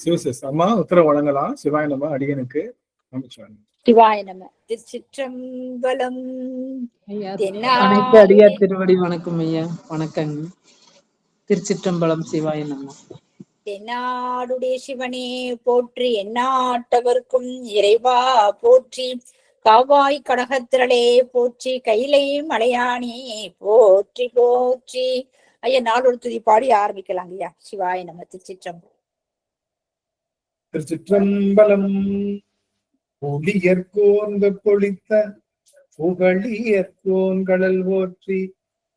சிவசிஸ் அம்மா உத்தரவு வழங்கலாம். சிவாய நம. அடியனுக்கு நமச்சிவாயம். சிவாய நம. திருச்சிற்றம்பலம். அனைத்து அடியார் திருவடி வணக்கம் ஐயா. வணக்கங்க. திருச்சிற்றம்பலம். சிவாய நம. தென்னாடுடைய சிவனே போற்றி, எந்நாட்டவர்க்கும் இறைவா போற்றி, காவாய் கடகத்திரளே போற்றி, கைலை மலையானே போற்றி போற்றி. ஐயா நாளொரு துதி பாடி ஆரம்பிக்கலாம் ஐயா. சிவாய நம. திருச்சிற்றம்பலம். திருச்சிற்றம்பலம். புலியர்கோன் பொழித்த புகழியர்கோன் கடல் போற்றி,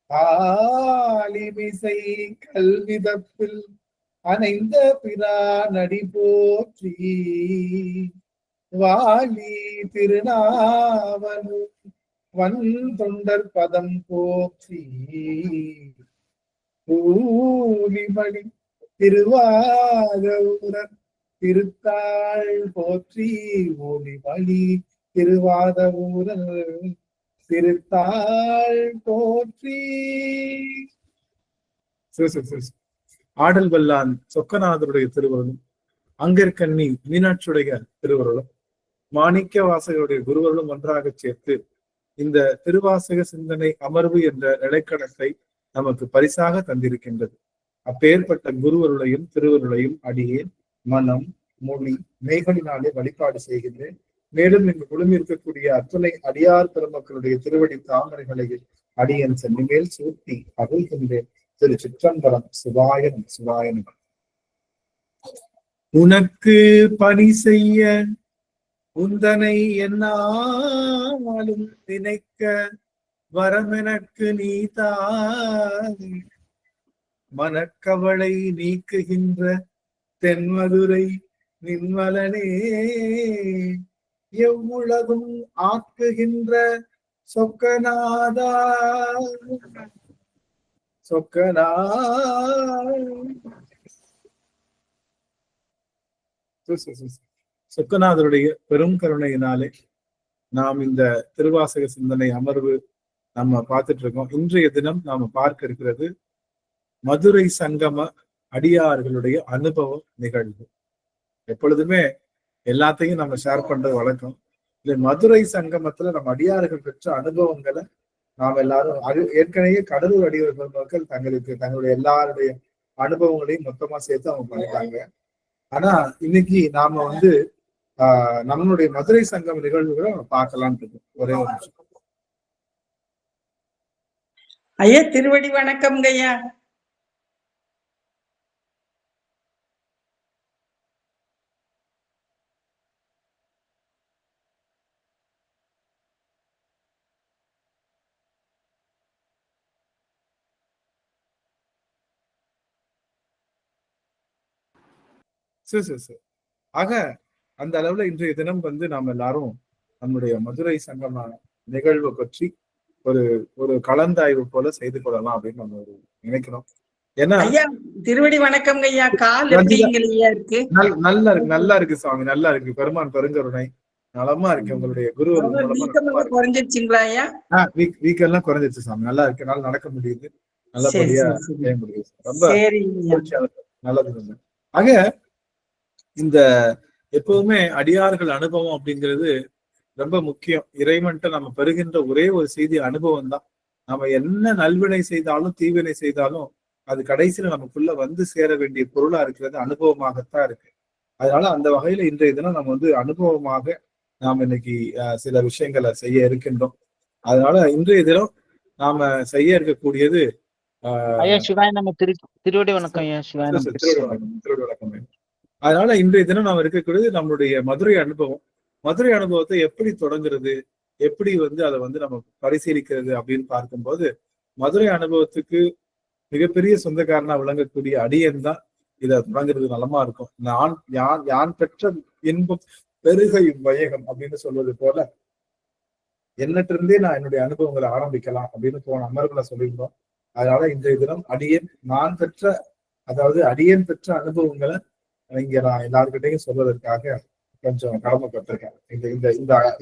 ஆலிமிசை கல்விதப்பில் அணைந்த பிரானடி போற்றி, வாலி திருநாவலூர் வன் தொண்டர் பதம் போற்றி, ஊழிமணி திருவாரூரர் திருத்தாள் போற்றி, ஒளிமணி திருவாதூரர் திருத்தாள் போற்றி. ஆடல் வல்லான் சொக்கநாதருடைய திருவருளும், அங்கற்கண்ணி மீனாட்சியுடைய திருவருளும், மாணிக்க வாசகருடைய குருவருளும் ஒன்றாக சேர்த்து இந்த திருவாசக சிந்தனை அமர்வு என்ற நிலைக்கணத்தை நமக்கு பரிசாக தந்திருக்கின்றது. அப்பேற்பட்ட குருவருளையும் திருவருளையும் அடியேன் மனம் மொழி மெய்களினாலே வழிபாடு செய்கின்றேன். மேலும் இங்கு குழுமி இருக்கக்கூடிய அத்துணை அடியார் பெருமக்களுடைய திருவடி தாமரைகளையில் அடியன் சென்னி மேல் சூட்டி அகழ்கின்றேன். திரு சிற்றம்பலம். சிவாயனம் சிவாயனம். உனக்கு பணி செய்ய உந்தனை என்னாலும் நினைக்க வரமெனக்கு நீதான், மனக்கவலை நீக்குகின்ற தென்மதுரை நின்மலனே, எவ்வுலகும் ஆக்குகின்ற சொக்கநாதா சொக்கநா. சொக்கநாதருடைய பெரும் கருணையினாலே நாம் இந்த திருவாசக சிந்தனை அமர்வு நம்ம பார்த்துட்டு இருக்கோம். இன்றைய தினம் நாம பார்க்க இருக்கிறது மதுரை சங்கம அடியார்களுடைய அனுபவ நிகழ்வு. எப்பொழுதுமே எல்லாத்தையும் நம்ம ஷேர் பண்றது வழக்கம். இல்லை, மதுரை சங்கமத்துல நம்ம அடியார்கள் பெற்ற அனுபவங்களை நாம் எல்லாரும் ஏற்கனவே கடலூர் அடியார் மக்கள் தங்களுடைய எல்லாருடைய அனுபவங்களையும் மொத்தமா சேர்த்து அவங்க பண்ணிட்டாங்க. ஆனா இன்னைக்கு நாம நம்மளுடைய மதுரை சங்கம் நிகழ்வுகளை பார்க்கலாம்னு இருக்கோம். ஒரே ஒரு நிமிஷம் ஐயா. திருவடி வணக்கம் ஐயா. ஆக அந்த அளவுல இன்றைய தினம் நாம் எல்லாரும் நம்முடைய மதுரை சங்கம நிகழ்வை பற்றி ஒரு ஒரு கலந்தாய்வு போல செய்து கொள்ளலாம் அப்படின்னு நம்ம நினைக்கிறோம். ஏன்னா திருவடி வணக்கம் ஐயா. கால் இருக்கு. நல்லா இருக்கு சுவாமி, நல்லா இருக்கு. பெருமான் பெருங்கருணை நலமா இருக்கு. உங்களுடைய குரு குறைஞ்சிருச்சுங்களா ஐயா? வீக்கெல்லாம் குறைஞ்சிருச்சு சாமி. நல்லா இருக்கு. என்னால நடக்க முடியுது, நல்லபடியா செய்ய முடியுது. ரொம்ப நல்லது. ஆக இந்த எப்பவுமே அடியார்கள் அனுபவம் அப்படிங்கிறது ரொம்ப முக்கியம். இறைவன்ட்ட நம்ம பெறுகின்ற ஒரே ஒரு செய்தி அனுபவம் தான். நம்ம என்ன நல்வினை செய்தாலும் தீவினை செய்தாலும் அது கடைசியில நமக்குள்ள சேர வேண்டிய பொருளா இருக்கிறது அனுபவமாகத்தான் இருக்கு. அதனால அந்த வகையில இன்றைய தினம் நம்ம அனுபவமாக நாம் இன்னைக்கு சில விஷயங்களை செய்ய இருக்கின்றோம். அதனால இன்றைய தினம் நாம செய்ய இருக்கக்கூடியது திருவடி வணக்கம். திருவடி வணக்கம். அதனால இன்றைய தினம் நாம் இருக்கக்கூடியது நம்மளுடைய மதுரை அனுபவம். மதுரை அனுபவத்தை எப்படி தொடங்குறது, எப்படி அதை நம்ம பரிசீலிக்கிறது அப்படின்னு பார்க்கும்போது, மதுரை அனுபவத்துக்கு மிகப்பெரிய சொந்தக்காரனா விளங்கக்கூடிய அடியன் தான் இதை தொடங்குறது நலமா இருக்கும். யான் பெற்ற இன்பம் பெருகை வையகம் அப்படின்னு சொல்வது போல என்னட்டு இருந்தே நான் என்னுடைய அனுபவங்களை ஆரம்பிக்கலாம் அப்படின்னு போன அமர்வுல சொல்லியிருந்தோம். அதனால இன்றைய தினம் அடியன் பெற்ற அனுபவங்களை இங்க நான் எல்லாருக்கிட்டையும் சொல்வதற்காக கொஞ்சம் கடமைப்பட்டிருக்கேன்.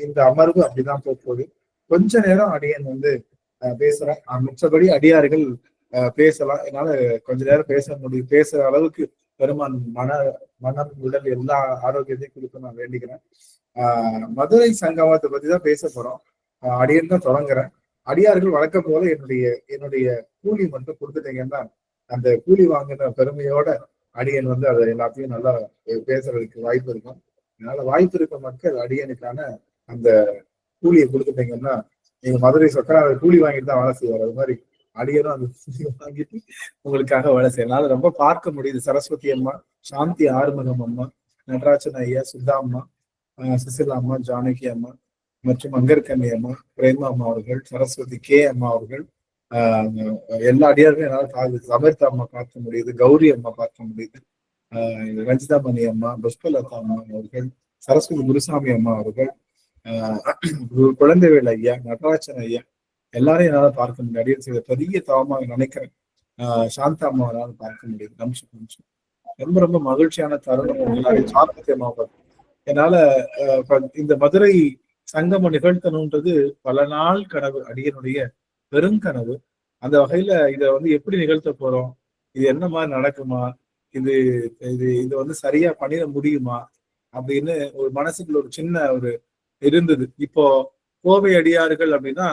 இந்த அமர்வு அப்படிதான் போகுது. கொஞ்ச நேரம் அடியன் பேசுறேன். மிச்சபடி அடியார்கள் பேசலாம். என்னால கொஞ்ச நேரம் பேசுற அளவுக்கு பெருமான் மனம் உடல் எல்லா ஆரோக்கியத்தையும் கொடுக்க நான் வேண்டிக்கிறேன். மதுரை சங்கமத்தை பத்தி தான் பேச போறோம். அடியன் தான் தொடங்குறேன். அடியார்கள் வழக்கம் போல என்னுடைய கூலி மட்டும் கொடுத்துட்டீங்கன்னா அந்த கூலி வாங்கின பெருமையோட அடியன் வந்து அதை எல்லாத்தையும் நல்லா பேசுறதுக்கு வாய்ப்பு இருக்கும். அதனால வாய்ப்பு இருக்க மக்கள் அடியனுக்கான அந்த கூலியை கொடுத்துட்டீங்கன்னா நீங்க மதுரை சொக்கநாதர் கூலி வாங்கிட்டு தான் வேலை செய்வார். அது மாதிரி அடியனும் அந்த கூலி வாங்கிட்டு உங்களுக்காக வேலை செய்யறதுனால ரொம்ப பார்க்க முடியுது. சரஸ்வதி அம்மா, சாந்தி ஆறுமுகம் அம்மா, நடராஜன் ஐயா, சுத்தா அம்மா, சுசிலா அம்மா, ஜானகி அம்மா மற்றும் அங்கர்கண்ணி அம்மா, பிரேமா அம்மா அவர்கள், சரஸ்வதி கே அம்மா அவர்கள், எல்லா அடியாருமே என்னால சமர்த்தா அம்மா பார்க்க முடியுது, கௌரி அம்மா பார்க்க முடியுது, ரஞ்சிதா மணி அம்மா, புஷ்பலதா அம்மா அவர்கள், சரஸ்வதி குருசாமி அம்மா அவர்கள், குழந்தைவேல் ஐயா, நடராஜன் ஐயா, எல்லாரையும் என்னால பார்க்க முடியும். அடியர் செய்த பெரிய தவமாக நினைக்கிறேன். சாந்தா அம்மாவனால பார்க்க முடியுது. நிமிஷம் ரொம்ப ரொம்ப மகிழ்ச்சியான தருணம் எல்லாரையும் சார்பத்திய மாவட்டம். என்னால இந்த மதுரை சங்கமம் நிகழ்த்தணுன்றது பல நாள் கனவு, அடியனுடைய பெருங்கனவு. அந்த வகையில இதை வந்து எப்படி நிகழ்த்த போறோம், இது என்ன மாதிரி நடக்குமா, இது இது இது வந்து சரியா பண்ணிட முடியுமா அப்படின்னு ஒரு மனசுக்குள்ள ஒரு சின்ன ஒரு இருந்தது. இப்போ கோவை அடியார்கள் அப்படின்னா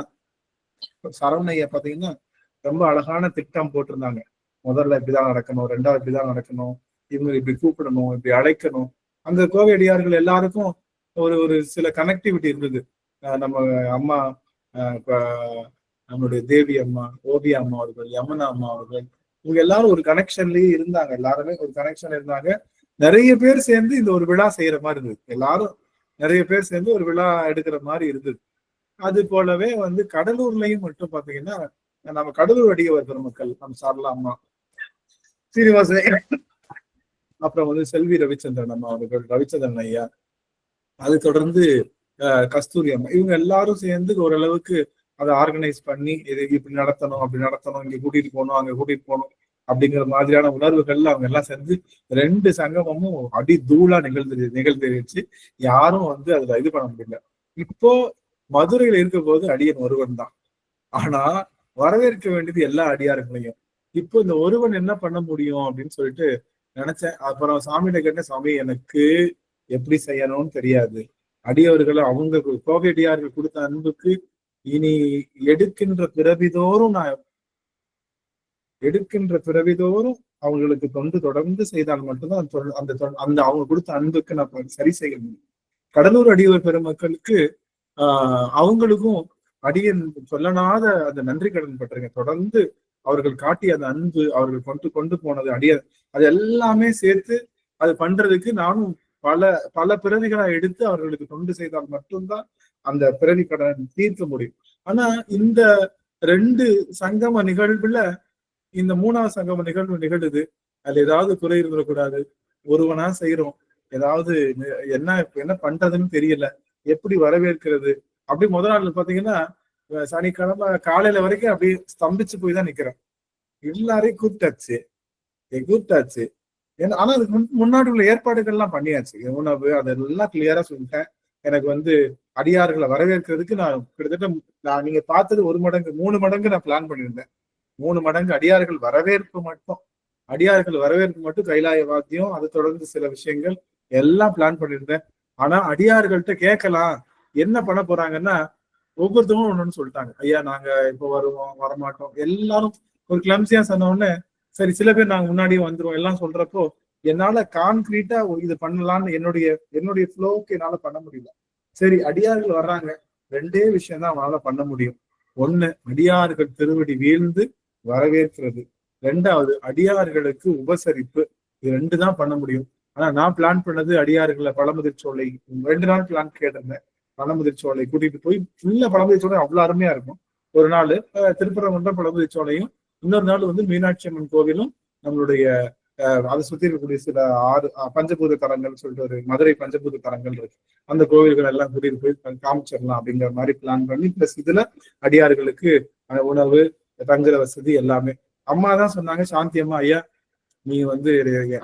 சரவணைய பாத்தீங்கன்னா ரொம்ப அழகான திட்டம் போட்டிருந்தாங்க. முதல்ல இப்படிதான் நடக்கணும், ரெண்டாவது இப்படிதான் நடக்கணும், இவங்க இப்படி கூப்பிடணும், இப்படி அழைக்கணும். அந்த கோவை அடியார்கள் எல்லாருக்கும் ஒரு ஒரு சில கனெக்டிவிட்டி இருந்தது. நம்ம அம்மா, நம்மளுடைய தேவி அம்மா, ஓவியா அம்மா அவர்கள், யமுனா அம்மா அவர்கள், இவங்க எல்லாரும் ஒரு கனெக்ஷன்லயே இருந்தாங்க. எல்லாருமே ஒரு கனெக்ஷன் இருந்தாங்க. நிறைய பேர் சேர்ந்து இந்த ஒரு விழா செய்யற மாதிரி இருந்தது. எல்லாரும் நிறைய பேர் சேர்ந்து ஒரு விழா எடுக்கிற மாதிரி இருந்தது. அது போலவே வந்து கடலூர்லயும் மட்டும் பாத்தீங்கன்னா நம்ம கடலூர் அடியவர் பெருமக்கள், நம்ம சாரலா அம்மா, சீனிவாசன், அப்புறம் வந்து செல்வி ரவிச்சந்திரன் அம்மா அவர்கள், ரவிச்சந்திரன் ஐயா, அது தொடர்ந்து கஸ்தூரி அம்மா, இவங்க எல்லாரும் சேர்ந்து ஓரளவுக்கு அதை ஆர்கனைஸ் பண்ணி இது இப்படி நடத்தணும், அப்படி நடத்தணும், இங்க கூட்டிட்டு போகணும், அங்க கூட்டிட்டு போகணும் அப்படிங்கிற மாதிரியான உணர்வுகள்ல அவங்க எல்லாம் சேர்ந்து 2 சங்கமமும் அடி தூளா நிகழ்ந்துருச்சு. யாரும் வந்து அதுல இது பண்ண முடியல. இப்போ மதுரையில இருக்க போது அடியன் ஒருவன் தான். ஆனா வரவேற்க வேண்டியது எல்லா அடியார்களையும். இப்போ இந்த ஒருவன் என்ன பண்ண முடியும் அப்படின்னு சொல்லிட்டு நினைச்சேன். அப்புறம் சாமியிட கேட்டேன், சாமி எனக்கு எப்படி செய்யணும்னு தெரியாது. அடியவர்களை அவங்க கோவை அடியார்கள் கொடுத்த அன்புக்கு இனி எடுக்கின்ற பிறவிதோறும் அவங்களுக்கு தொடர்ந்து செய்தால் மட்டும்தான் அந்த அவங்க கொடுத்த அன்புக்கு நான் சரி செய்ய முடியும். கடலூர் அடியவர் பெருமக்களுக்கு அவங்களுக்கும் அடியன் சொல்லனாத அந்த நன்றி கடன் பட்டிருக்கேன். தொடர்ந்து அவர்கள் காட்டிய அந்த அன்பு, அவர்கள் கொண்டு போனது அடியர், அது எல்லாமே சேர்த்து அது பண்றதுக்கு நானும் பல பிறவிகளா எடுத்து அவர்களுக்கு தொண்டு செய்தால் மட்டும்தான் அந்த பிறவி கடன் தீர்க்க முடியும். ஆனா இந்த 2 சங்கம நிகழ்வுல இந்த 3வது சங்கம நிகழ்வு நிகழுது. அதுல ஏதாவது குறை இருந்துடக்கூடாது. ஒருவனா செய்யறோம், ஏதாவது என்ன பண்றதுன்னு தெரியல, எப்படி வரவேற்கிறது அப்படி முதல் நாள் பாத்தீங்கன்னா சனிக்கிழமை காலையில வரைக்கும் அப்படியே ஸ்தம்பிச்சு போய் தான் நிக்கிறேன். எல்லாரையும் கூப்பிட்டாச்சு. ஆனா அதுக்கு முன்னாடி உள்ள ஏற்பாடுகள் எல்லாம் பண்ணியாச்சு. உணவு அதெல்லாம் கிளியரா சொல்லிட்டேன். எனக்கு வந்து அடியார்களை வரவேற்கிறதுக்கு நான் கிட்டத்தட்ட நீங்க பார்த்தது 1 மடங்கு 3 மடங்கு நான் பிளான் பண்ணியிருந்தேன். 3 மடங்கு அடியார்கள் வரவேற்பு மட்டும் கைலாய வாத்தியம், அது தொடர்ந்து சில விஷயங்கள் எல்லாம் பிளான் பண்ணியிருந்தேன். ஆனா அடியார்கள்ட்ட கேட்கலாம் என்ன பண்ண போறாங்கன்னா ஒவ்வொருத்தவங்களும் ஒண்ணு சொல்லிட்டாங்க. ஐயா நாங்க இப்போ வருவோம், வரமாட்டோம், எல்லாரும் ஒரு கிளம்சியா சொன்ன உடனே சரி சில பேர் நாங்க முன்னாடியே வந்துருவோம் எல்லாம் சொல்றப்போ என்னால கான்கிரீட்டா இது பண்ணலாம்னு என்னுடைய ஃப்ளோவுக்கு என்னால பண்ண முடியல. சரி அடியார்கள் வர்றாங்க, 2 விஷயம் தான் அவனால பண்ண முடியும். 1 அடியார்கள் திருவடி வீழ்ந்து வரவேற்கிறது, 2வது அடியார்களுக்கு உபசரிப்பு. இது 2 தான் பண்ண முடியும். ஆனா நான் பிளான் பண்ணது அடியார்களை பழமுதிர்ச்சோலை 2 நாள் பிளான் கேட்டிருந்தேன். பழமுதிர்ச்சோலை கூட்டிட்டு போய் ஃபுல்லா பழமுதிர்ச்சோலை அவ்வளவு அருமையா இருக்கும். ஒரு நாள் திருப்பரங்குன்றம் பழமுதிர்ச்சோலையும், இன்னொரு நாள் வந்து மீனாட்சி அம்மன் கோவிலும், நம்மளுடைய அதை சுத்தி இருக்கக்கூடிய சில 6 பஞ்சபூத தலங்கள் சொல்லிட்டு ஒரு மதுரை பஞ்சபூத தலங்கள் இருக்கு. அந்த கோவில்கள் எல்லாம் கூட்டிட்டு போய் காமிச்சிடலாம் அப்படிங்கிற மாதிரி பிளான் பண்ணி பிளஸ் இதுல அடியார்களுக்கு உணவு, தங்குற வசதி எல்லாமே. அம்மா தான் சொன்னாங்க, சாந்தி அம்மா, ஐயா நீங்க வந்து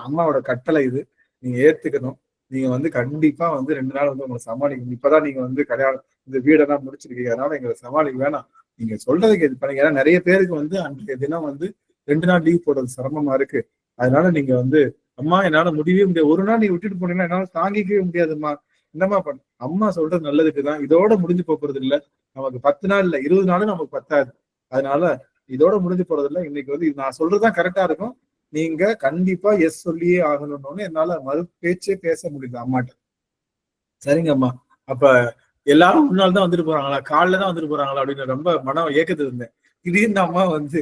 அம்மாவோட கட்டளை இது, நீங்க ஏத்துக்கணும். நீங்க வந்து கண்டிப்பா வந்து 2 நாள் வந்து உங்களை சமாளிக்கணும். இப்பதான் நீங்க வந்து கல்யாணம் இந்த வீடெல்லாம் முடிச்சிருக்கீங்க, அதனால எங்களை சமாளிக்க வேணாம், நீங்க சொல்றதுக்கு இது பண்ணுங்க. ஏன்னா நிறைய பேருக்கு வந்து அன்றைய தினம் வந்து 2 நாள் லீவ் போடுறது சிரமமா இருக்கு. அதனால நீங்க வந்து அம்மா என்னால முடியவே முடியாது, ஒரு நாள் நீ விட்டுட்டு போனீங்கன்னா என்னால தாங்கிக்கவே முடியாதும்மா, என்னம்மா பண்ண. அம்மா சொல்றது நல்லதுக்குதான், இதோட முடிஞ்சு போறது இல்ல. நமக்கு 10 நாள் இல்ல 20 நாளும் நமக்கு பத்தாது. அதனால இதோட முடிஞ்சு போறது இல்ல. இன்னைக்கு வந்து நான் சொல்றதுதான் கரெக்டா இருக்கும், நீங்க கண்டிப்பா எஸ் சொல்லியே ஆகணும்னு என்னால மறு பேச்சே பேச முடியுது அம்மாட்ட. சரிங்க அம்மா, அப்ப எல்லாரும் ஒரு நாள் தான் வந்துட்டு போறாங்களா, காலைல தான் வந்துட்டு போறாங்களா அப்படின்னு ரொம்ப மனம் ஏக்கத்துல இருந்தேன். திடீர்னு அம்மா வந்து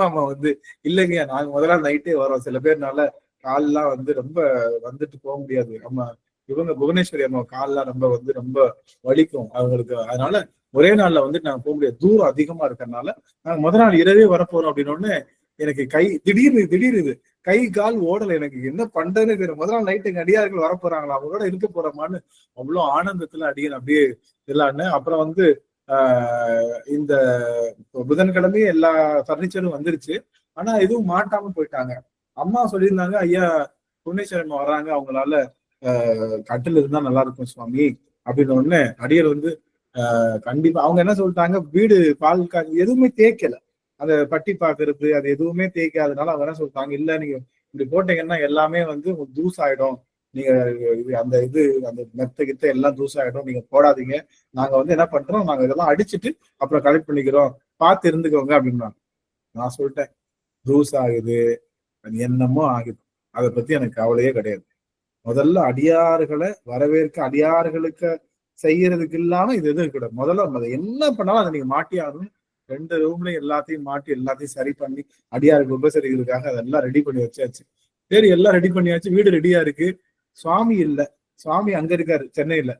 அம்மா வந்து இல்லைங்க நாங்க முதல்ல நைட்டே வரோம், சில பேர்னால கால்லாம் வந்து ரொம்ப வந்துட்டு போக முடியாது, அம்மா இவங்க புவனேஸ்வரி அம்மா கால்லாம் ரொம்ப வந்து ரொம்ப வலிக்கும் அவங்களுக்கு, அதனால ஒரே நாள்ல வந்து நாங்க போக முடியாது, தூரம் அதிகமா இருக்கறனால நாங்க முதல் நாள் இரவே வரப்போறோம் அப்படின்னு எனக்கு கை திடீர்னு கை கால் ஓடல, எனக்கு என்ன பண்றதுன்னு தெரியல. முதல் நாள் நைட்டு எங்க அடியார்கள் வரப்போறாங்களா, அவங்களோட இருக்க போறோமான்னு அவ்வளவு ஆனந்தத்துல அடியன் அப்படியே எல்லான்னு. அப்புறம் வந்து இந்த புதன்கிழமையே எல்லா பர்னிச்சரும் வந்துருச்சு, ஆனா எதுவும் மாட்டாம போயிட்டாங்க. அம்மா சொல்லியிருந்தாங்க, ஐயா புவனேஸ்வரன் வர்றாங்க, அவங்களால கட்டில் இருந்தா நல்லா இருக்கும் சுவாமி அப்படின்னு உடனே அடியர் வந்து கண்டிப்பா அவங்க என்ன சொல்லிட்டாங்க, வீடு பால் எதுவுமே தேய்க்கல, அந்த பட்டி பாக்குறது அது எதுவுமே தேய்க்காதனால அவங்க என்ன சொல்லிட்டாங்க, இல்ல நீங்க இப்படி போட்டீங்கன்னா எல்லாமே வந்து உங்களுக்கு தூஸ் ஆயிடும், நீங்க அந்த அந்த மெத்த கிட்ட எல்லாம் தூஸ் ஆயிடும், நீங்க போடாதீங்க, நாங்க வந்து என்ன பண்றோம், நாங்க இதெல்லாம் அடிச்சுட்டு அப்புறம் கலெக்ட் பண்ணிக்கிறோம், பார்த்து இருந்துக்கோங்க அப்படின்னாங்க. நான் சொல்லிட்டேன், தூஸ் ஆகுது என்னமோ ஆகுது, அதை பத்தி எனக்கு கவலையே கிடையாது, முதல்ல அடியார்களை வரவேற்க அடியார்களுக்கு செய்யறதுக்கு இல்லாம இது எதுவும் இருக்கக்கூடாது, முதல்ல என்ன பண்ணாலும் அதை நீங்க மாட்டி ஆகணும். 2 ரூம்லயும் எல்லாத்தையும் மாட்டி எல்லாத்தையும் சரி பண்ணி அடியாருக்கு உபசரிக்கிறதுக்காக அதெல்லாம் ரெடி பண்ணி வச்சாச்சு. சரி எல்லாம் ரெடி பண்ணியாச்சு, வீடு ரெடியா இருக்கு. சுவாமி இல்ல, சுவாமி அங்க இருக்காரு சென்னையில.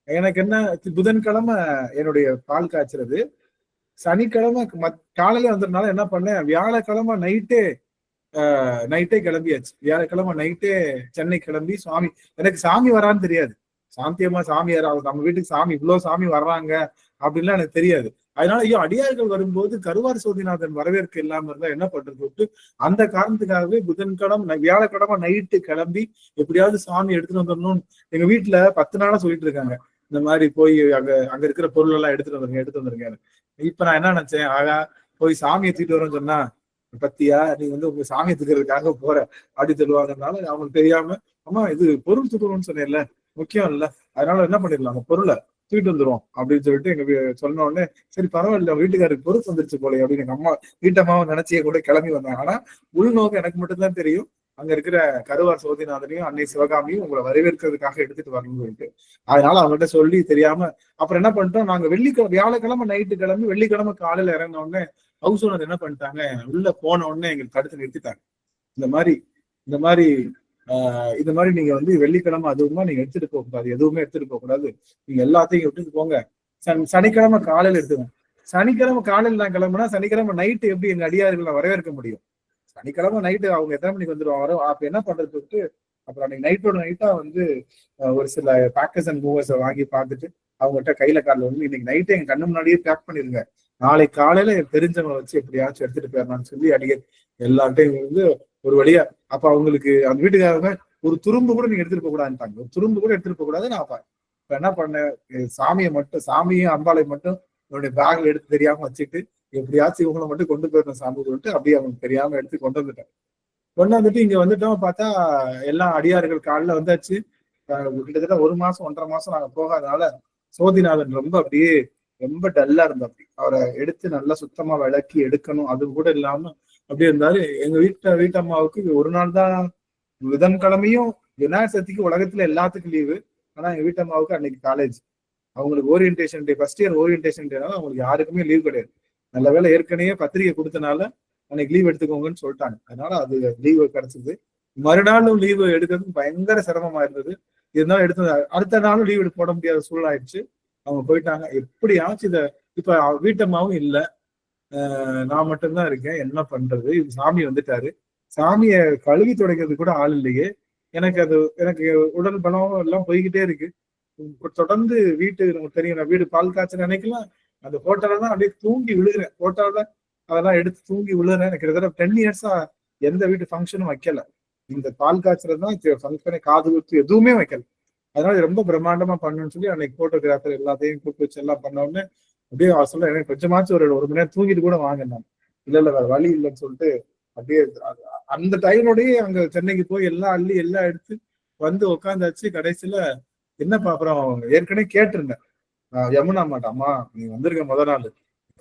எனக்கு என்ன, புதன்கிழமை என்னுடைய பால் காய்ச்சறது, சனிக்கிழமை காலையில வந்ததுனால என்ன பண்ணேன், வியாழக்கிழமை நைட்டே கிளம்பியாச்சு, வியாழக்கிழமை நைட்டே சென்னை கிளம்பி சுவாமி, எனக்கு சாமி வரான்னு தெரியாது, சாந்தியமா சாமி யாராவது நம்ம வீட்டுக்கு சாமி இவ்வளவு சாமி வர்றாங்க அப்படின்லாம் எனக்கு தெரியாது. அதனால ஐயோ அடியார்கள் வரும்போது கருவார் சோதிநாதன் வரவேற்க இல்லாம இருந்தா என்ன பண்றது, அந்த காரணத்துக்காகவே புதன்கிழமை வியாழக்கிழமை நைட்டு கிளம்பி எப்படியாவது சாமி எடுத்துட்டு வந்துடணும்னு எங்க வீட்டுல 10 நாளா சொல்லிட்டு இருக்காங்க, இந்த மாதிரி போய் அங்க இருக்கிற பொருள் எல்லாம் எடுத்துட்டு வந்துருங்க. இப்ப நான் என்ன நினைச்சேன், ஆகா போய் சாமியை தூக்கிட்டு வரோம்னு சொன்னா, பத்தியா நீ வந்து உங்க சாமி தூக்கிறதுக்காக போற அப்படி சொல்லுவாங்கனால அவங்களுக்கு தெரியாம, அம்மா இது பொருள் தூக்கணும்னு சொன்னேன்ல, முக்கியம் இல்ல, அதனால என்ன பண்ணிடலாம் பொருளை தூக்கிட்டு வந்துரும் அப்படின்னு சொல்லிட்டு எங்க சொன்ன உடனே சரி பரவாயில்ல வீட்டுக்காருக்கு பொறுப்பு வந்துருச்சு போல அப்படின்னு எங்க அம்மா வீட்டம்மாவை நினைச்சியே கூட கிளம்பி வந்தாங்க. ஆனா உள்நோக்கம் எனக்கு மட்டும்தான் தெரியும், அங்க இருக்கிற கருவார் சோதிநாதனையும் அன்னை சிவகாமியும் உங்களை வரவேற்கிறதுக்காக எடுத்துட்டு வரணும்னு சொல்லிட்டு, அதனால அவங்ககிட்ட சொல்லி தெரியாம அப்புறம் என்ன பண்ணிட்டோம், நாங்க வியாழக்கிழமை நைட்டு கிளம்பி வெள்ளிக்கிழமை காலையில இறங்கின உடனே ஹவுஸ் ஓனர் என்ன பண்ணிட்டாங்க, உள்ள போன உடனே எங்களுக்கு தடுத்து நிறுத்திட்டாங்க. இந்த மாதிரி நீங்க வந்து வெள்ளிக்கிழமை அதுவுமா நீங்க எடுத்துட்டு போக கூடாது, எதுவுமே எடுத்துட்டு போக கூடாது, நீங்க எல்லாத்தையும் எடுத்துட்டு போங்க, சனிக்கிழமை காலையில எடுத்துக்கோங்க. சனிக்கிழமை காலையில நான் கிளம்புனா சனிக்கிழமை நைட்டு எப்படி எங்க அடியார்களை வரவேற்க முடியும், சனிக்கிழமை நைட்டு அவங்க எத்தனை மணிக்கு வந்துருவாங்க, அப்ப என்ன பண்றது, அப்புறம் அன்னைக்கு நைட்டோட நைட்டா வந்து ஒரு சில பேக்கர்ஸ் அண்ட் மூவர்ஸை வாங்கி பார்த்துட்டு அவங்ககிட்ட கையில காலில் வந்து இன்னைக்கு நைட்டே எங்க கண்ணு முன்னாடியே பேக் பண்ணிருங்க, நாளைக்கு காலையில தெரிஞ்சவங்க வச்சு எப்படியாச்சும் எடுத்துட்டு போயிடலாம்னு சொல்லி அடிக்க எல்லார்ட்டையும் வந்து ஒரு வழியா. அப்ப அவங்களுக்கு அந்த வீட்டுக்காரங்க ஒரு துரும்பு கூட நீங்க எடுத்துட்டு போக கூடாதுட்டாங்க, ஒரு துரும்பு கூட எடுத்துட்டு போக கூடாது. நான் இப்ப என்ன பண்ணேன், சாமியும் அம்பாலை மட்டும் என்னுடைய பேக்ல எடுத்து தெரியாம வச்சுட்டு எப்படியாச்சும் இவங்களை மட்டும் கொண்டு போயிடணும் சாமி சொல்லிட்டு அப்படியே அவங்க தெரியாம எடுத்து கொண்டு வந்துட்டு இங்க வந்துட்டோம். பார்த்தா எல்லாம் அடியார்கள் காலைல வந்தாச்சு. கிட்டத்தட்ட 1 மாசம் 1.5 மாசம் நாங்க போகாதனால சோதிநாதன் ரொம்ப டல்லா இருந்தா, அவரை எடுத்து நல்லா சுத்தமா விளக்கி எடுக்கணும், அது கூட இல்லாம அப்படி இருந்தாரு. எங்க வீட்டம்மாவுக்கு ஒரு நாள் தான் புதன்கிழமையும் விநாயகர் சதுர்த்திக்கு உலகத்துல எல்லாத்துக்கும் லீவு, ஆனா எங்க வீட்டம்மாவுக்கு அன்னைக்கு காலேஜ், அவங்களுக்கு ஓரியன்டேஷன் டே, ஃபர்ஸ்ட் இயர் ஓரியன்டேஷன் டேனால அவங்களுக்கு யாருக்குமே லீவ் கிடையாது. நல்ல வேலை ஏற்கனவே பத்திரிகை கொடுத்தனால அன்னைக்கு லீவ் எடுத்துக்கோங்கன்னு சொல்லிட்டாங்க, அதனால அது லீவு கிடைச்சது. மறுநாளும் லீவு எடுக்கிறதுக்கு பயங்கர சிரமமா இருந்தது, இருந்தாலும் எடுத்து அடுத்த நாளும் லீவ் போட முடியாத சூழல் ஆயிடுச்சு. அவங்க போயிட்டாங்க. எப்படியாச்சும் இப்ப வீட்டம்மாவும் இல்லை, நான் மட்டும்தான் இருக்கேன், என்ன பண்றது, இது சாமி வந்துட்டாரு, சாமியை கழுவி துடைக்கிறது கூட ஆள் இல்லையே, எனக்கு உடல் பலம் எல்லாம் போய்கிட்டே இருக்கு. தொடர்ந்து நமக்கு தெரியும், நான் வீடு பால் காய்ச்சல் அன்னைக்கெல்லாம் அந்த போட்டோல தான் அப்படியே தூங்கி விழுகிறேன், போட்டோல அதெல்லாம் எடுத்து தூங்கி விழுகிறேன். எனக்கு கிட்டத்தட்ட 10 இயர்ஸா எந்த வீட்டு ஃபங்க்ஷனும் வைக்கல, இந்த பால் காய்ச்சல் தான் ஃபங்க்ஷனே, காது குத்து எதுவுமே வைக்கல. அதனால ரொம்ப பிரம்மாண்டமா பண்ணணும்னு சொல்லி அன்னைக்கு போட்டோகிராஃபர் எல்லாத்தையும் கூப்பிட்டு வச்சு எல்லாம் பண்ண உடனே அப்படியே சொல்ல, எனக்கு கொஞ்சமாச்சும் ஒரு 1 மணி நேரம் தூங்கிட்டு கூட வாங்க, நான் இல்ல வேற வழி இல்லைன்னு சொல்லிட்டு அப்படியே அந்த டைலோடய அங்க சென்னைக்கு போய் எல்லாம் அள்ளி எல்லாம் எடுத்து வந்து உட்காந்தாச்சு. கடைசியில என்னப்பா அப்புறம் ஏற்கனவே கேட்டிருந்தேன் யமுனா மாட்டா, அம்மா நீ வந்திருக்க முதல் நாள்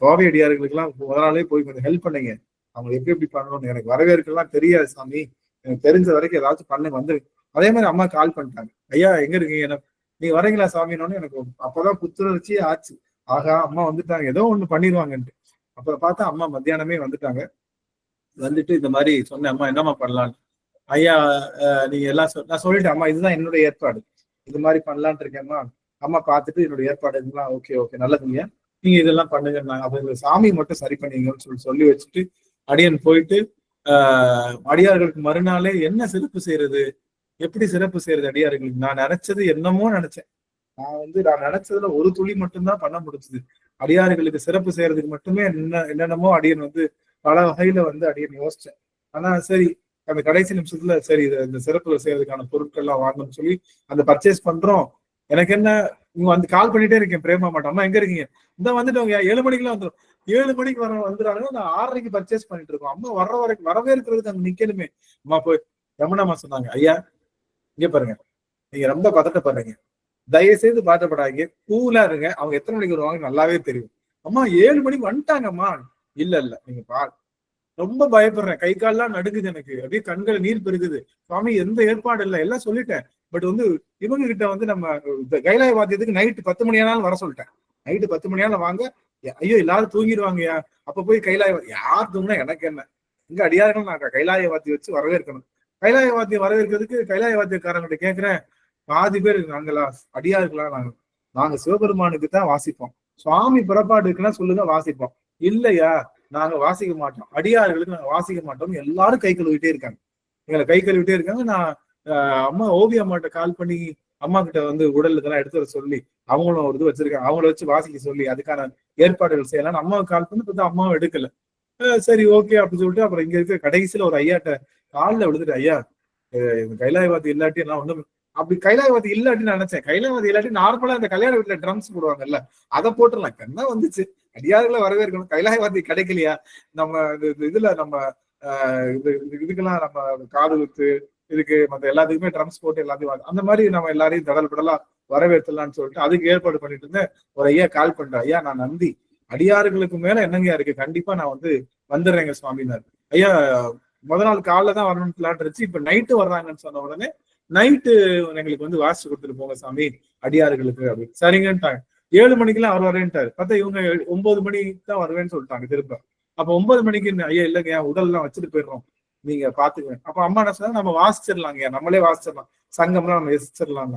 கோவை அடியார்களுக்கு எல்லாம் முதல் நாளே போய் கொஞ்சம் ஹெல்ப் பண்ணீங்க, அவங்க எப்படி எப்படி பண்ணணும்னு எனக்கு வரவேற்கலாம் தெரியாது சாமி, எனக்கு தெரிஞ்ச வரைக்கும் ஏதாச்சும் பண்ண வந்து. அதே மாதிரி அம்மா கால் பண்ணிட்டாங்க, ஐயா எங்க இருக்கீங்க, நீ வரீங்களா சாமின்னு. எனக்கு அப்பதான் புத்துணர்ச்சியே ஆச்சு. ஆகா அம்மா வந்துட்டாங்க, ஏதோ ஒண்ணு பண்ணிடுவாங்கன்ட்டு. அப்புறம் பார்த்தா அம்மா மத்தியானமே வந்துட்டாங்க. வந்துட்டு இந்த மாதிரி சொன்னேன், அம்மா என்னம்மா பண்ணலான்னு. ஐயா நீங்க எல்லாம் நான் சொல்லிட்டேன், அம்மா இதுதான் என்னுடைய ஏற்பாடு, இது மாதிரி பண்ணலான் இருக்கேம்மா. அம்மா பார்த்துட்டு என்னுடைய ஏற்பாடு இதெல்லாம் ஓகே ஓகே நல்லதுங்க, நீங்க இதெல்லாம் பண்ணுங்க, அவங்க சாமி மட்டும் சரி பண்ணீங்கன்னு சொல்லி வச்சுட்டு அடியன் போயிட்டு அடியார்களுக்கு மறுநாளே என்ன சிறப்பு செய்யறது, எப்படி சிறப்பு செய்யறது அடியார்களுக்கு. நான் நினைச்சது என்னமோ நினைச்சேன். நான் நினைச்சதுல ஒரு துளி மட்டும்தான் பண்ண முடிச்சது. அடியார்களுக்கு சிறப்பு செய்யறதுக்கு மட்டுமே என்னென்னமோ அடியன் பல வகையில அடியன் யோசிச்சேன். ஆனா சரி, அந்த கடைசி நிமிஷத்துல சரி இந்த சிறப்புல செய்யறதுக்கான பொருட்கள் எல்லாம் வாங்கணும்னு சொல்லி அந்த பர்ச்சேஸ் பண்றோம். எனக்கு என்ன, இவங்க கால் பண்ணிட்டே இருக்கேன், பிரேமா மாட்டோம், அம்மா எங்க இருக்கீங்க, இந்த வந்துட்டோங்க 7 மணிக்கெல்லாம் வந்துடும். 7 மணிக்கு வந்துடுறாங்க, நான் 6:30 பர்ச்சேஸ் பண்ணிட்டு இருக்கோம். அம்மா வர்ற வரைக்கும் வரவே இருக்கிறதுக்கு அங்க நிக்கணுமே. அம்மா போய் யமுனாமா சொன்னாங்க, ஐயா இங்க பாருங்க, நீங்க ரொம்ப பதட்டப்படுறீங்க, தயவு செய்து பாட்டப்படாதீங்க, கூலா இருங்க, அவங்க எத்தனை மணிக்கு வருவாங்க நல்லாவே தெரியும். அம்மா 7 மணிக்கு வந்துட்டாங்கம்மா. இல்ல இல்ல நீங்க பாரு, ரொம்ப பயப்படுறேன், கை கால்லாம் நடுங்குது, எனக்கு அப்படியே கண்கள் நீர் பெருகுது, சுவாமி எந்த ஏற்பாடு இல்லை, எல்லாம் சொல்லிட்டேன். பட் இவங்க கிட்ட நம்ம கைலாய வாத்தியத்துக்கு நைட்டு 10 மணி ஆனாலும் வர சொல்லிட்டேன். நைட்டு 10 மணி ஆனாலும் வாங்க, ஐயோ எல்லாரும் தூங்கிடுவாங்கயா, அப்ப போய் கைலாய யார் தூங்கினா எனக்கு என்ன, இங்க அடியார்கள் நான் கைலாய வாத்தியம் வச்சு வரவேற்கணும். கைலாய வாத்தியம் வரவேற்கிறதுக்கு கைலாய வாத்தியக்காரங்கிட்ட கேட்கிறேன், பாதி பேர் நாங்களா அடியார்களா, நாங்க சிவபெருமானுக்கு தான் வாசிப்போம், சுவாமி புறப்பாடு இருக்குன்னா சொல்லுங்க வாசிப்போம், இல்லையா நாங்க வாசிக்க மாட்டோம், அடியார்களுக்கு நாங்க வாசிக்க மாட்டோம். எல்லாரும் கை கழுவிட்டே இருக்காங்க, எங்களை கை கழுவிட்டே இருக்காங்க. நான் அம்மா ஓவிய அம்மாட்ட கால் பண்ணி அம்மா கிட்ட உடல் இதெல்லாம் எடுத்து வர சொல்லி அவங்களும் ஒரு இது வச்சிருக்காங்க, அவங்கள வச்சு வாசிக்க சொல்லி அதுக்கான ஏற்பாடுகள் செய்யலாம். அம்மாவுக்கு கால் பண்ணி பார்த்தா அம்மாவும் எடுக்கல. சரி ஓகே அப்படின்னு சொல்லிட்டு அப்புறம் இங்க இருக்க கடைசியில ஒரு ஐயாட்ட காலில் விழுதுட்டு, ஐயா கைலாயவாதி இல்லாட்டி எல்லாம் ஒண்ணும் அப்படி கைலாயவாதி இல்லாட்டின்னு நினைச்சேன். கைலாயவாதி இல்லாட்டி நார்மலா இந்த கல்யாண வீட்டுல ட்ரம்ஸ் போடுவாங்கல்ல, அதை போட்டுடலாம், என்ன வந்துச்சு அடியார்களை வரவேற்கணும், கைலாயவாதி கிடைக்கலையா, நம்ம இதுல நம்ம இதுக்கெல்லாம் நம்ம காது குத்து இதுக்கு மத்த எல்லாத்துக்குமே ட்ரம்ஸ் போட்டு எல்லாத்தையும் அந்த மாதிரி நம்ம எல்லாரையும் தடல் படலா வரவேற்றலாம்னு சொல்லிட்டு அதுக்கு ஏற்பாடு பண்ணிட்டு இருந்தேன். ஒரு ஐயா கால் பண்றேன், ஐயா நான் நந்தி, அடியாறுகளுக்கு மேல என்னங்க இருக்கு, கண்டிப்பா நான் வந்துடுறேங்க சுவாமினார். ஐயா முதல் நாள் காலைல தான் வரணும்னு பிளான் இருந்துச்சு, இப்ப நைட்டு வர்றாங்கன்னு சொன்ன உடனே நைட்டு எங்களுக்கு வாசிச்சு கொடுத்துட்டு போங்க சாமி அடியாறுகளுக்கு அப்படின்னு. சரிங்கன்ட்டாங்க. 7 மணிக்கெல்லாம் அவர் வரேன்ட்டாரு. பார்த்தா இவங்க 9 மணிக்கு தான் வருவேன்னு சொல்லிட்டாங்க திரும்ப. அப்ப 9 மணிக்கு ஐயா இல்லைங்க உடல் எல்லாம் வச்சுட்டு போயிடுறோம், நீங்க பாத்துக்குவேன். அப்ப அம்மா என்ன சொன்னா, நம்ம வாசிச்சிடலாங்க, நம்மளே வாசிச்சிடலாம், சங்கம்லாம் நம்ம எசிச்சிடலாம்.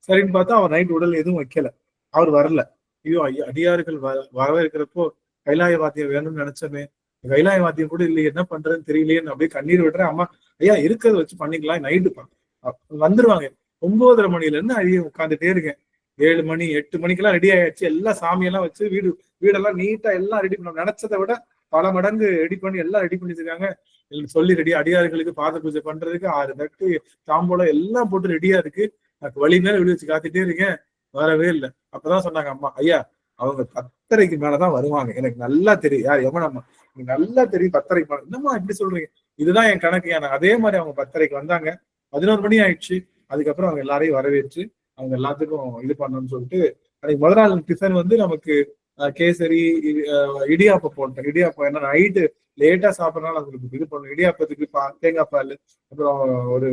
சரின்னு பார்த்தா அவர் நைட் உடல் எதுவும் வைக்கல, அவர் வரல. ஐயோ ஐயா அடியார்கள் வரவேற்கிறப்போ கைலாய வாத்தியம் வேணும்னு நினைச்சோமே, கைலாய வாத்தியம் கூட இல்லையே, என்ன பண்றதுன்னு தெரியலையேன்னு அப்படியே கண்ணீர் விடுறேன். அம்மா ஐயா இருக்கிறத வச்சு பண்ணிக்கலாம், நைட்டு வந்துருவாங்க. 9:30 மணில இருந்து ஐயா உட்காந்துட்டே இருக்கேன். 7 மணி 8 மணிக்கெல்லாம் ரெடி ஆயிடுச்சு, எல்லாம் சாமியெல்லாம் வச்சு வீடெல்லாம் நீட்டா எல்லாம் ரெடி பண்ண, நினைச்சதை விட பல மடங்கு ரெடி பண்ணி எல்லாம் ரெடி பண்ணிருக்காங்க. சொல்லி ரெடி அடியார்களுக்கு பாத பூஜை பண்றதுக்கு 6 தட்டு தாம்போலம் எல்லாம் போட்டு ரெடியா இருக்கு. எனக்கு வழி மேல விழி வச்சு காத்துட்டே இருக்கேன், வரவே இல்லை. அப்பதான் சொன்னாங்க அம்மா, ஐயா அவங்க 10:30க்கு மேலதான் வருவாங்க, எனக்கு நல்லா தெரியும், யார் யமுனம்மா எனக்கு நல்லா தெரியும் 10:30க்கு மேல. என்னம்மா இப்படி சொல்றீங்க, இதுதான் என் கணக்கு. அதே மாதிரி அவங்க 10:30க்கு வந்தாங்க, 11 மணி ஆயிடுச்சு. அதுக்கப்புறம் அவங்க எல்லாரையும் வரவேற்று அவங்க எல்லாத்துக்கும் இது பண்ணணும்னு சொல்லிட்டு அன்னைக்கு முதல் நாள் டிஃபன் நமக்கு கேசரி இடியாப்பம் போட்டேன். இடியாப்பம் என்ன நைட்டு லேட்டா சாப்பிட்றதுனால அவங்களுக்கு இது பண்ணணும். இடியாப்பத்துக்கு தேங்காய் பால், அப்புறம் ஒரு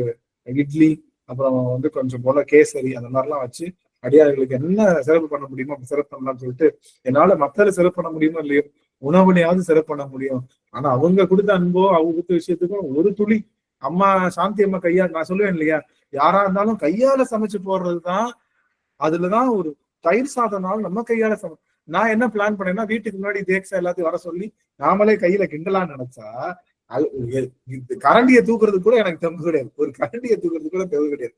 இட்லி, அப்புறம் கொஞ்சம் போல கேசரி, அந்த மாதிரிலாம் வச்சு அடியார்களுக்கு என்ன சிறப்பு பண்ண முடியுமோ அப்படி சிறப்பு பண்ணலாம்னு சொல்லிட்டு, என்னால மக்களை சிறப்பு பண்ண முடியுமோ இல்லையோ உணவுனையாவது சிறப்பு பண்ண முடியும். ஆனா அவங்க கொடுத்த அன்போ அவங்க கொடுத்த விஷயத்துக்கும் ஒரு துளி அம்மா சாந்தி அம்மா கையால் நான் சொல்லுவேன் இல்லையா, யாரா இருந்தாலும் கையால சமைச்சு போடுறதுதான், அதுலதான் ஒரு தயிர் சாதம்னாலும் நம்ம கையால நான் என்ன பிளான் பண்ணேன்னா, வீட்டுக்கு முன்னாடி தேக்ஸா எல்லாத்தையும் வர சொல்லி நாமளே கையில கிண்டலான்னு நினைச்சா, கரண்டியை தூக்குறது கூட எனக்கு தெம்பு கிடையாது, ஒரு கரண்டியை தூக்குறது கூட தெம்பு கிடையாது.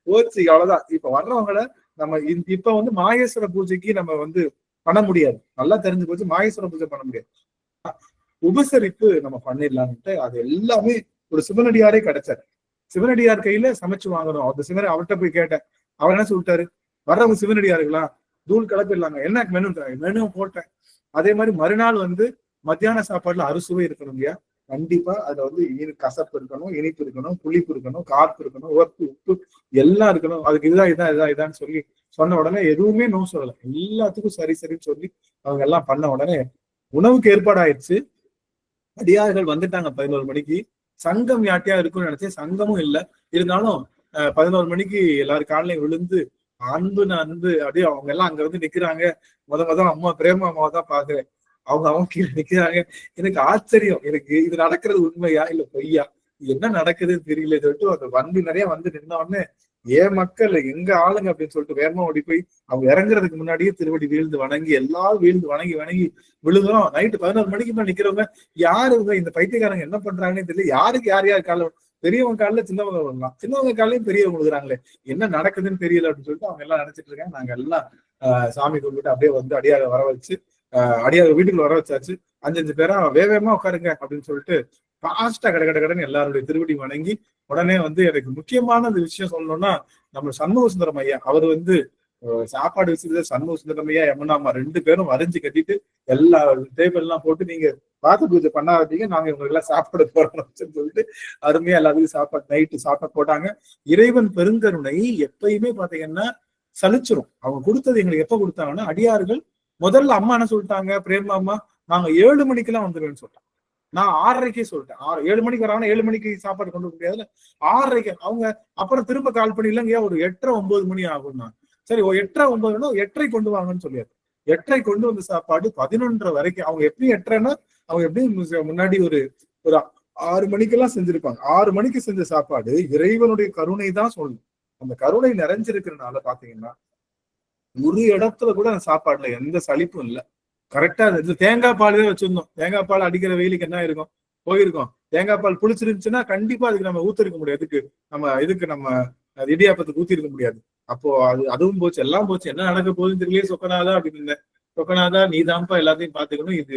போச்சு அவ்வளவுதான். இப்ப வர்றவங்களை நம்ம இப்ப மாகேஸ்வர பூஜைக்கு நம்ம பண்ண முடியாது, நல்லா தெரிஞ்சு போச்சு, மாகேஸ்வர பூஜை பண்ண முடியாது. உபசரிப்பு நம்ம பண்ணிடலான்ட்டு அது எல்லாமே ஒரு சிவனடியாரே கிடைச்சாரு. சிவனடியார் கையில சமைச்சு வாங்கணும். அந்த சிவன் அவர்கிட்ட போய் கேட்டேன், அவர் என்ன சொல்லிட்டாரு, வர்றவங்க சிவனடியாருங்களா தூள் கலப்பிடலாங்க, என்ன மெனு போட்டேன். அதே மாதிரி மறுநாள் மத்தியான சாப்பாடுல அறுசுவை இருக்கணும் இல்லையா, கண்டிப்பா அதுல வந்து கசப்பு இருக்கணும், இனிப்பு இருக்கணும், புளிப்பு இருக்கணும், கார்ப்பு இருக்கணும், உப்பு எல்லாம் இருக்கணும். அதுக்கு இதான்னு சொல்லி சொன்ன உடனே எதுவுமே நோ சொல்லல. எல்லாத்துக்கும் சரி சரின்னு சொல்லி அவங்க எல்லாம் பண்ண உடனே உணவுக்கு ஏற்பாடு ஆயிடுச்சு. அடியார்கள் வந்துட்டாங்க 11 மணிக்கு. சங்கம் யாட்டியா இருக்கும்னு நினைச்சேன், சங்கமும் இல்லை. இருந்தாலும் 11 மணிக்கு எல்லாரும் காலையும் விழுந்து அன்பு அப்படியே அவங்க எல்லாம் அங்க வந்து நிக்கிறாங்க. முதல் அம்மா பிரேமா அம்மாவை தான் பாக்குறேன். அவங்க கீழே நிக்கிறாங்க. எனக்கு ஆச்சரியம், எனக்கு இது நடக்கிறது உண்மையா இல்ல பொய்யா, என்ன நடக்குதுன்னு தெரியல சொல்லிட்டு அந்த வண்டி நிறைய வந்து நின்ன உடனே ஏன் மக்கள் எங்க ஆளுங்க அப்படின்னு சொல்லிட்டு வேகமா ஓடி போய் அவங்க இறங்குறதுக்கு முன்னாடியே திருவடி வீழ்ந்து வணங்கி எல்லாரும் வீழ்ந்து வணங்கி விழுகிறோம். நைட்டு 11 மணிக்கு மேல நிக்கிறவங்க யாரு இவங்க, இந்த பைத்தியக்காரங்க என்ன பண்றாங்கன்னு தெரியல. யாருக்கு யார் காலம், பெரியவங்க காலில சின்னவங்க வரலாம், சின்னவங்க காலையும் பெரியவங்க விழுகிறாங்களே, என்ன நடக்குதுன்னு தெரியல அப்படின்னு சொல்லிட்டு அவங்க எல்லாம் நினைச்சிட்டு இருக்காங்க. நாங்க எல்லாம் சாமி கும்பிட்டு அப்படியே வந்து அடியாக வர வச்சு அடியாக வீட்டுக்குள்ள வர வச்சாச்சு. 5 பேரா வேகமா உட்காருங்க அப்படின்னு சொல்லிட்டு பாஸ்டா கடன்னு எல்லாருடைய திருவடி வணங்கி உடனே வந்து எனக்கு முக்கியமான அந்த விஷயம் சொல்லணும்னா, நம்ம சண்முக சுந்தரம் ஐயா அவர் வந்து சாப்பாடு வச்சுட்டு சண்முக சுந்தரம் ஐயா யமுனாமா 2 பேரும் வரைஞ்சு கட்டிட்டு எல்லா டேபிள் எல்லாம் போட்டு நீங்க வாத்து பூஜை பண்ணாதீங்க, நாங்க இவங்களுக்கு எல்லாம் சாப்பாடு போறோம்னு சொல்லிட்டு அருமையா எல்லாத்துக்கும் சாப்பாடு நைட்டு சாப்பாடு போட்டாங்க. இறைவன் பெருங்கருணை எப்பயுமே பாத்தீங்கன்னா சலிச்சிரும். அவங்க கொடுத்தது எங்களுக்கு எப்ப கொடுத்தாங்கன்னா, அடியார்கள் முதல்ல அம்மா என்ன சொல்லிட்டாங்க, பிரேமா அம்மா நாங்க 7 மணிக்கெல்லாம் வந்துருவேன்னு சொல்லிட்டாங்க. நான் 6:30 சொல்லிட்டேன். 7 மணிக்கு வராங்கன்னா 7 மணிக்கு சாப்பாடு கொண்டு வர முடியாதுல, 6:30 அவங்க அப்புறம் திரும்ப கால் பண்ணி இல்லைங்க ஒரு 8:30 9 மணி ஆகும்னா, சரி 8:30 9 8:30 கொண்டு வாங்கன்னு சொல்லியாரு. 8:30 கொண்டு வந்த சாப்பாடு 11:30 வரைக்கும். அவங்க எப்படி 8:30ன்னா அவங்க எப்படி முன்னாடி ஒரு 6 மணிக்கெல்லாம் செஞ்சிருப்பாங்க. 6 மணிக்கு செஞ்ச சாப்பாடு இறைவனுடைய கருணை தான் சொல்லணும். அந்த கருணை நிறைஞ்சிருக்கிறதுனால பாத்தீங்கன்னா ஒரு இடத்துல கூட அந்த சாப்பாடுல எந்த சலிப்பும் இல்லை. கரெக்டா இந்த தேங்காய் பாலே வச்சிருந்தோம். தேங்காய் பால் அடிக்கிற வெயிலுக்கு என்ன இருக்கும், போயிருக்கோம். தேங்காய் பால் புளிச்சிருந்துச்சுன்னா கண்டிப்பா அதுக்கு நம்ம ஊத்திருக்க முடியாது. நம்ம இடியாப்பத்துக்கு ஊத்திருக்க முடியாது. அப்போ அதுவும் போச்சு, எல்லாம் போச்சு. என்ன நடக்க போகுதுன்னு தெரியலையே சொக்கநாதா அப்படின்னு இருந்தேன். சொக்கநாதா நீ தான்ப்பா எல்லாத்தையும் பாத்துக்கணும். இது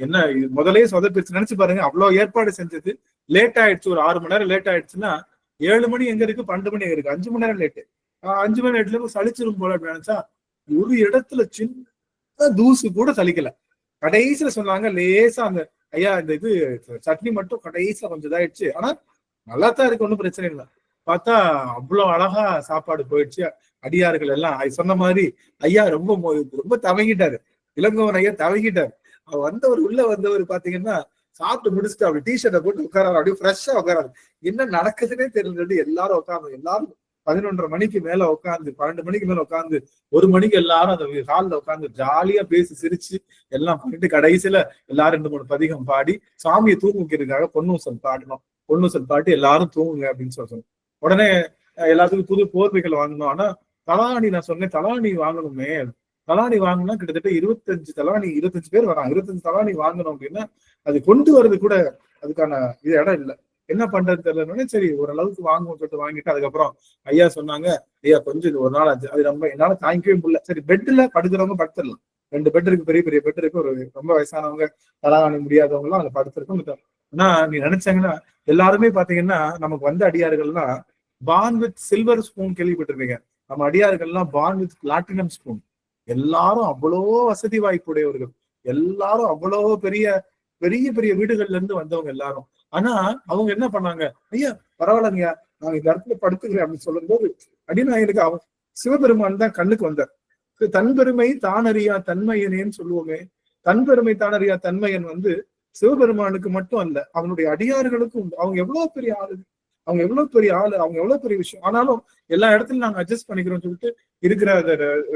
என்ன முதலே சொதப்பிடுச்சு நினைச்சு பாருங்க. அவ்வளவு ஏற்பாடு செஞ்சது லேட் ஆயிடுச்சு. ஒரு 6 மணி நேரம் லேட் ஆயிடுச்சுன்னா 7 மணி எங்க இருக்கு, 12 மணி எங்க இருக்கு, 5 மணி நேரம் லேட்டு. 5 மணி நேரத்துல சளிச்சிரும் போல அப்படின்னு நினைச்சா ஒரு இடத்துல சின்ன தூசு கூட சலிக்கல. கடைசியில சொன்னாங்க லேசா அந்த ஐயா இந்த இது சட்னி மட்டும் கடைசியில கொஞ்சம் இதாயிடுச்சு, ஆனா நல்லா தான் இருக்கு, ஒன்றும் பிரச்சனை இல்லை. பார்த்தா அவ்வளவு அழகா சாப்பாடு போயிடுச்சு. அடியார்கள் எல்லாம் சொன்ன மாதிரி ஐயா ரொம்ப தவங்கிட்டாரு. இளங்கோவன் ஐயா தவங்கிட்டாரு. அவர் உள்ள வந்தவர் பாத்தீங்கன்னா சாப்பிட்டு முடிச்சுட்டு அப்படி டிஷர்ட்டை போட்டு உட்காராரு. அப்படியே ஃப்ரெஷ்ஷா உட்காராரு. என்ன நடக்குதுன்னே தெரியல. எல்லாரும் உட்காந்து எல்லாரும் 11:30 மணிக்கு மேல உட்காந்து 12 மணிக்கு மேல உட்காந்து 1 மணிக்கு எல்லாரும் அந்த ஹால்ல உட்காந்து ஜாலியா பேசி சிரிச்சு எல்லாம் பண்ணிட்டு கடைசியில எல்லாரும் 2-3 பதிகம் பாடி சாமியை தூங்க வைக்கிறதுக்காக பொன்னூசல் பாடணும். பொன்னூசல் பாட்டு எல்லாரும் தூங்குங்க அப்படின்னு சொல்லணும். உடனே எல்லாத்துக்கும் புது போர்வைகள் வாங்கணும். ஆனா தலாணி நான் சொன்னேன், தலாணி வாங்கணுமே. தலாணி வாங்கினா கிட்டத்தட்ட 25 பேர் வராங்க. 25 தலாணி வாங்கணும் அப்படின்னா அது கொண்டு வர்றது கூட அதுக்கான இடம் இல்லை. என்ன பண்றது தெரியலன்னு சரி ஓரளவுக்கு வாங்குவோம் சொல்லிட்டு வாங்கிட்டு அதுக்கப்புறம் ஐயா சொன்னாங்க, ஐயா கொஞ்சம் இது ஒரு நாள் ஆச்சு, அது ரொம்ப என்னால தாங்கிக்கவே முடியல. சரி பெட்ல படுக்கிறவங்க படுத்துடலாம். 2 பெட் இருக்கு, பெரிய பெரிய பெட் இருக்கு. ஒரு ரொம்ப வயசானவங்க தலாணி முடியாதவங்க எல்லாம் அதுல படுத்திருக்கும். ஆனா நீ நினைச்சாங்கன்னா எல்லாருமே பாத்தீங்கன்னா நமக்கு வந்த அடியார்கள்லாம் பார்ன் வித் சில்வர் ஸ்பூன் கேள்விப்பட்டிருப்பீங்க. நம்ம அடியார்கள்லாம் பார்ன் வித் பிளாட்டினம் ஸ்பூன். எல்லாரும் அவ்வளோ வசதி வாய்ப்புடையவர்கள், எல்லாரும் அவ்வளோ பெரிய பெரிய பெரிய வீடுகள்ல இருந்து வந்தவங்க எல்லாரும். ஆனா அவங்க என்ன பண்ணாங்க, ஐயா பரவாயில்லைங்கய்யா நான் இந்த இடத்துல படுத்துக்கிறேன் அப்படின்னு சொல்லும் போது அப்படின்னா எனக்கு அவன் சிவபெருமான் தான் கண்ணுக்கு வந்தார். தன் பெருமை தானறியா தன்மையனேன்னு சொல்லுவோமே. தன் பெருமை தானறியா தன்மையன் வந்து சிவபெருமானுக்கு மட்டும் அல்ல, அவனுடைய அடியார்களுக்கும். அவங்க எவ்வளவு பெரிய ஆளு, அவங்க எவ்வளவு பெரிய விஷயம். ஆனாலும் எல்லா இடத்துலயும் நாங்க அட்ஜஸ்ட் பண்ணிக்கிறோம் சொல்லிட்டு இருக்கிற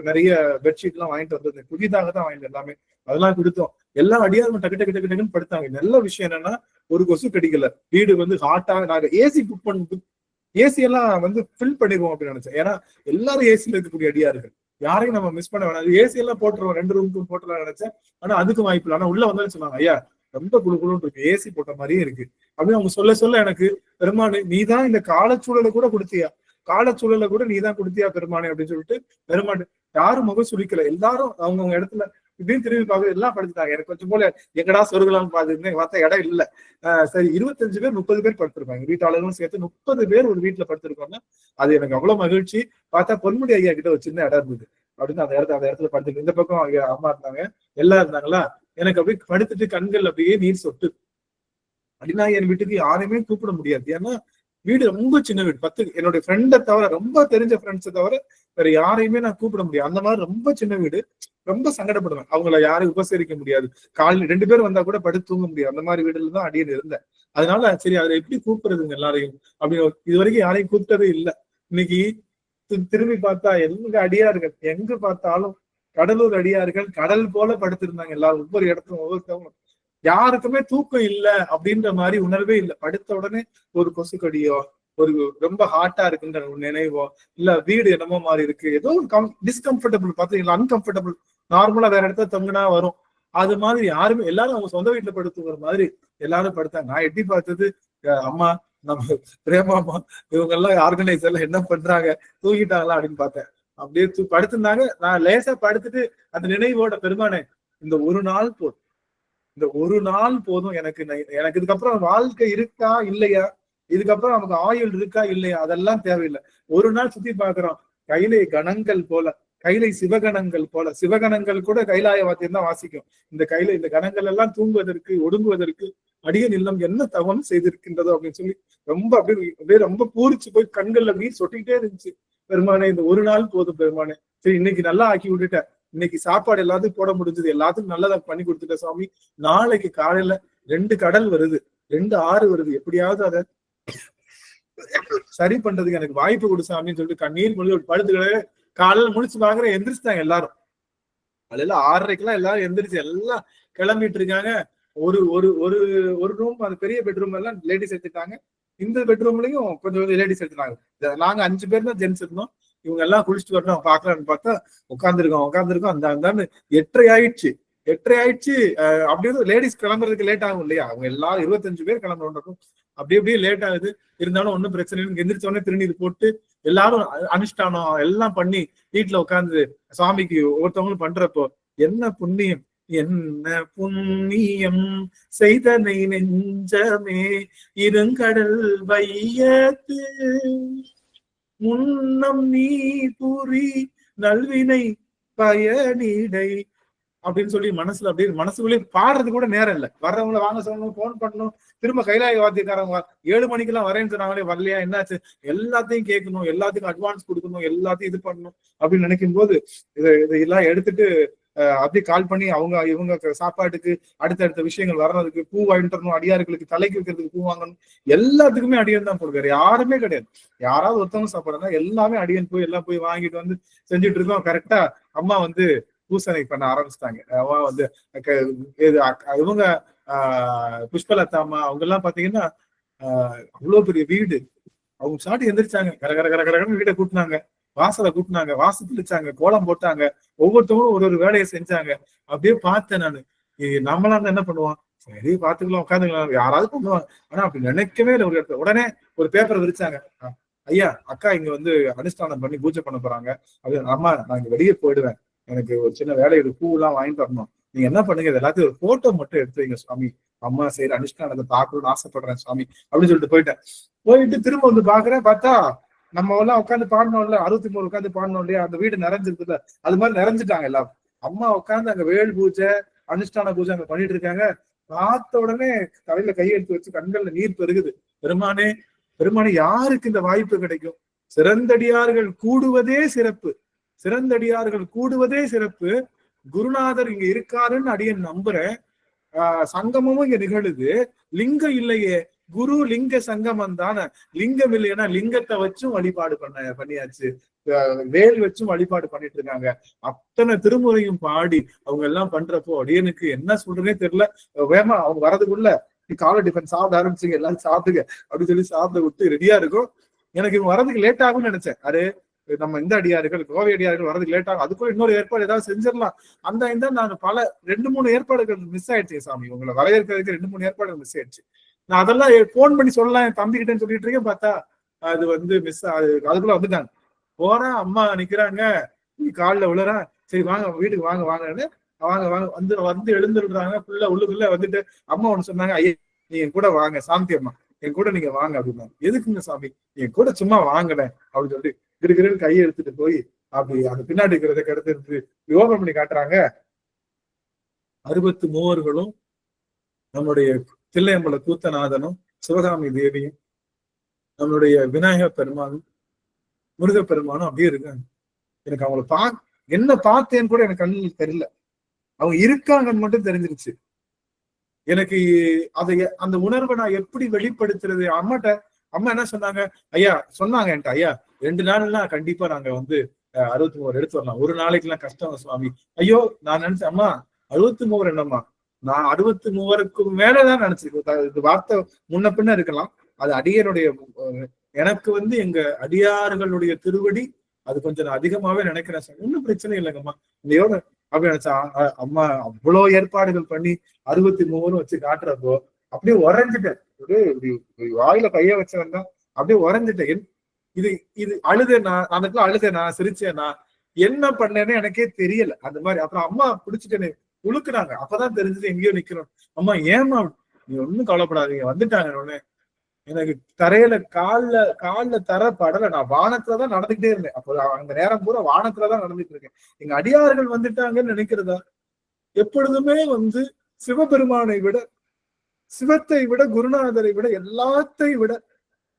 நிறைய பெட்ஷீட் எல்லாம் வாங்கிட்டு வந்தது புதிதாக தான் வாங்கிட்டு எல்லாமே அதெல்லாம் கொடுத்தோம். எல்லா அடியாரும் டக்கு டக்கு டக்கு டக்குன்னு படுத்தாங்க. நல்ல விஷயம் என்னன்னா ஒரு கொசு கடிக்கல. வீடு வந்து ஹாட்டா நாங்க ஏசி புக் பண்ணி ஏசி எல்லாம் வந்து ஃபில் பண்ணிடுவோம் அப்படின்னு நினைச்சேன். ஏன்னா எல்லாரும் ஏசியில இருக்கக்கூடிய அடியார்கள், யாரையும் நம்ம மிஸ் பண்ண வேணாம். ஏசி எல்லாம் போட்டுருவோம், 2 ரூமுக்கும் போட்டுலாம் நினைச்சேன். ஆனா அதுக்கு வாய்ப்பு இல்லை. ஆனா உள்ள வந்தாலும் சொன்னாங்க, ஐயா ரொம்ப குழுன்னு இருக்கு, ஏசி போட்ட மாதிரியே இருக்கு அப்படின்னு அவங்க சொல்ல எனக்கு பெருமானே நீதான் இந்த காலச்சூழலை கூட கொடுத்தியா, காலச்சூழலை கூட நீதான் கொடுத்தியா பெருமானே அப்படின்னு சொல்லிட்டு பெருமானு யாரும் முகம் சுழிக்கல. எல்லாரும் அவங்கவுங்க இடத்துல இப்படின்னு திரும்பி பார்க்க எல்லாம் படுத்துட்டாங்க. எனக்கு கொஞ்சம் போல எங்கடா சொருகலாம்னு பாத்துருந்தேன், மத்த இடம் இல்ல. சரி 25 பேர் 30 பேர் படுத்திருப்பாங்க. வீட்டாளர்களும் சேர்த்து 30 பேர் ஒரு வீட்டுல படுத்திருக்காங்க. அது எனக்கு அவ்வளவு மகிழ்ச்சி. பார்த்தா பொன்முடி ஐயா கிட்ட ஒரு சின்ன இடம் இருந்தது அப்படின்னு அந்த இடத்துல படுத்துருக்கு. இந்த பக்கம் அம்மா இருந்தாங்க, எல்லாம் இருந்தாங்களா. எனக்கு அப்படியே படுத்துட்டு கண்கள் அப்படியே நீர் சொட்டு. அடிநாயகன் வீட்டுக்கு யாரையுமே கூப்பிட முடியாது. ஏன்னா வீடு ரொம்ப சின்ன வீடு. என்னுடைய ஃப்ரெண்டை தவிர, ரொம்ப தெரிஞ்ச ஃப்ரெண்ட்ஸை தவிர வேற யாரையுமே நான் கூப்பிட முடியாது. அந்த மாதிரி ரொம்ப சின்ன வீடு. ரொம்ப சங்கடப்படுவேன். அவங்கள யாரையும் உபசரிக்க முடியாது. காலையில் 2 பேர் வந்தா கூட படுத்து தூங்க முடியாது. அந்த மாதிரி வீடுல தான் அடியன் இருந்தேன். அதனால சரி அதை எப்படி கூப்பிடுறதுங்க எல்லாரையும் அப்படின்னு இது வரைக்கும் யாரையும் கூப்பிட்டதே இல்லை. இன்னைக்கு திரும்பி பார்த்தா எங்க அடியார்கள், எங்க பார்த்தாலும் கடலூர் அடியார்கள் கடல் போல படுத்திருந்தாங்க. எல்லாரும் ஒவ்வொரு இடத்தும் ஒவ்வொருத்தவங்களும். யாருக்குமே தூக்கம் இல்லை அப்படின்ற மாதிரி உணர்வே இல்லை. படுத்த உடனே ஒரு கொசுக்கடியோ, ஒரு ரொம்ப ஹாட்டா இருக்குன்ற நினைவோ, இல்ல வீடு என்னமோ மாதிரி இருக்கு, ஏதோ ஒரு டிஸ்கம்ஃபர்டபுள் பாத்தீங்களா, அன்கம்ஃபர்டபுள். நார்மலா வேற இடத்துல தங்குனா வரும். அது மாதிரி யாருமே, எல்லாரும் அவங்க சொந்த வீட்டுல படுத்துக்கிற மாதிரி எல்லாரும் படுத்தாங்க. நான் எட்டி பார்த்தது அம்மா, நம்ம பிரேமாமா, இவங்க எல்லாம் ஆர்கனைசர்ல என்ன பண்றாங்க, தூங்கிட்டாங்களா அப்படின்னு பார்த்தேன். அப்படியே படுத்திருந்தாங்க. நான் லேசா படுத்துட்டு அந்த நினைவோட, பெருமானே இந்த ஒரு நாள் போதும், இந்த ஒரு நாள் போதும் எனக்கு. இதுக்கப்புறம் வாழ்க்கை இருக்கா இல்லையா, இதுக்கப்புறம் நமக்கு ஆயுள் இருக்கா இல்லையா, அதெல்லாம் தேவையில்லை. ஒரு நாள் சுத்தி பாக்குறோம், கைலை கணங்கள் போல, கைலை சிவகணங்கள் போல. சிவகணங்கள் கூட கைலாய வாத்தியம் தான் வாசிக்கும். இந்த கணங்கள் எல்லாம் தூங்குவதற்கு, ஒடுங்குவதற்கு அடியன் இல்லம் என்ன தவம் செய்திருக்கின்றதோ அப்படின்னு சொல்லி ரொம்ப அப்படியே ரொம்ப பூரிச்சு போய் கண்கள்ல நீர் சொட்டிக்கிட்டே இருந்துச்சு. பெருமானே இந்த ஒரு நாள் போதும் பெருமானே. சரி இன்னைக்கு நல்லா ஆக்கி விட்டுட்டேன். இன்னைக்கு சாப்பாடு எல்லாத்துக்கும் போட முடிஞ்சது, எல்லாத்துக்கும் நல்லதா பண்ணி கொடுத்துட்டேன் சுவாமி. நாளைக்கு காலையில 2 கடல் வருது, 2 ஆறு வருது, எப்படியாவது அதை சரி பண்றதுக்கு எனக்கு வாய்ப்பு கொடு சாமின்னு சொல்லிட்டு கண்ணீர் மொழி படுத்துக்கிட்டு காலையில முடிச்சு பாக்குறேன். எந்திரிச்சுட்டாங்க எல்லாரும். காலையில 6:30 எல்லாரும் எந்திரிச்சு எல்லாம் கிளம்பிட்டு இருக்காங்க. ஒரு ஒரு ஒரு ஒரு ரூம், அது பெரிய பெட்ரூம் எல்லாம் லேடிஸ் எடுத்துட்டாங்க. இந்த பெட்ரூம்லயும் கொஞ்சம் லேடிஸ் எடுத்துட்டாங்க. நாங்க 5 பேர் தான் ஜென்ஸ் இருந்தோம். இவங்க எல்லாம் குளிச்சுட்டு வரணும் பாக்கலான்னு பார்த்தா உட்காந்துருக்கோம். அந்த 8:30 ஆயிடுச்சு. 8:30 ஆயிடுச்சு. அப்படியே லேடிஸ் கிளம்புறதுக்கு லேட் ஆகும் இல்லையா, அவங்க எல்லாரும் 25 பேர் கிளம்புறோம். அப்படியே லேட் ஆகுது. இருந்தாலும் ஒன்னும் பிரச்சனை இல்லை. எந்திரிச்ச உடனே திருநீர் போட்டு எல்லாரும் அனுஷ்டானம் எல்லாம் பண்ணி வீட்டுல உட்காந்து சுவாமிக்கு ஒவ்வொருத்தவங்களும் பண்றப்போ, என்ன புண்ணியம், என்ன புண்ணியம் செய்தனை நெஞ்சமே இருங்கடல் வையத்து முன்னம் நீ புரி நல்வினை பயனிடை அப்படின்னு சொல்லி மனசுக்குள்ளே பாடுறது கூட நேரம் இல்லை. வர்றவங்களை வாங்க சொல்லணும், போன் பண்ணணும். திரும்ப கைலாய வாத்தியக்காரங்க 7 மணிக்கெல்லாம் வரேன்னு சொன்னாங்களே, வரலையா, என்னாச்சு, எல்லாத்தையும் கேட்கணும், எல்லாத்துக்கும் அட்வான்ஸ் கொடுக்கணும், எல்லாத்தையும் இது பண்ணணும் அப்படின்னு நினைக்கும் போது இதெல்லாம் எடுத்துட்டு அப்படியே கால் பண்ணி இவங்க சாப்பாட்டுக்கு அடுத்தடுத்த விஷயங்கள் வர்றதுக்கு பூ வாங்கிட்டு வரணும், அடியார்களுக்கு தலைக்கு வைக்கிறதுக்கு பூ வாங்கணும், எல்லாத்துக்குமே அடியன் தான் கொடுக்காரு. யாருமே கிடையாது. யாராவது ஒருத்தவங்க சாப்பாடுனா எல்லாமே அடியன் போய் எல்லாம் போய் வாங்கிட்டு வந்து செஞ்சுட்டு இருக்கோம். கரெக்டா அம்மா பூசனை பண்ண ஆரம்பிச்சிட்டாங்க. இவங்க புஷ்பலதா அம்மா அவங்க எல்லாம் பாத்தீங்கன்னா அவ்வளவு பெரிய வீடு. அவங்க சாட்டி எந்திரிச்சாங்க, கரகரகரகரன்னு வீட்டை கூட்டினாங்க, வாசலை கூட்டினாங்க, வாசல் தெளிச்சாங்க, கோலம் போட்டாங்க, ஒவ்வொருத்தவங்களும் ஒரு வேலையை செஞ்சாங்க. அப்படியே பார்த்தேன் நானு. நம்மளாம் என்ன பண்ணுவோம், சரி பாத்துக்கலாம், உட்காந்துக்கலாம், யாராவது பண்ணுவாங்க. ஆனா அப்படி நினைக்கவே இல்லை. ஒரு இடத்துல உடனே ஒரு பேப்பரை விரிச்சாங்க, ஐயா அக்கா இங்க அனுஷ்டானம் பண்ணி பூஜை பண்ண போறாங்க, அது அம்மா நான் இங்க வெளியே போயிடுவேன், எனக்கு ஒரு சின்ன வேலையோட பூ எல்லாம் வாங்கிட்டு வரணும், நீங்க என்ன பண்ணுங்க, எல்லாத்தையும் ஒரு போட்டோ மட்டும் எடுத்து வைங்க சுவாமி, அம்மா செய்யற அனுஷ்டானத்தை பார்க்கணும்னு ஆசைப்படுறேன் சுவாமி அப்படின்னு சொல்லிட்டு போயிட்டு திரும்ப பாக்குறேன். பார்த்தா நம்ம எல்லாம் உட்காந்து பாடணும்ல, 63 உட்காந்து பாடணும் இல்லையா, அந்த வீடு நிறைஞ்சிருக்குல்ல, அது மாதிரி நிறைஞ்சிட்டாங்க எல்லாரும். அம்மா உட்காந்து அங்க வேல் பூஜை அனுஷ்டான பூஜை அங்க பண்ணிட்டு இருக்காங்க. பார்த்த உடனே தலையில கையெழுத்து வச்சு கண்கள்ல நீர் பெருகுது. பெருமானே யாருக்கு இந்த வாய்ப்பு கிடைக்கும்? சிறந்தடியார்கள் கூடுவதே சிறப்பு. குருநாதர் இங்க இருக்காருன்னு அடியன் நம்புறேன். சங்கமும் இங்க நிகழுது. லிங்கம் இல்லையே, குரு லிங்க சங்கமம் தானே. லிங்கம் இல்லைன்னா லிங்கத்தை வச்சும் வழிபாடு பண்ணியாச்சு, வேல் வச்சும் வழிபாடு பண்ணிட்டு இருக்காங்க. அத்தனை திருமுறையும் பாடி அவங்க எல்லாம் பண்றப்போ அடியனுக்கு என்ன சொல்றேனே தெரியல. வேமா அவங்க வரதுக்குள்ள காலை டிஃபன் சாப்பிட ஆரம்பிச்சுங்க, எல்லாரும் சாப்பிடுங்க அப்படின்னு சொல்லி சாப்பிட விட்டு ரெடியா இருக்கும். எனக்கு இவங்க வரதுக்கு லேட் ஆகும்னு நினைச்சேன். நம்ம இந்த அடியார்கள், கோவை அடியார்கள் வரதுக்கு லேட் ஆகும், அதுக்குள்ள இன்னொரு ஏற்பாடு ஏதாவது செஞ்சிடலாம். அந்த நாங்க 2-3 ஏற்பாடுகள் மிஸ் ஆயிடுச்சு சாமி. உங்களை வரவேற்கிறதுக்கு 2-3 ஏற்பாடுகள் மிஸ் ஆயிடுச்சு. நான் அதெல்லாம் போன் பண்ணி சொல்லலாம் என் தம்பி கிட்டேன்னு சொல்லிட்டு இருக்கேன். பார்த்தா அது மிஸ் அதுக்குள்ள வந்துட்டாங்க. போறேன், அம்மா நிக்கிறாங்க, காலில் விழுறேன். சரி வாங்க வீட்டுக்கு வாங்கன்னு வந்து எழுந்துடுறாங்க. உள்ளுக்குள்ள வந்துட்டு அம்மா ஒண்ணு சொன்னாங்க, ஐயா நீங்க கூட வாங்க, சாந்தி அம்மா என் கூட நீங்க வாங்க அப்படின்னா. எதுக்குங்க சாமி, என் கூட சும்மா வாங்கினேன் அப்படின்னு சொல்லிட்டு கிருகிருன்னு கையை எடுத்துட்டு போய் அப்படி அந்த பின்னாடி இருக்கிறத எடுத்து யோகம் பண்ணி காட்டுறாங்க. 63 நம்முடைய தில்லையம்பல கூத்தநாதனும் சிவகாமி தேவியும் நம்மளுடைய விநாயகர் பெருமானும் முருகப்பெருமானும் அப்படியே இருக்காங்க. எனக்கு அவங்கள என்ன பார்த்தேன்னு கூட எனக்கு கண்ணில் தெரியல, அவங்க இருக்காங்கன்னு மட்டும் தெரிஞ்சிருச்சு. எனக்கு அந்த உணர்வை நான் எப்படி வெளிப்படுத்துறது? அம்மா என்ன சொன்னாங்க, ஐயா சொன்னாங்க என்கிட்ட, ஐயா 2 நாள்லாம் கண்டிப்பா நாங்க 63 எடுத்து வரலாம், ஒரு நாளைக்கு எல்லாம் கஷ்டம் சுவாமி. ஐயோ நான் நினைச்சேன், அம்மா 63 என்னம்மா, நான் 63க்கு மேலதான் நினைச்சிருக்கேன். இது வார்த்தை முன்ன பின்ன இருக்கலாம், அது அடியனுடைய எனக்கு எங்க அடியார்களுடைய திருவடி அது கொஞ்சம் நான் அதிகமாவே நினைக்கிறேன். ஒன்னும் பிரச்சனை இல்லைங்கம்மா, இல்லையோட அப்படி நினைச்சா அம்மா அவ்வளவு ஏற்பாடுகள் பண்ணி 63 வச்சு காட்டுறப்போ அப்படியே உறைஞ்சிட்டேன். வாயில கைய வச்சவன் தான் அப்படியே உறைஞ்சிட்டேன். இது அழுதேனா, அதுக்குள்ள அழுதேனா, சிரிச்சேனா, என்ன பண்ணேன்னு எனக்கே தெரியல. அந்த மாதிரி அப்புறம் அம்மா பிடிச்சிட்டேன்னு உழுக்குனாங்க. அப்பதான் தெரிஞ்சது எங்கேயோ நிக்கணும். அம்மா ஏமா நீ ஒன்னும் கவலைப்படாதீங்க வந்துட்டாங்க. எனக்கு தரையில கால்ல தர படல, நான் வானத்துலதான் நடந்துகிட்டே இருந்தேன். அப்போ அந்த நேரம் பூரா வானத்துலதான் நடந்துட்டு இருக்கேன். எங்க அடியார்கள் வந்துட்டாங்கன்னு நினைக்கிறதா? எப்பொழுதுமே சிவபெருமானை விட, சிவத்தை விட, குருநாதரை விட, எல்லாத்தையும் விட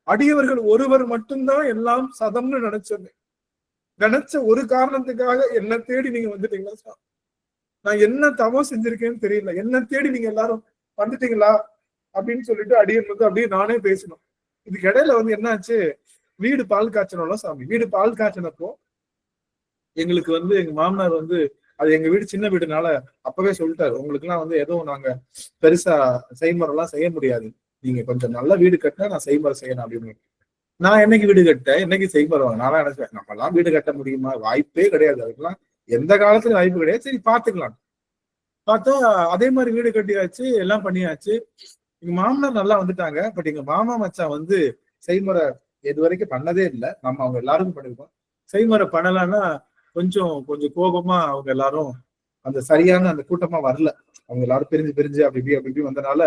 அடியவர்கள் ஒருவர் மட்டும்தான் எல்லாம் சதம்னு நினைச்ச ஒரு காரணத்துக்காக என்ன தேடி நீங்க வந்துட்டீங்களா? நான் என்ன தவம் செஞ்சிருக்கேன்னு தெரியல, என்ன தேடி நீங்க எல்லாரும் வந்துட்டீங்களா அப்படின்னு சொல்லிட்டு அடியன் அப்படியே நானே பேசணும். இதுக்கு இடையில என்னாச்சு, வீடு பால் காய்ச்சணும்ல சாமி. வீடு பால் காய்ச்சினப்போ எங்களுக்கு எங்க மாமனார் அது எங்க வீடு சின்ன வீடுனால அப்பவே சொல்லிட்டாரு, உங்களுக்கு எல்லாம் எதுவும் நாங்க பெருசா செய்முறை எல்லாம் செய்ய முடியாது, நீங்க கொஞ்சம் நல்ல வீடு கட்டினா நான் செய்முறை செய்யணும் அப்படின்னு. நான் என்னைக்கு வீடு கட்டேன், என்னைக்கு செய்முறை வாங்க? நான் நினைச்சேன் நம்ம எல்லாம் வீடு கட்ட முடியுமா, வாய்ப்பே கிடையாது, அதுக்கெல்லாம் எந்த காலத்துலயும் வாய்ப்பு கிடையாது, சரி பாத்துக்கலாம். பார்த்தா அதே மாதிரி வீடு கட்டியாச்சு, எல்லாம் பண்ணியாச்சு. எங்க மாமனார் நல்லா வந்துட்டாங்க. பட் எங்க மாமா மச்சான் செய்முறை இது வரைக்கும் பண்ணதே இல்லை. நம்ம அவங்க எல்லாருக்கும் பண்ணிருக்கோம். செய்முறை பண்ணலான்னா கொஞ்சம் கோபமா அவங்க எல்லாரும் அந்த சரியான அந்த கூட்டமா வரல. அவங்க எல்லாரும் பிரிஞ்சு அப்படி வந்தனால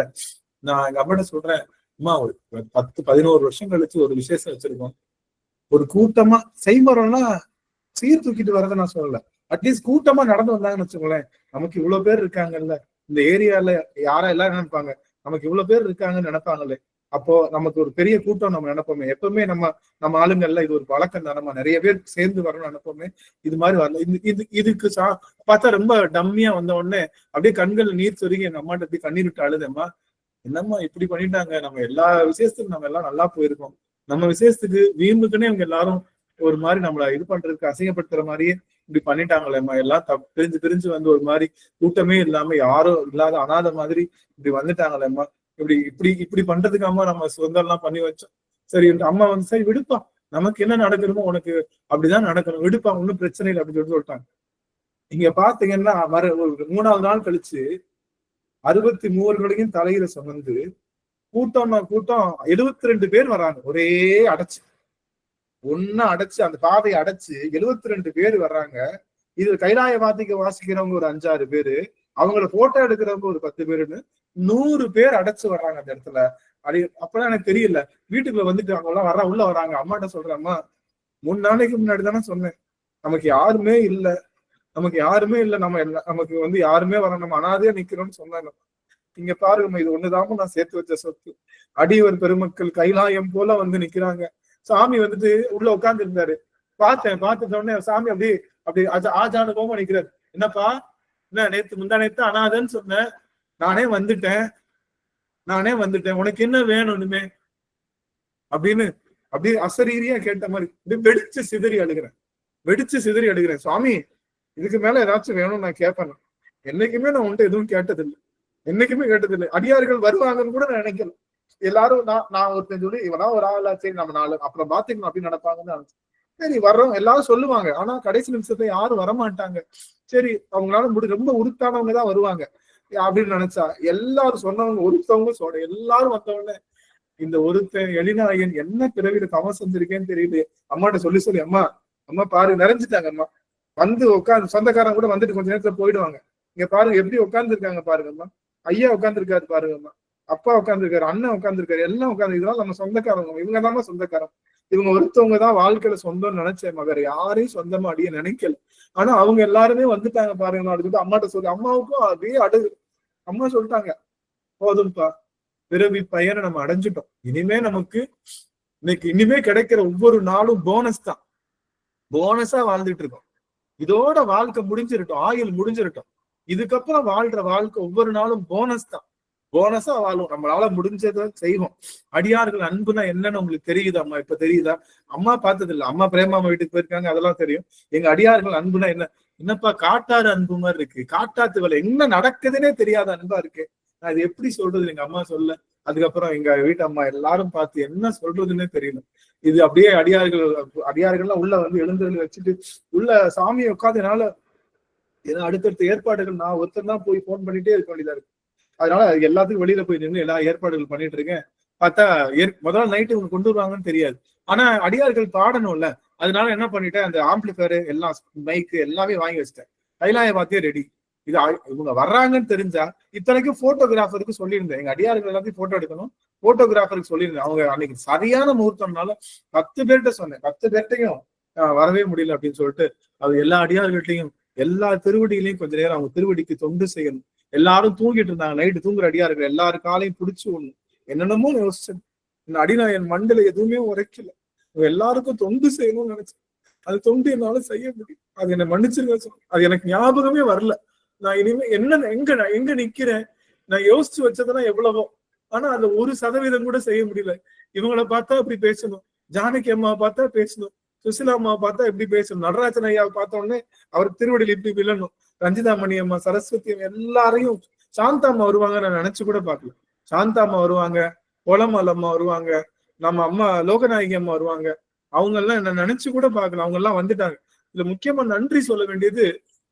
நான் எங்க அம்மாட்ட சொல்றேன், அம்மா ஒரு 10-11 வருஷம் கழிச்சு ஒரு விசேஷம் வச்சிருக்கோம், ஒரு கூட்டமா செய்முறைன்னா சீர் தூக்கிட்டு வரதை நான் சொல்லல, அட்லீஸ்ட் கூட்டமா நடந்து வந்தாங்கன்னு வச்சுக்கோங்களேன். நமக்கு இவ்வளவு பேர் இருக்காங்கல்ல இந்த ஏரியால, யாரா எல்லாரும் நினைப்பாங்க நமக்கு இவ்வளவு பேர் இருக்காங்கன்னு நினைப்பாங்களே, அப்போ நமக்கு ஒரு பெரிய கூட்டம் நம்ம நினைப்போமே. எப்பவுமே நம்ம ஆளுங்கள்ல இது ஒரு பழக்கம் தான், நம்ம நிறைய பேர் சேர்ந்து வரணும்னு நினைப்போமே. இது மாதிரி வரல. இதுக்கு பார்த்தா ரொம்ப டம்மியா வந்த உடனே அப்படியே கண்கள் நீர் சொருகி எங்க அம்மாட்ட போய் கண்ணீர் விட்டு அழுதேம்மா, என்னம்மா இப்படி பண்ணிட்டாங்க, நம்ம எல்லா விசேஷத்துக்கும் நம்ம எல்லாம் நல்லா போயிருக்கோம், நம்ம விசேஷத்துக்கு வீம்புக்குன்னே அவங்க எல்லாரும் ஒரு மாதிரி நம்மள இது பண்றதுக்கு அசிங்கப்படுத்துற மாதிரியே இப்படி பண்ணிட்டாங்களேம்மா, எல்லாம் பிரிஞ்சு ஒரு மாதிரி கூட்டமே இல்லாம யாரும் இல்லாத அனாத மாதிரி இப்படி வந்துட்டாங்களேம்மா, இப்படி பண்றதுக்காம நம்ம சொந்தம் எல்லாம் பண்ணி வச்சோம். சரி அம்மா சரி விடுப்பா, நமக்கு என்ன நடக்கணுமோ உனக்கு அப்படிதான் நடக்கணும், விடுப்பா, ஒன்னும் பிரச்சனை இல்லை அப்படின்னு சொல்லிட்டாங்க. இங்க பாத்தீங்கன்னா ஒரு 3வது நாள் கழிச்சு 63 தலையில சுமந்து கூட்டம் 72 பேர் வராங்க. ஒரே அடைச்சு அந்த பாதையை அடைச்சு 72 பேர் வர்றாங்க. இது கைலாய வாசிக்கிறவங்க ஒரு 5-6 பேரு, அவங்கள போட்டோ எடுக்கிறவங்க ஒரு 10 பேருன்னு 100 பேர் அடைச்சு வர்றாங்க அந்த இடத்துல. அப்பதான் எனக்கு தெரியல, வீட்டுக்குள்ள அவங்க எல்லாம் உள்ள வராங்க. அம்மாட்ட சொல்றேன், அம்மா 3 நாளைக்கு முன்னாடி தானே சொன்னேன் நமக்கு யாருமே இல்லை, நமக்கு யாருமே வர, நம்ம அனாதையா நிக்கிறோம்னு சொன்னாங்க. இங்க பாருங்க, இது ஒண்ணுதாம நான் சேர்த்து வச்ச சொத்து. அடியவர் பெருமக்கள் கைலாயம் போல நிக்கிறாங்க. சாமி உள்ள உட்கார்ந்து இருந்தாரு. பார்த்துட்ட உடனே சாமி அப்படி ஆஜானுபவமா நிக்கிறாரு. என்னப்பா, என்ன முந்தா நேத்து அனாதன்னு சொன்னேன், நானே வந்துட்டேன், உனக்கு என்ன வேணும்னுமே அப்படின்னு அப்படியே அசரீரியா கேட்ட மாதிரி வெடிச்சு சிதறி அழுகிறேன். சுவாமி, இதுக்கு மேல ஏதாச்சும் வேணும்னு நான் கேட்பேன். என்னைக்குமே நான் உன்ட்டு எதுவும் கேட்டதில்லை, அடியார்கள் வருவாங்கன்னு கூட நான் நினைக்கல. எல்லாரும் நான் ஒருத்தன் சொல்லி இவனா ஒரு ஆளா, சரி நம்ம 4 அப்புறம் பாத்துக்கணும் அப்படின்னு நினைப்பாங்கன்னு. சரி வர்றோம் எல்லாரும் சொல்லுவாங்க, ஆனா கடைசி நிமிஷத்தை யாரும் வரமாட்டாங்க. சரி அவங்களால ரொம்ப உருத்தானவங்க தான் வருவாங்க அப்படின்னு நினைச்சா, எல்லாரும் சொன்னவங்க ஒருத்தவங்க எல்லாரும் வந்தவொடனே இந்த ஒருத்தன் எளிநாயகன் என்ன பிறவியில தவம் செஞ்சிருக்கேன்னு தெரியுது. அம்மாட்ட சொல்லி அம்மா பாரு நிறைஞ்சிட்டாங்க. அம்மா உட்காந்து சொந்தக்காரங்க கூட கொஞ்ச நேரத்துல போயிடுவாங்க. இங்க பாருங்க எப்படி உட்கார்ந்து இருக்காங்க பாருங்கம்மா, ஐயா உட்காந்துருக்காரு பாருங்கம்மா, அப்பா உட்காந்துருக்காரு, அண்ணன் உட்காந்துருக்காரு, எல்லாம் உட்காந்து, இதெல்லாம் நம்ம சொந்தக்காரங்க, இவங்க தான் சொந்தக்காரன், இவங்க ஒருத்தவங்க தான் வாழ்க்கையில சொந்தம்னு நினைச்சேன். வேற யாரையும் சொந்தமா அடிய நினைக்கல. ஆனா அவங்க எல்லாருமே வந்துட்டாங்க பாருங்க. அதுக்கு அம்மாட்ட சொல்லி, அம்மாவுக்கும் அதே அம்மா சொல்லிட்டாங்க, போதும்பா பிறவி பயனை நம்ம அடைஞ்சிட்டோம். இனிமே நமக்கு இனிமே கிடைக்கிற ஒவ்வொரு நாளும் போனஸ் தான். போனஸா வாழ்ந்துட்டு இருக்கோம். இதோட வாழ்க்கை முடிஞ்சிருட்டோம், ஆயுள் முடிஞ்சிருட்டோம். இதுக்கப்புறம் வாழ்ற வாழ்க்கை ஒவ்வொரு நாளும் போனஸ் தான். போனஸா வாழும். நம்மளால முடிஞ்சதை செய்வோம். அடியார்கள் அன்புனா என்னன்னு உங்களுக்கு தெரியுது அம்மா? இப்ப தெரியுதா? அம்மா பார்த்தது இல்ல. அம்மா பிரேமாமா வீட்டுக்கு போயிருக்காங்க, அதெல்லாம் தெரியும். எங்க அடியார்கள் அன்புனா என்னப்பா காட்டாறு அன்பு மாதிரி இருக்கு. காட்டாத்து வேலை என்ன நடக்குதுன்னே தெரியாத அன்பா இருக்கு. நான் இது எப்படி சொல்றது? எங்க அம்மா சொல்ல, அதுக்கப்புறம் எங்க வீட்டு அம்மா எல்லாரும் பார்த்து என்ன சொல்றதுன்னே தெரியல. இது அப்படியே அடியார்கள்லாம் உள்ள வந்து எழுந்தருள் வச்சுட்டு உள்ள சாமியை உட்காந்து என்னால அடுத்தடுத்த ஏற்பாடுகள் நான் ஒருத்தர் தான் போய் போன் பண்ணிட்டே இருக்க வேண்டியதா இருக்கு. அதனால எல்லாத்துக்கும் வெளியில போய் நின்று எல்லா ஏற்பாடுகள் பண்ணிட்டு இருக்கேன். பார்த்தா முதல்ல நைட்டு இவங்க கொண்டு வருவாங்கன்னு தெரியாது. ஆனா அடியார்கள் பாடணும்ல, அதனால என்ன பண்ணிட்டேன், அந்த ஆம்பிளிஃபயர் எல்லாம் மைக்கு எல்லாமே வாங்கி வச்சிட்டேன். கைலாய பாத்தியே ரெடி. இது இவங்க வர்றாங்கன்னு தெரிஞ்சா, இத்தனைக்கும் போட்டோகிராஃபருக்கு சொல்லியிருந்தேன். எங்க அடியார்கள் எல்லாத்தையும் போட்டோ எடுக்கணும், போட்டோகிராஃபருக்கு சொல்லியிருந்தேன். அவங்க அன்னைக்கு சரியான முகூர்த்தம்னால 10 பேர்கிட்ட சொன்னேன். 10 பேர்ட்டையும் வரவே முடியல அப்படின்னு சொல்லிட்டு, அது எல்லா அடியார்கள்ட்டையும் எல்லா திருவடிகளையும் கொஞ்ச நேரம் அவங்க திருவடிக்கு தொண்டு செய்யணும். எல்லாரும் தூங்கிட்டு இருந்தாங்க. நைட்டு தூங்குற அடியார்கள் எல்லாரு காலையும் பிடிச்சு ஒண்ணு என்னென்னமோ யோசிச்சேன். இந்த அடிநாயன் மண்டல எதுவுமே உரைக்கல. எல்லாருக்கும் தொண்டு செய்யணும்னு நினைச்சேன். அது தொண்டு என்னால செய்ய முடியும். அது என்னை மன்னிச்சிருக்க. அது எனக்கு ஞாபகமே வரல. நான் இனிமே எங்க நிக்கிறேன், நான் யோசிச்சு வச்சதுன்னா எவ்வளவோ. ஆனா அதுல 1% கூட செய்ய முடியல. இவங்களை பார்த்தா இப்படி பேசணும், ஜானகி அம்மா பார்த்தா பேசணும், சுசிலா அம்மா பார்த்தா எப்படி பேசணும், நடராஜன் ஐயாவை பார்த்த உடனே அவர் திருவடியில் இப்படி விழணும், ரஞ்சிதாமணி அம்மா, சரஸ்வதி அம்மா, எல்லாரையும், சாந்தா அம்மா வருவாங்க நான் நினைச்சு கூட பார்க்கல. சாந்தா அம்மா வருவாங்க, கோலமால் அம்மா வருவாங்க, நம்ம அம்மா லோகநாயகி அம்மா வருவாங்க. அவங்க எல்லாம் என்ன நினைச்சு கூட பார்க்கல. அவங்க எல்லாம் வந்துட்டாங்க. இதுல முக்கியமா நன்றி சொல்ல வேண்டியது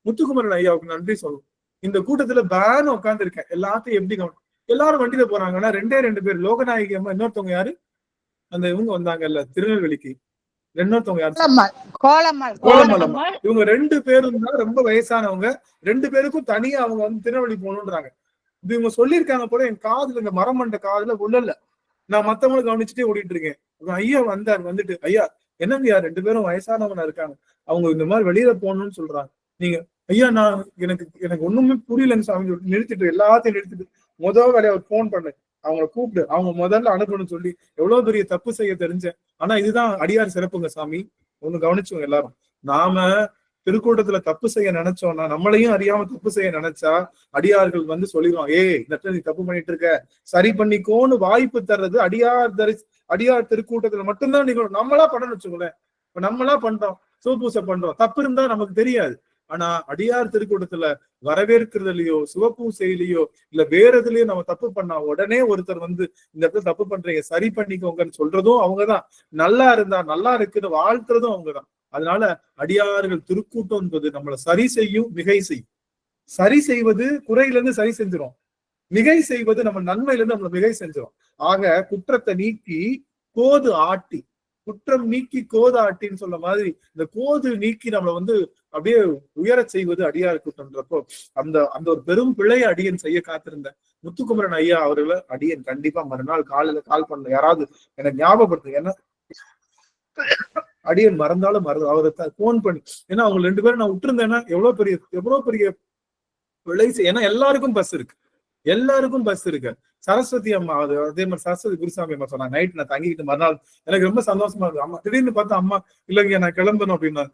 முத்துக்குமரன் ஐயாவுக்கு நன்றி சொல்லணும். இந்த கூட்டத்துல பேன் உட்கார்ந்து இருக்கேன். எல்லாத்தையும் எப்படி எல்லாரும் வண்டியில போறாங்கன்னா 2 பேர், லோகநாயகி அம்மா, இன்னொருத்தவங்க யாரு, அந்த இவங்க வந்தாங்கல்ல திருநெல்வேலிக்கு, இன்னொருத்தவங்க யாரு, கோலமால் அம்மா. இவங்க 2 பேரும் தான் ரொம்ப வயசானவங்க. 2 பேருக்கும் தனியா அவங்க வந்து திருநெல்வேலி போகணுன்றாங்க. இது இவங்க சொல்லியிருக்காங்க போல. என் காதுல, இந்த மரமண்ட காதுல உள்ளல, நான் மத்தவங்களை கவனிச்சுட்டே ஓடிட்டு இருக்கேன். ஐயா வந்துட்டு, ஐயா என்னங்கய்யா 2 பேரும் வயசானவங்க இருக்காங்க, அவங்க இந்த மாதிரி வெளியில போகணும்னு சொல்றாங்க. நீங்க ஐயா எனக்கு ஒண்ணுமே புரியலன்னு சாமி சொல்லிட்டு நிறுத்திட்டு, எல்லாத்தையும் நிறுத்திட்டு முதல் வேலையை அவர் போன் பண்ணேன். அவங்களை கூப்பிட்டு அவங்க முதல்ல அனுப்பணும்னு சொல்லி எவ்வளவு பெரிய தப்பு செய்ய தெரிஞ்சேன். ஆனா இதுதான் அடியார் சிறப்புங்க சாமி. ஒண்ணு கவனிச்சோங்க எல்லாரும். நாம திருக்கூட்டத்துல தப்பு செய்ய நினைச்சோம்னா, நம்மளையும் அறியாம தப்பு செய்ய நினைச்சா அடியார்கள் வந்து சொல்லிடுவாங்க, இந்த நீ தப்பு பண்ணிட்டு இருக்க, சரி பண்ணிக்கோன்னு வாய்ப்பு தர்றது அடியார் திருக்கூட்டத்துல மட்டும்தான் நிகழும். நம்மளா பண்ணணும்னு வச்சுக்கோங்களேன். இப்ப நம்மளா பண்றோம், சிவபூசை பண்றோம், தப்பு இருந்தா நமக்கு தெரியாது. ஆனா அடியார் திருக்கூட்டத்துல வரவேற்கிறதுலயோ சிவப்பூசையிலயோ இல்ல வேற எதுலயோ நம்ம தப்பு பண்ணா உடனே ஒருத்தர் வந்து இந்த இடத்துல தப்பு பண்றீங்க, சரி பண்ணிக்கோங்கன்னு சொல்றதும் அவங்கதான். நல்லா இருந்தா நல்லா இருக்குன்னு வாழ்த்துறதும் அவங்கதான். அதனால அடியார்கள் திருக்கூட்டம் என்பது நம்மளை சரி செய்யும், மிகை செய்யும். சரி செய்வது குறையில இருந்து சரி செஞ்சிடும், மிகை செய்வது நம்ம நன்மையில இருந்து நம்மளை மிகை செஞ்சிடும். ஆக குற்றத்தை நீக்கி கோது ஆட்டி, குற்றம் நீக்கி கோது ஆட்டின்னு சொல்ல மாதிரி இந்த கோது நீக்கி நம்மளை வந்து அப்படியே உயர செய்வது அடியார் கூட்டம்ன்றப்போ அந்த ஒரு பெரும் பிழையை அடியன் செய்ய காத்திருந்த முத்துக்குமரன் ஐயா அவர்களை அடியன் கண்டிப்பா மறுநாள் காலையில கால் பண்ண, யாராவது எனக்கு ஞாபகப்படுத்து. ஏன்னா அடியன் மறந்தாலும் அவரை போன் பண்ணி, ஏன்னா அவங்க 2 பேரும் நான் விட்டுருந்தேன்னா எவ்வளவு பெரிய பிழை. ஏன்னா எல்லாருக்கும் பஸ் இருக்கு. சரஸ்வதி அம்மா அதே மாதிரி சரஸ்வதி குருசாமி அம்மா சொன்னாங்க, நைட் நான் தங்கிக்கிட்டு மறுநாள் எனக்கு ரொம்ப சந்தோஷமா இருக்கு. அம்மா திடீர்னு பார்த்தா அம்மா இல்லைங்க நான் கிளம்பணும் அப்படின்னா,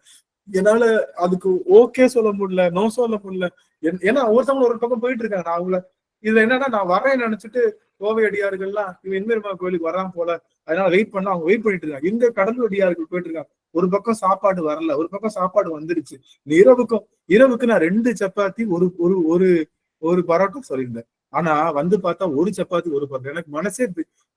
என்னால அதுக்கு ஓகே சொல்ல முடியல, நோ சொல்ல முடியல. ஏன்னா ஒருத்தவங்க ஒரு பக்கம் போயிட்டு இருக்காங்க. நான் அவங்கள இதுல என்னன்னா நான் வரேன்னு நினைச்சிட்டு கோவை அடியார்கள்லாம் இவன் இன்மேல்மா கோயிலுக்கு வராம போல, அதனால வெயிட் பண்ணா அவங்க வெயிட் பண்ணிட்டு இருக்காங்க. இந்த கடலூர் அடியார்கள் போயிட்டு இருக்காங்க. ஒரு பக்கம் சாப்பாடு வரல, ஒரு பக்கம் சாப்பாடு வந்துருச்சு. இரவுக்கு நான் 2 சப்பாத்தி ஒரு பரோட்டா சொல்லியிருந்தேன். ஆனா வந்து பார்த்தா 1 சப்பாத்தி 1 பரோட்டா. எனக்கு மனசே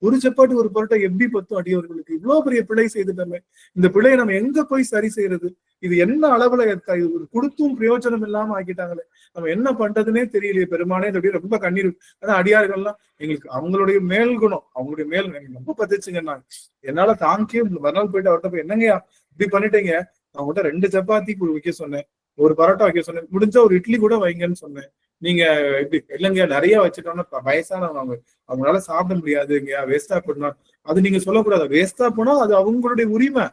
1 சப்பாத்தி 1 பரோட்டா எப்படி பத்தும் அடியவர்களுக்கு? இவ்வளவு பெரிய பிழை செய்துட்டோமே. இந்த பிழையை நம்ம எங்க போய் சரி செய்யறது? இது என்ன அளவுல கொடுத்தும் பிரயோஜனம் இல்லாம ஆக்கிட்டாங்களே. நம்ம என்ன பண்றதுன்னே தெரியலையே பெருமானே. அப்படியே ரொம்ப கண்ணீர். ஆனா அடியார்கள்லாம் எங்களுக்கு அவங்களுடைய மேல் குணம், அவங்களுடைய மேல் ரொம்ப பத்துச்சுங்க. நான் என்னால தாங்கியே மறுநாள் போயிட்டு அவர்கிட்ட போய், என்னங்கய்யா இப்படி பண்ணிட்டீங்க, அவங்ககிட்ட 2 சப்பாத்தி வைக்க சொன்னேன், 1 பரோட்டா வைக்க சொன்னேன், முடிஞ்சா 1 இட்லி கூட வைங்கன்னு சொன்னேன். நீங்க இப்படி இல்லைங்க நிறைய வச்சுட்டோம்னா வயசானவங்க அவங்களால சாப்பிட முடியாதுங்க, வேஸ்டா போடணும். அது நீங்க சொல்லக்கூடாது. வேஸ்டா போனா அது அவங்களுடைய உரிமை,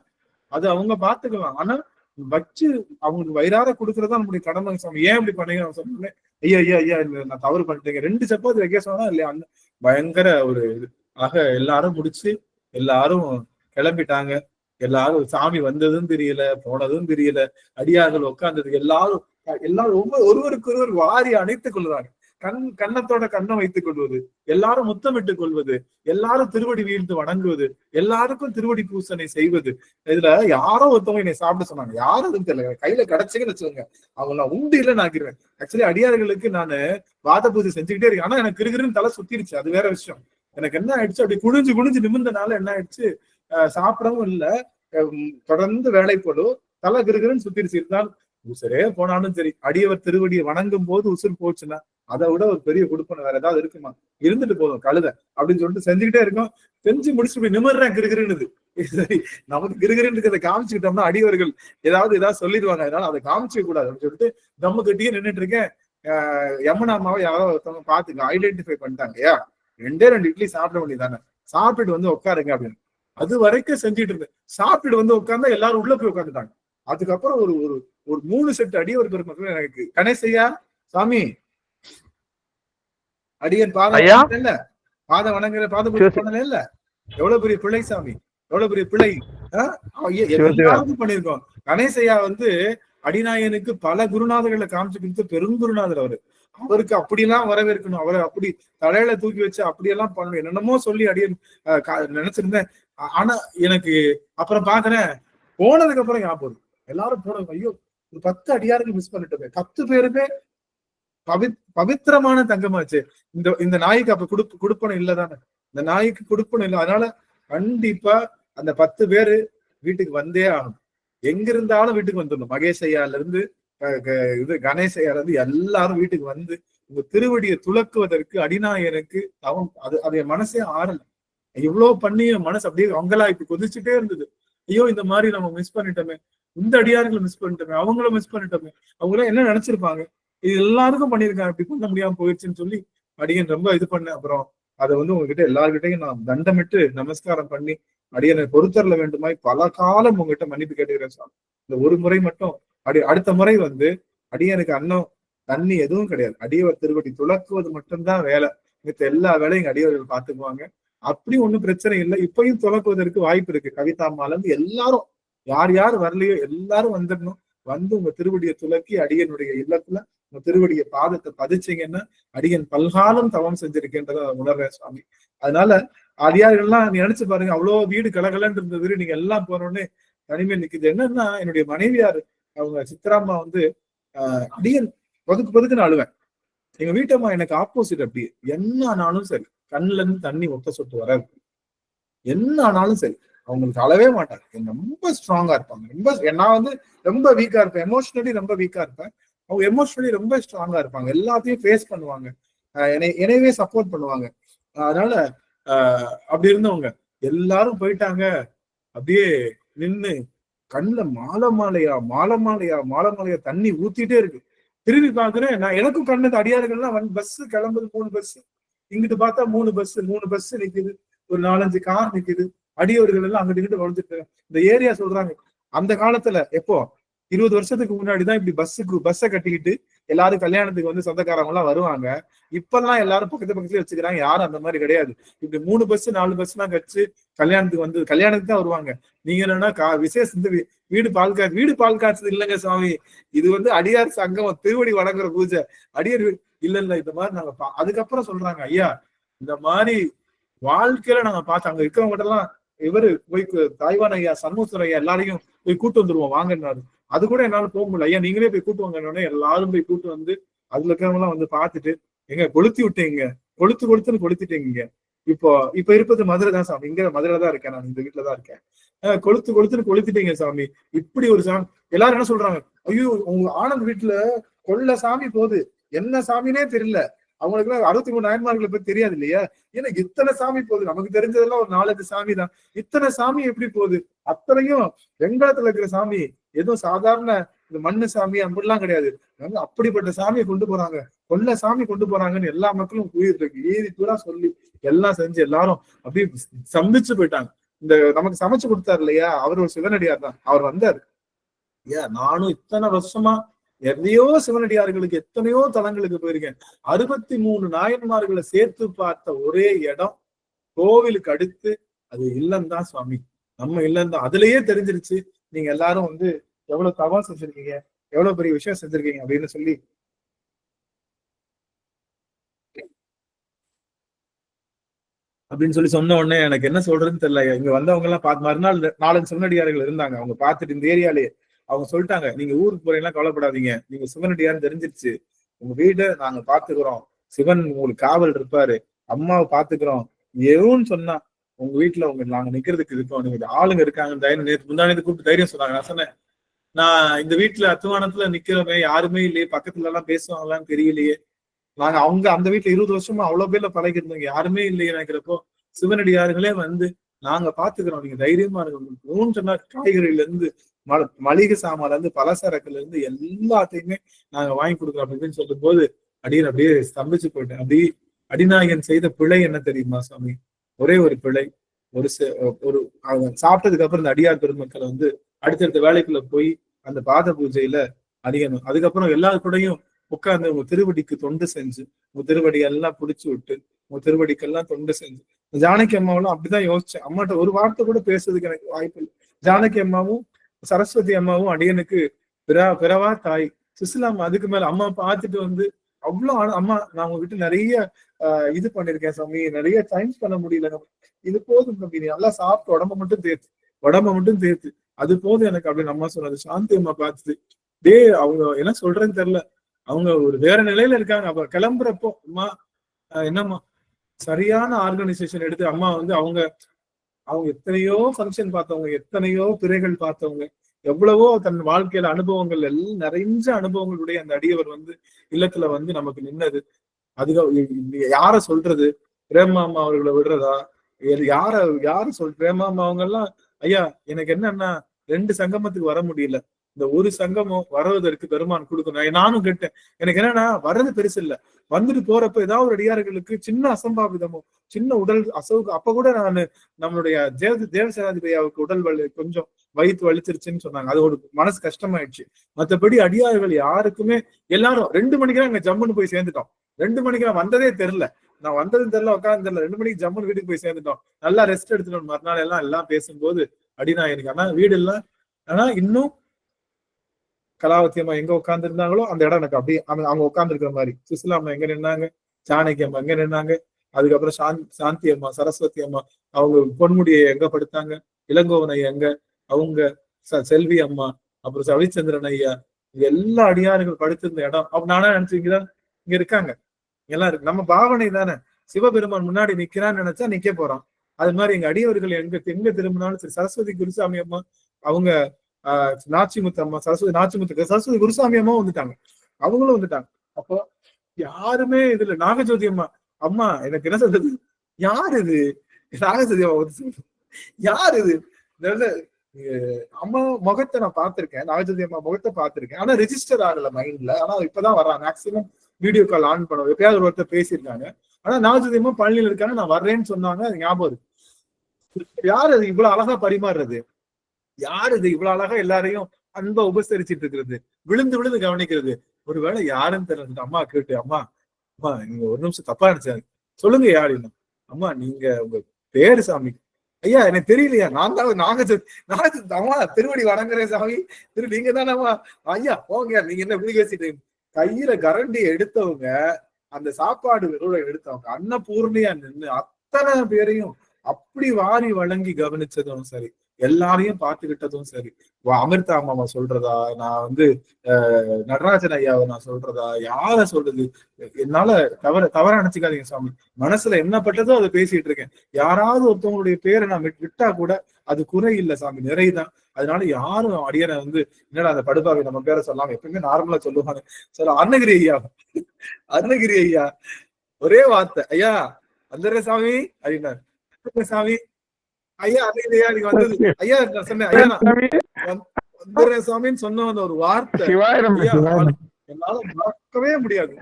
அது அவங்க பாத்துக்கலாம். ஆனா வச்சு அவங்களுக்கு வயிறார கொடுக்கறதா நம்முடைய கடமை. ஏன் இப்படி பண்ணீங்க சொன்னேன். ஐயா நான் தவறு பண்ணிட்டேங்க, 2 சப்பாத்தி வைக்க சொன்னா இல்லையா, பயங்கர ஒரு ஆக எல்லாரும் முடிச்சு எல்லாரும் கிளம்பிட்டாங்க. எல்லாரும் சாமி வந்ததும் தெரியல, போனதும் தெரியல. அடியார்கள் உட்கார்ந்தது எல்லாரும் ஒருவருக்கு ஒருவர் வாரி அணைத்துக் கொள்றாங்க. கன்னத்தோட கண்ணம் வைத்துக் கொள்வது, எல்லாரும் முத்தமிட்டுக் கொள்வது, எல்லாரும் திருவடி வீழ்ந்து வணங்குவது, எல்லாருக்கும் திருவடி பூசனை செய்வது. இதுல யாரோ ஒருத்தவங்க என்னை சாப்பிட சொன்னாங்க. யாரும் அதுன்னு தெரியல. கையில கிடைச்சுன்னு வச்சுக்கோங்க, அவங்க நான் உண்டு இல்லைன்னு ஆக்கிடுவேன். ஆக்சுவலி அடியார்களுக்கு நான் வாத பூஜை செஞ்சுக்கிட்டே இருக்கேன். ஆனா எனக்கு கிருகிருன்னு தலை சுத்திருச்சு. அது வேற விஷயம். எனக்கு என்ன ஆயிடுச்சு, அப்படி குனிஞ்சு நிமிர்ந்தனால என்ன ஆயிடுச்சு, சாப்பிடவும் இல்லை, தொடர்ந்து வேலைப்படும், தலை கிருகிருன்னு சுத்திருச்சு. இருந்தாலும் உசுரே போனாலும் சரி, அடியவர் திருவடியை வணங்கும் போது உசுர் போச்சுன்னா அதை விட ஒரு பெரிய கொடுப்பனை வேற ஏதாவது இருக்குமா? இருந்துட்டு போதும் கழுத அப்படின்னு சொல்லிட்டு செஞ்சுக்கிட்டே இருக்கோம். செஞ்சு முடிச்சுட்டு போய் நிமிர்றேன், கிருகிருன்னு. சரி, நமக்கு கிருகிருன்னு காமிச்சுக்கிட்டோம்னா அடியவர்கள் ஏதாவது சொல்லிடுவாங்க. அதனால அதை காமிச்சிக்க கூடாது அப்படின்னு சொல்லிட்டு தம்மு கட்டியே நின்றுட்டு இருக்கேன். யமுனா அம்மாவை யாரோ ஒருத்தவங்க பாத்துக்க ஐடென்டிஃபை பண்ணிட்டாங்கயா, 2 இட்லி சாப்பிட வேண்டியதானே, சாப்பிட்டுட்டு வந்து உட்காருங்க அப்படின்னு. அது வரைக்கும் செஞ்சுட்டு இருந்தேன். சாப்பிட்டுட்டு வந்து உட்கார்ந்தா எல்லாரும் உள்ள போய் உட்காந்துட்டாங்க. அதுக்கப்புறம் ஒரு 3 செட் அடியவர் பெருமக்கள் எனக்கு கணேசையா சாமி அடியன் பாதம் இல்ல, பாதம் வணங்குற பாத பூஜை பண்ணல இல்ல, எவ்வளவு பெரிய பிள்ளை சாமி, எவ்வளவு பெரிய பிள்ளை பண்ணிருக்கோம். கணேசையா அடிநாயனுக்கு பல குருநாதர்களை காமிச்சு கொடுத்து பெருங்குருநாதர் அவருக்கு அப்படியெல்லாம் வரவேற்கணும், அவரை அப்படி தலையில தூக்கி வச்சு அப்படியெல்லாம் பண்ணணும், என்னென்னமோ சொல்லி அடியன் நினைச்சிருந்தேன். ஆனா எனக்கு அப்புறம் பாக்குறேன், போனதுக்கு அப்புறம் ஞாபகம் எல்லாரும் போனது, ஐயோ ஒரு 10 அடியாருக்கு மிஸ் பண்ணிட்டோமே, 10 பேருமே பவித்திரமான தங்கமாச்சு. இந்த நாய்க்கு அப்ப கொடுப்பனும் இல்லதானே, இந்த நாய்க்கு கொடுப்பனும் இல்லை. அதனால கண்டிப்பா அந்த 10 பேரு வீட்டுக்கு வந்தே ஆகணும். எங்க இருந்தாலும் வீட்டுக்கு வந்துடணும். மகேஷ் ஐயால இருந்து கணேஷ் ஐயால இருந்து எல்லாரும் வீட்டுக்கு வந்து உங்க திருவடியை துலக்குவதற்கு அடிநாயனுக்கு அது மனசே ஆறல. இவ்வளவு பண்ணி மனசு அப்படியே அங்கலாய்ப்பு கொதிச்சுட்டே இருந்தது. ஐயோ இந்த மாதிரி நம்ம மிஸ் பண்ணிட்டோமே, இந்த அடியார்களை மிஸ் பண்ணிட்டோமே, அவங்களும் மிஸ் பண்ணிட்டோமே, அவங்களாம் என்ன நினைச்சிருப்பாங்க, இது எல்லாருக்கும் பண்ணிருக்காங்க, அப்படி பண்ண முடியாம போயிடுச்சுன்னு சொல்லி அடியன் ரொம்ப இது பண்ணேன். அப்புறம் அதை உங்ககிட்ட எல்லார்கிட்டையும் நான் தண்டமிட்டு நமஸ்காரம் பண்ணி அடியனை பொறுத்தரல வேண்டுமாய் பல காலம் உங்ககிட்ட மன்னிப்பு கேட்டுக்கிறேன் சார். இந்த ஒரு முறை மட்டும் அடுத்த முறை அடியனுக்கு அன்னம் தண்ணி எதுவும் கிடையாது, அடியவர் திருவடி துளக்குவது மட்டும்தான் வேலை, மித்த எல்லா வேலையும் எங்க அடியவர்கள் பார்த்துக்குவாங்க. அப்படி ஒண்ணும் பிரச்சனை இல்லை. இப்பயும் துளக்குவதற்கு வாய்ப்பு இருக்கு. கவிதாம்மால இருந்து எல்லாரும் யார் வரலையோ எல்லாரும் வந்துடணும். உங்க திருவடியை துளக்கி அடியனுடைய இல்லத்துல உங்க திருவடிய பாதத்தை பதிச்சிங்கன்னா அடியன் பல்காலம் தவம் செஞ்சிருக்கின்றத உணர்றேன் சுவாமி. அதனால அடியார்கள்லாம் நினைச்சு பாருங்க, அவ்வளவு வீடு கலகலன்னு இருந்தது, நீங்க எல்லாம் போனோடனே தனிமையில் நிக்குது. என்னன்னா என்னுடைய மனைவியார் அவங்க சித்ராம்மா அடியன் பதுக்குன்னு அழுவேன். எங்க வீட்டம்மா எனக்கு ஆப்போசிட். அப்படி என்ன ஆனாலும் சரி, கண்ணுல இருந்து தண்ணி ஒட்ட சொட்டு வராது. என்ன ஆனாலும் சரி, அவங்களுக்கு அழவே மாட்டாங்க. ரொம்ப ஸ்ட்ராங்கா இருப்பாங்க. நான் ரொம்ப வீக்கா இருப்பேன், எமோஷனலி ரொம்ப வீக்கா இருப்பேன். அவங்க எமோஷனலி ரொம்ப ஸ்ட்ராங்கா இருப்பாங்க. எல்லாத்தையும் ஃபேஸ் பண்ணுவாங்க, என்னையவே சப்போர்ட் பண்ணுவாங்க. அதனால அப்படி இருந்தவங்க எல்லாரும் போயிட்டாங்க. அப்படியே நின்று கண்ணுல மாலை மாலையா தண்ணி ஊத்திட்டே இருக்கு. திரும்பி பாக்குறேன், நான் எனக்கும் கண்ணு அடியார்கள்லாம் பஸ் கிளம்புது, 3 பஸ், இங்கிட்டு பார்த்தா 3 பஸ் நிக்குது, ஒரு 4-5 கார் நிக்குது, அடியவர்கள் எல்லாம் அங்கிட்டு வளர்ந்துட்டு. இந்த ஏரியா சொல்றாங்க, அந்த காலத்துல எப்போ 20 வருஷத்துக்கு முன்னாடிதான் இப்படி பஸ்ஸை கட்டிக்கிட்டு எல்லாரும் கல்யாணத்துக்கு சொந்தக்காரங்க எல்லாம் வருவாங்க. இப்பெல்லாம் எல்லாரும் பக்கத்துல வச்சுக்கிறாங்க. யாரும் அந்த மாதிரி கிடையாது. இப்படி 3 பஸ் 4 பஸ் எல்லாம் கட்சி கல்யாணத்துக்கு தான் வருவாங்க. நீங்க என்னன்னா விசேஷம் வீடு பால் காய்ச்சது இல்லைங்க சுவாமி, இது அடியார் சங்கம் திருவடி வணங்குற பூஜை, அடியார் இல்ல இந்த மாதிரி நாங்க அதுக்கப்புறம் சொல்றாங்க, ஐயா இந்த மாதிரி வாழ்க்கையில நாங்க பார்த்தோம். அங்க இருக்கிறவங்க எல்லாம் இவரு போய் தாய்வான் ஐயா சண்முகர் ஐயா எல்லாரையும் போய் கூட்டு வந்துருவோம் வாங்கினாரு. அது கூட என்னால போக முடியல. ஐயா நீங்களே போய் கூட்டு வாங்க, எல்லாரும் போய் கூட்டு அதுல இருக்கிறவங்க எல்லாம் பார்த்துட்டு எங்க கொளுத்தி விட்டீங்க, கொளுத்துன்னு கொளுத்திட்டீங்க. இப்ப இருப்பது மதுரை தான் சாமி, இங்க மதுரை தான் இருக்கேன், நான் இந்த வீட்டுலதான் இருக்கேன். கொளுத்துன்னு கொளுத்திட்டீங்க சாமி. இப்படி ஒரு சாமி எல்லாரும் என்ன சொல்றாங்க, ஐயோ உங்க ஆனந்த் வீட்டுல கொள்ள சாமி போகுது, என்ன சாமினே தெரியல. அவங்களுக்கு எல்லாம் 63 நாயன்மார்களை பத்தி தெரியாது இல்லையா? ஏன்னா இத்தனை சாமி போகுது, நமக்கு தெரிஞ்சதெல்லாம் ஒரு 4-5 சாமி தான். இத்தனை சாமி எப்படி போகுது? அத்தனையும் வெங்காயத்துல இருக்கிற சாமி, எதுவும் சாதாரண இந்த மண்ணு சாமி அப்படிலாம் கிடையாது. அப்படிப்பட்ட சாமியை கொண்டு போறாங்க, கொள்ள சாமி கொண்டு போறாங்கன்னு எல்லா மக்களும் ஈதி பூரா சொல்லி எல்லாம் செஞ்சு எல்லாரும் அப்படியே சந்திச்சு போயிட்டாங்க. இந்த நமக்கு சமைச்சு கொடுத்தாரு இல்லையா, அவர் ஒரு சிவனடியார் தான். அவர் வந்தாரு, ஐயா நானும் இத்தனை வருஷமா எதையோ சிவனடியார்களுக்கு எத்தனையோ தலங்களுக்கு போயிருக்கேன். 63 நாயன்மார்களை சேர்த்து பார்த்த ஒரே இடம் கோவிலுக்கு அடுத்து அது இல்லம் தான் சுவாமி. நம்ம இல்லம் தான். அதுலயே தெரிஞ்சிருச்சு நீங்க எல்லாரும் வந்து எவ்வளவு தவம் செஞ்சிருக்கீங்க, எவ்வளவு பெரிய விஷயம் செஞ்சிருக்கீங்க அப்படின்னு சொல்லி சொன்ன உடனே எனக்கு என்ன சொல்றதுன்னு தெரியல. இங்க வந்தவங்க எல்லாம் மறுநாள் 4 சிவனடியார்கள் இருந்தாங்க. அவங்க பார்த்துட்டு இந்த ஏரியாலேயே அவங்க சொல்லிட்டாங்க, நீங்க ஊருக்கு போறீங்கன்னா கவலைப்படாதீங்க, நீங்க சிவனடியார்னு தெரிஞ்சிருச்சு, உங்க வீட நாங்க பாத்துக்கிறோம், சிவன் உங்களுக்கு காவல் இருப்பாரு, அம்மாவை பாத்துக்கிறோம், எதுவும் சொன்னா உங்க வீட்டுல நாங்க நிக்கிறதுக்கு இருக்கோம், நீங்க ஆளுங்க இருக்காங்க. முந்தானது கூப்பிட்டு தைரியம் சொன்னாங்க. நான் சொன்னேன், நான் இந்த வீட்டுல அத்துவானத்துல நிக்கிறவங்க யாருமே இல்லையே, பக்கத்துல எல்லாம் பேசுவாங்களான்னு தெரியலையே, நாங்க அந்த வீட்டுல 20 வருஷமா அவ்வளவு பேர்ல பழகி இருந்தோங்க, யாருமே இல்லையே நினைக்கிறப்போ சிவனடியார்களே வந்து நாங்க பாத்துக்கிறோம், நீங்க தைரியமா இருக்கணும் சொன்னா, காய்கறில இருந்து மளிகை சாமான்ல இருந்து பலசரக்குல இருந்து எல்லாத்தையுமே நாங்க வாங்கி கொடுக்குறோம் அப்படின்னு சொல்லும் போது அடியன் அப்படியே ஸ்தம்பிச்சு போயிட்டேன். அப்படி அடிநாயகன் செய்த பிழை என்ன தெரியுமா சுவாமி? ஒரே ஒரு பிழை. ஒரு சாப்பிட்டதுக்கு அப்புறம் இந்த அடியார் பெருமக்களை வந்து அடுத்தடுத்த வேலைக்குள்ள போய் அந்த பாத பூஜையில அடியணும். அதுக்கப்புறம் எல்லாரு கூடயும் உட்கார்ந்து உங்க திருவடிக்கு தொண்டு செஞ்சு, உங்க திருவடி எல்லாம் புடிச்சு விட்டு உங்க திருவடிக்கெல்லாம் தொண்டு செஞ்சு, ஜானகி அம்மாவும் அப்படிதான் யோசிச்சேன். அம்மாட்ட ஒரு வார்த்தை கூட பேசுறதுக்கு எனக்கு வாய்ப்பு இல்லை. ஜானகி அம்மாவும் சரஸ்வதி அம்மாவும் அடியனுக்கு பிறவா தாய். சுசிலாமா அதுக்கு மேல அம்மா பார்த்துட்டு வந்து அவ்வளவு அம்மா நான் உங்ககிட்ட நிறைய இது பண்ணிருக்கேன் சாமி, நிறைய டைம் பண்ண முடியல, இது போதும் தம்பி, நீ நல்லா சாப்பிட்டு உடம்ப மட்டும் தேர்த்து அது போதும் எனக்கு அப்படின்னு அம்மா சொன்னது. சாந்தி அம்மா பார்த்துட்டு அவங்க என்ன சொல்றேன்னு தெரியல, அவங்க ஒரு வேற நிலையில இருக்காங்க. அப்ப கிளம்புறப்போ அம்மா என்னம்மா சரியான ஆர்கனைசேஷன் எடுத்து அம்மா வந்து அவங்க எத்தனையோ ஃபங்க்ஷன் பார்த்தவங்க, எத்தனையோ பிறைகள் பார்த்தவங்க, எவ்வளவோ தன் வாழ்க்கையில அனுபவங்கள் எல்லாம் நிறைஞ்ச அனுபவங்களுடைய அந்த அடியவர் வந்து இல்லத்துல வந்து நமக்கு நின்னது. அதுக்கு யார சொல்றது? பிரேமாமா அவர்களை விடுறதா? யார பிரேமாமா அவங்க எல்லாம் ஐயா எனக்கு என்னன்னா 2 சங்கமத்துக்கு வர முடியல, இந்த ஒரு சங்கமம் வருவதற்கு பெருமான் கொடுக்கணும். நானும் கேட்டேன், எனக்கு என்னன்னா வர்றது பெருசு இல்ல, வந்துட்டு போறப்ப ஏதாவது ஒரு அடியார்களுக்கு சின்ன அசம்பாவிதமோ சின்ன உடல் அசவுக்கு, அப்ப கூட நான் நம்மளுடைய தேவசேனாதிபதியாவுக்கு உடல் கொஞ்சம் வயிற்று வலிச்சிருச்சுன்னு சொன்னாங்க. அது ஒரு மனசு கஷ்டமாயிடுச்சு. மற்றபடி அடியார்கள் யாருக்குமே எல்லாரும் 2 மணிக்கெல்லாம் அங்க ஜம்முன்னு போய் சேர்ந்துட்டோம். 2 மணிக்கு நான் வந்ததே தெரியல, நான் வந்ததும் தெரியல, உட்காந்து தெரியல, 2 மணிக்கு ஜம்முன்னு வீட்டுக்கு போய் சேர்ந்துட்டோம். நல்லா ரெஸ்ட் எடுத்துட்டோம். மறுநாள் எல்லாம் பேசும்போது அடிநாயனுக்கு ஆனா வீடு எல்லாம் ஆனா இன்னும் கலாவதி அம்மா எங்க உட்கார்ந்து இருந்தாங்களோ அந்த இடம் எனக்கு அப்படியே அவங்க உட்கார்ந்து இருக்கிற மாதிரி. சுசிலா அம்மா எங்க நின்னாங்க, ஜானகி அம்மா எங்க நின்னாங்க, அதுக்கப்புறம் சாந்தி அம்மா, சரஸ்வதி அம்மா அவங்க பொன்முடியை எங்க படுத்தாங்க, இளங்கோவன் ஐயா எங்க, அவங்க செல்வி அம்மா, அப்புறம் ரவிச்சந்திரன் ஐயா, எல்லா அடியார்கள் படுத்திருந்த இடம். அப்ப நானா நினைச்சீங்கதான் இங்க இருக்காங்க, எல்லாம் இருக்கு. நம்ம பாவனை தானே, சிவபெருமான் முன்னாடி நிக்கிறான்னு நினைச்சா நிக்க போறோம். அது மாதிரி எங்க அடியவர்கள் எங்க திரும்பினாலும் சரி, சரஸ்வதி குருசாமி அம்மா அவங்க நாச்சிமுத்து அம்மா, சரஸ்வதி குருசாமி அம்மா வந்துட்டாங்க, அவங்களும் வந்துட்டாங்க. அப்போ யாருமே இதுல நாகஜோதி அம்மா எனக்கு என்ன சொல்றது, யார் இது நாகஜோதி அம்மா வந்து யார் இது? அம்மா முகத்தை நான் பார்த்திருக்கேன், நாகஜோதி அம்மா முகத்தை பார்த்திருக்கேன், ஆனா ரெஜிஸ்டர் ஆகல மைண்ட்ல. ஆனா இப்பதான் வர்றாங்க, மேக்சிமம் வீடியோ கால் ஆன் பண்ணுவோம், எப்பயாவது ஒருத்தர் பேசியிருக்காங்க. ஆனா நாகஜோதி அம்மா பழனியில இருக்காங்க, நான் வர்றேன்னு சொன்னாங்க, அது ஞாபகம் இருக்கு. யார் அது இவ்வளவு அழகா பரிமாறுறது? யார் இது இவ்வளவு அழகா எல்லாரையும் அன்பா உபசரிச்சுட்டு இருக்கிறது, விழுந்து கவனிக்கிறது? ஒருவேளை யாருன்னு தெரியல. அம்மா கேட்டு, அம்மா நீங்க ஒரு நிமிஷம் தப்பா நினைச்சாங்க, சொல்லுங்க யாருன்னு. அம்மா நீங்க உங்க பேரு சாமி? ஐயா எனக்கு தெரியலையா, நான் தான் அம்மா திருவடி வணங்குறேன் சாமி, நீங்க தானம்மா? ஐயா போங்க, நீங்க என்ன இப்படி பேசிட்டு? கையில கரண்டி எடுத்தவங்க, அந்த சாப்பாடு எடுத்தவங்க அன்னபூர்ணியா நின்று அத்தனை பேரையும் அப்படி வாரி வழங்கி கவனிச்சதும் சரி, எல்லாரையும் பார்த்துக்கிட்டதும் சரி. அமிர்தா அம்மாவை சொல்றதா, நான் வந்து நடராஜன் ஐயாவை நான் சொல்றதா, யார சொல்றது? என்னால தவற நினைச்சுக்காதீங்க சாமி, மனசுல என்ன பட்டதோ அதை பேசிட்டு இருக்கேன். யாராவது ஒருத்தவங்களுடைய பேரை நான் விட்டா கூட அது குறை இல்லை சாமி, நிறைதான். அதனால யாரும் அடியனை வந்து என்னடா அந்த படுபாவை நம்ம பேரை சொல்லாம எப்பயுமே நார்மலா சொல்லுவாங்க. சொல்ல அருணகிரி ஐயா ஒரே வார்த்தை, ஐயா வந்துடுற சாமி அப்படின்னாரு. சாமி ஐயா அருணகிரியா நீங்க வந்தது ஐயா, நான் சொன்னேன் ஐயா வந்துடுற சாமின்னு சொன்ன ஒரு வார்த்தை என்னால மறக்கவே முடியாது.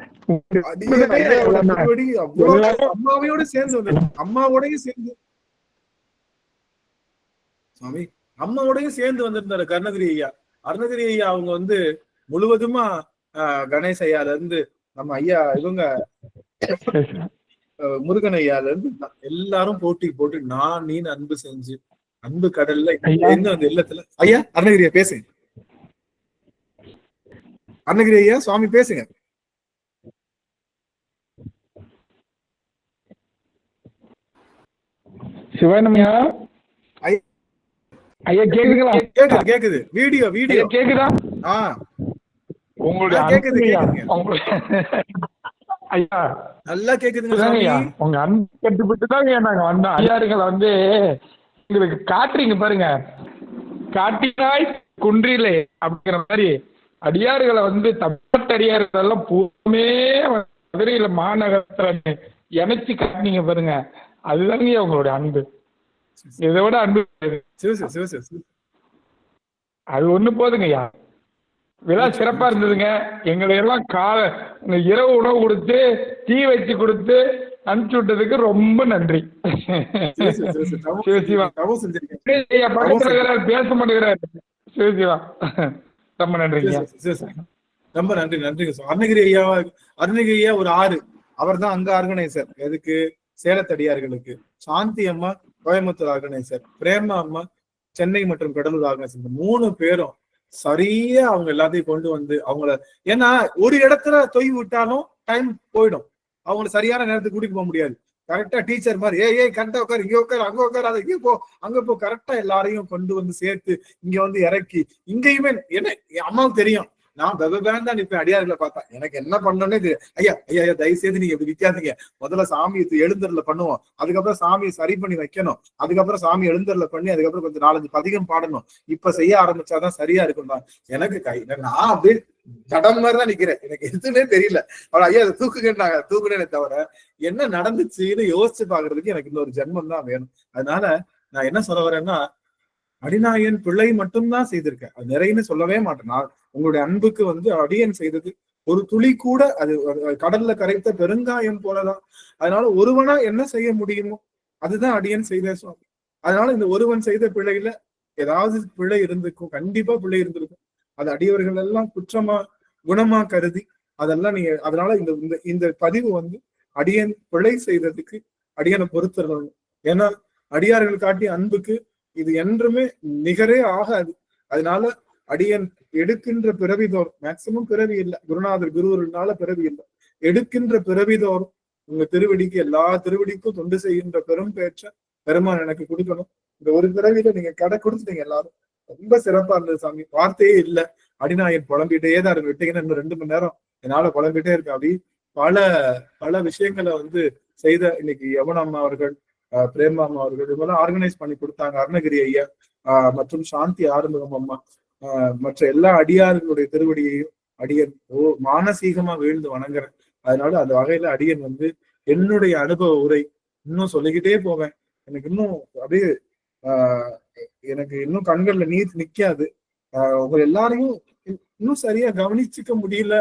அம்மாவையோட சேர்ந்து வந்தது, அம்மாவோடையும் சேர்ந்து வந்திருந்தாரு அருணகிரி ஐயா. அவங்க வந்து முழுவதுமா கணேஷ் ஐயால இருந்து நம்ம ஐயா இவங்க முருகன் ஐயால இருந்து எல்லாரும் போட்டி போட்டு நான் நீ அன்பு செஞ்சு அன்பு கடல்ல என்ன அந்த இல்லத்துல ஐயா அருணகிரியா பேசுங்க. அருணகிரி ஐயா சுவாமி பேசுங்க. சிவனமையா ஐயா கேக்குதுங்களா? கேக்குது. வீடியோ கேக்குதா? உங்களுடைய கேக்குது ஐயா நல்லா கேக்குதுங்க. உங்க அன்பு கட்டுப்பட்டு தான் நாங்க வந்தோம். ஐயாருங்களை வந்து எங்களுக்கு காட்டுறீங்க பாருங்க, காட்டினாய் குன்றிலே அப்படிங்கிற மாதிரி அடியார்களை வந்து தமிழ்நாட்டு எல்லாம் பூமே மதுரையில மாநகரத்துல இணைச்சு காட்டினீங்க பாருங்க. அதுதாங்க உங்களுடைய அன்பு. இதை விட அன்பு அது ஒண்ணு போதுங்க ஐயா. விழா சிறப்பா இருந்ததுங்க. எங்களை எல்லாம் இரவு உணவு கொடுத்து டீ வச்சு கொடுத்து அனுப்பிச்சு விட்டதுக்கு ரொம்ப நன்றி. சிவசிவா பேச மாட்டேங்கிறாரு. சிவசிவா ரொம்ப நன்றிங்க. ரொம்ப நன்றி. அருணகிரி ஐயா ஒரு 6 அவர் தான் அங்க ஆர்கனைசர். எதுக்கு? சேலத்தடியார்களுக்கு. சாந்தி அம்மா கோயம்புத்தூர் ஆர்கனைசர், பிரேமா அம்மா சென்னை மற்றும் கடலூர் ஆர்கனைசர். இந்த 3 பேரும் சரியா அவங்க எல்லாத்தையும் கொண்டு வந்து அவங்கள, ஏன்னா ஒரு இடத்துல தொய் விட்டாலும் டைம் போயிடும். அவங்களை சரியான நேரத்துக்கு கூட்டிட்டு போக முடியாது. கரெக்டா டீச்சர் மாதிரி ஏய் கரெக்டா உட்காரு, இங்க உட்காரு, அங்க உட்காரு, இங்க போ, அங்க போ, கரெக்டா எல்லாரையும் கொண்டு வந்து சேர்த்து இங்க வந்து இறக்கி. இங்கேயுமே என்ன அம்மாவுக்கு தெரியும், நான் தான் நிப்பேன் அடியார்களை பார்த்தா. எனக்கு என்ன பண்ணணும்னே தெரியும். ஐயா தயவு செய்து நீங்க இப்படி விற்காதீங்க. முதல்ல சாமி எழுந்தருல பண்ணுவோம், அதுக்கப்புறம் சாமியை சரி பண்ணி வைக்கணும், அதுக்கப்புறம் சாமி எழுந்தருல பண்ணி அதுக்கப்புறம் கொஞ்சம் 4-5 பதிகம் பாடணும். இப்ப செய்ய ஆரம்பிச்சாதான் சரியா இருக்கும் தான். எனக்கு நான் அப்படியே தடம் மாதிரிதான் நிக்கிறேன். எனக்கு எதுவுமே தெரியல. அவள் ஐயா அதை தூக்குங்கன்னாங்க, தூக்குனே தவிர என்ன நடந்துச்சுன்னு யோசிச்சு பாக்குறதுக்கு எனக்கு இன்னொரு ஜென்மம் தான் வேணும். அதனால நான் என்ன சொல்ல வரேன்னா, அடிநாயன் பிள்ளை மட்டும்தான் செய்திருக்கேன். அது நிறையன்னு சொல்லவே மாட்டேன். நான் உங்களுடைய அன்புக்கு வந்து அடியன் செய்தது ஒரு துளி கூட, அது கடல்ல கரைத்த பெருங்காயம் போலதான். அதனால ஒருவனா என்ன செய்ய முடியுமோ அதுதான் அடியன் செய்த சுவாமி. அதனால இந்த ஒருவன் செய்த பிள்ளையில ஏதாவது பிள்ளை இருந்திருக்கும், கண்டிப்பா பிள்ளை இருந்திருக்கும். அது அடியவர்கள் எல்லாம் குற்றமா குணமா கருதி அதெல்லாம் நீங்க, அதனால இந்த பதிவு வந்து அடியன் பிழை செய்ததுக்கு அடியனை பொறுத்துறணும். ஏன்னா அடியார்கள் காட்டிய அன்புக்கு இது என்றுமே நிகரே ஆகாது. அதனால அடியன் எடுக்கின்ற பிறவிதோறும், மேக்சிமம் பிறவி இல்லை, குருநாதர் குருவருனால பிறவி இல்லை, எடுக்கின்ற பிறவிதோறும் உங்க திருவடிக்கு எல்லா திருவடிக்கும் தொண்டு செய்கின்ற பெரும் பேற்ற பெருமான் எனக்கு கொடுக்கணும். இந்த ஒரு பிறவியில நீங்க கடை கொடுத்துட்டீங்க எல்லாரும். ரொம்ப சிறப்பா இருந்தது சாமி. வார்த்தையே இல்லை. அடிநாயன் புலம்பிட்டே தான் இருக்கு. விட்டீங்கன்னா இன்னும் 2 மணி நேரம் என்னால புலம்பிட்டே இருக்கு. அப்படி பல விஷயங்களை வந்து செய்த இன்னைக்கு யமுனா அம்மா அவர்கள், பிரேமா அம்மா அவர்கள் இவங்கெல்லாம் ஆர்கனைஸ் பண்ணி கொடுத்தாங்க. அருணகிரி ஐயா மற்றும் சாந்தி ஆறுமுகம் அம்மா மற்ற எல்லா அடியார்களுடைய திருவடியையும் அடியன் மானசீகமா வீழ்ந்து வணங்குறேன். அதனால அந்த வகையில அடியன் வந்து என்னுடைய அனுபவ உரை இன்னும் சொல்லிக்கிட்டே போவேன். எனக்கு இன்னும் அப்படியே எனக்கு இன்னும் கண்கள்ல நீர் நிக்காது. உங்க எல்லாரையும் இன்னும் சரியா கவனிச்சுக்க முடியல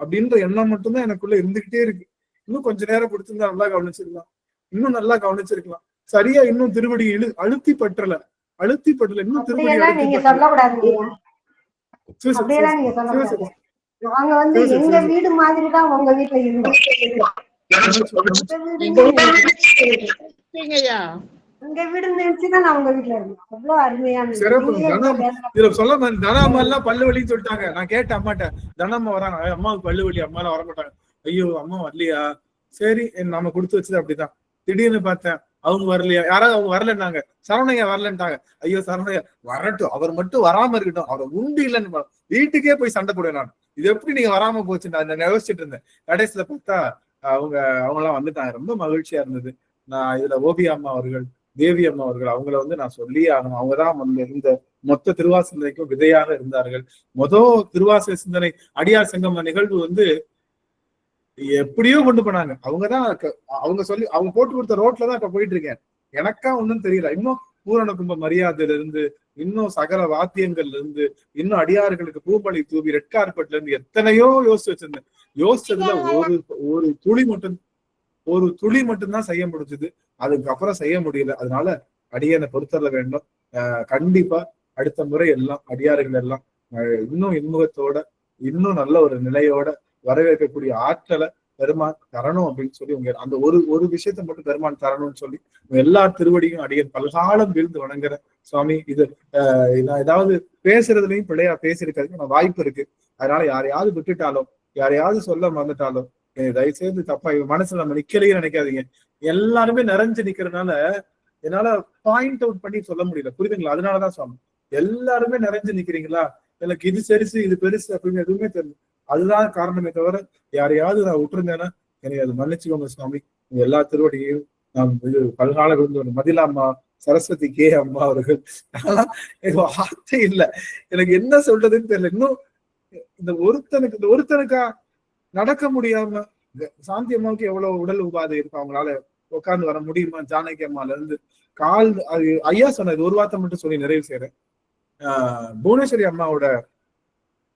அப்படின்ற எண்ணம் மட்டும்தான் எனக்குள்ள இருந்துகிட்டே இருக்கு. இன்னும் கொஞ்ச நேரம் கொடுத்திருந்தா நல்லா கவனிச்சிருக்கலாம், இன்னும் நல்லா கவனிச்சிருக்கலாம். சரியா இன்னும் திருவடி அழுத்தி பற்றல இன்னும் திருவடி எங்க வீடு மாதிரிதான் உங்க வீட்டுல இருந்தோம். உங்க வீடு நினைச்சுதான் நான் உங்க வீட்டுல இருந்தேன். அவ்வளவு அருமையான தனம்மா எல்லாம் பல்லு வலின்னு சொல்லிட்டாங்க. நான் கேட்டேன் அம்மாட்ட, தனம்மா வராங்க, அம்மாவுக்கு பல்லு வலி, அம்மா எல்லாம் வரமாட்டாங்க. ஐயோ அம்மா வரலையா, சரி நம்ம கொடுத்து வச்சது அப்படிதான். திடீர்னு பார்த்தேன் அவங்க வரலையா, யாராவது அவங்க வரலன்னாங்க. சரவணையா வரலன்ட்டாங்க. ஐயோ சரவணையா வரட்டும், அவர் மட்டும் வராம இருக்கட்டும், அவர் உண்டு இல்லைன்னு வீட்டுக்கே போய் சண்டை போடுவேன் நான். இது எப்படி நீங்க வராம போச்சு நான் யோசிச்சுட்டு இருந்தேன். கடைசியில பார்த்தா அவங்க எல்லாம் வந்துட்டாங்க. ரொம்ப மகிழ்ச்சியா இருந்தது. நான் இதுல ஓபி அம்மா அவர்கள், தேவி அம்மா அவர்கள், அவங்கள வந்து நான் சொல்லியே ஆகணும். அவங்கதான் இந்த மொத்த திருவாச சிந்தனைக்கும் விதையாக இருந்தார்கள். திருவாச சிந்தனை அடியார் சங்கம நிகழ்வு வந்து எப்படியோ கொண்டு போனாங்க. அவங்கதான் அவங்க போட்டு கொடுத்த ரோட்லதான் இப்ப போயிட்டு இருக்கேன். எனக்கா ஒண்ணும் தெரியல. இன்னும் பூரண கும்ப மரியாதையில இருந்து, இன்னும் சகல வாத்தியங்கள்ல இருந்து, இன்னும் அடியார்களுக்கு பூமணி தூவி ரெட் கார்பெட்ல இருந்து எத்தனையோ யோசிச்சு வச்சிருந்தேன். யோசிச்சதுல ஒரு துளி மட்டும்தான் செய்ய முடிஞ்சது. அதுக்கப்புறம் செய்ய முடியல. அதனால அடியனை பொறுத்தர வேண்டும். கண்டிப்பா அடுத்த முறை எல்லாம் அடியார்கள் எல்லாம் இன்னும் இன்முகத்தோட இன்னும் நல்ல ஒரு நிலையோட வரவேற்கக்கூடிய ஆற்றலை பெருமான் தரணும் அப்படின்னு சொல்லி உங்க அந்த ஒரு விஷயத்த மட்டும் பெருமான் தரணும்னு சொல்லி எல்லா திருவடியும் அடியன் பல்காலம் வீழ்ந்து வணங்குறேன் சுவாமி. இது நான் ஏதாவது பேசுறதுலயும் பிள்ளையா பேசியிருக்கிறதுக்கு நான் வாய்ப்பு இருக்கு. அதனால யாரையாவது விட்டுட்டாலும் யாரையாவது சொல்ல மறந்துட்டாலும் தயவு செய்து தப்பா மனசுல நம்ம நிக்கலையே நினைக்காதீங்க. எல்லாருமே நிறைஞ்சு நிக்கிறதுனால என்னால பாயிண்ட் அவுட் பண்ணி சொல்ல முடியல, புரியுதுங்களா? அதனாலதான் சுவாமி எல்லாருமே நிறைஞ்சு நிக்கிறீங்களா, எனக்கு இது பெருசு இது பெருசு அப்படின்னு எதுவுமே தெரியல. அதுதான் காரணமே தவிர யாரையாவது நான் விட்டுருந்தேன்னா என்னை அது மன்னிச்சுக்கோங்க சுவாமி. எல்லா திருவடியையும் நாம் இது பல்கால விழுந்து மதிலாம்மா சரஸ்வதி கே அம்மா அவர்கள் வார்த்தை இல்லை, எனக்கு என்ன சொல்றதுன்னு தெரியல. இன்னும் இந்த ஒருத்தனுக்கா நடக்க முடியாம சாந்தி அம்மாவுக்கு எவ்வளவு உடல் உபாதை இருக்கும், அவங்களால உட்கார்ந்து வர முடியுமா? ஜானகி அம்மால இருந்து கால் அது ஐயா சொன்னது ஒரு வார்த்தை மட்டும் சொல்லி நிறைவு செய்யறேன். புவனேஸ்வரி அம்மாவோட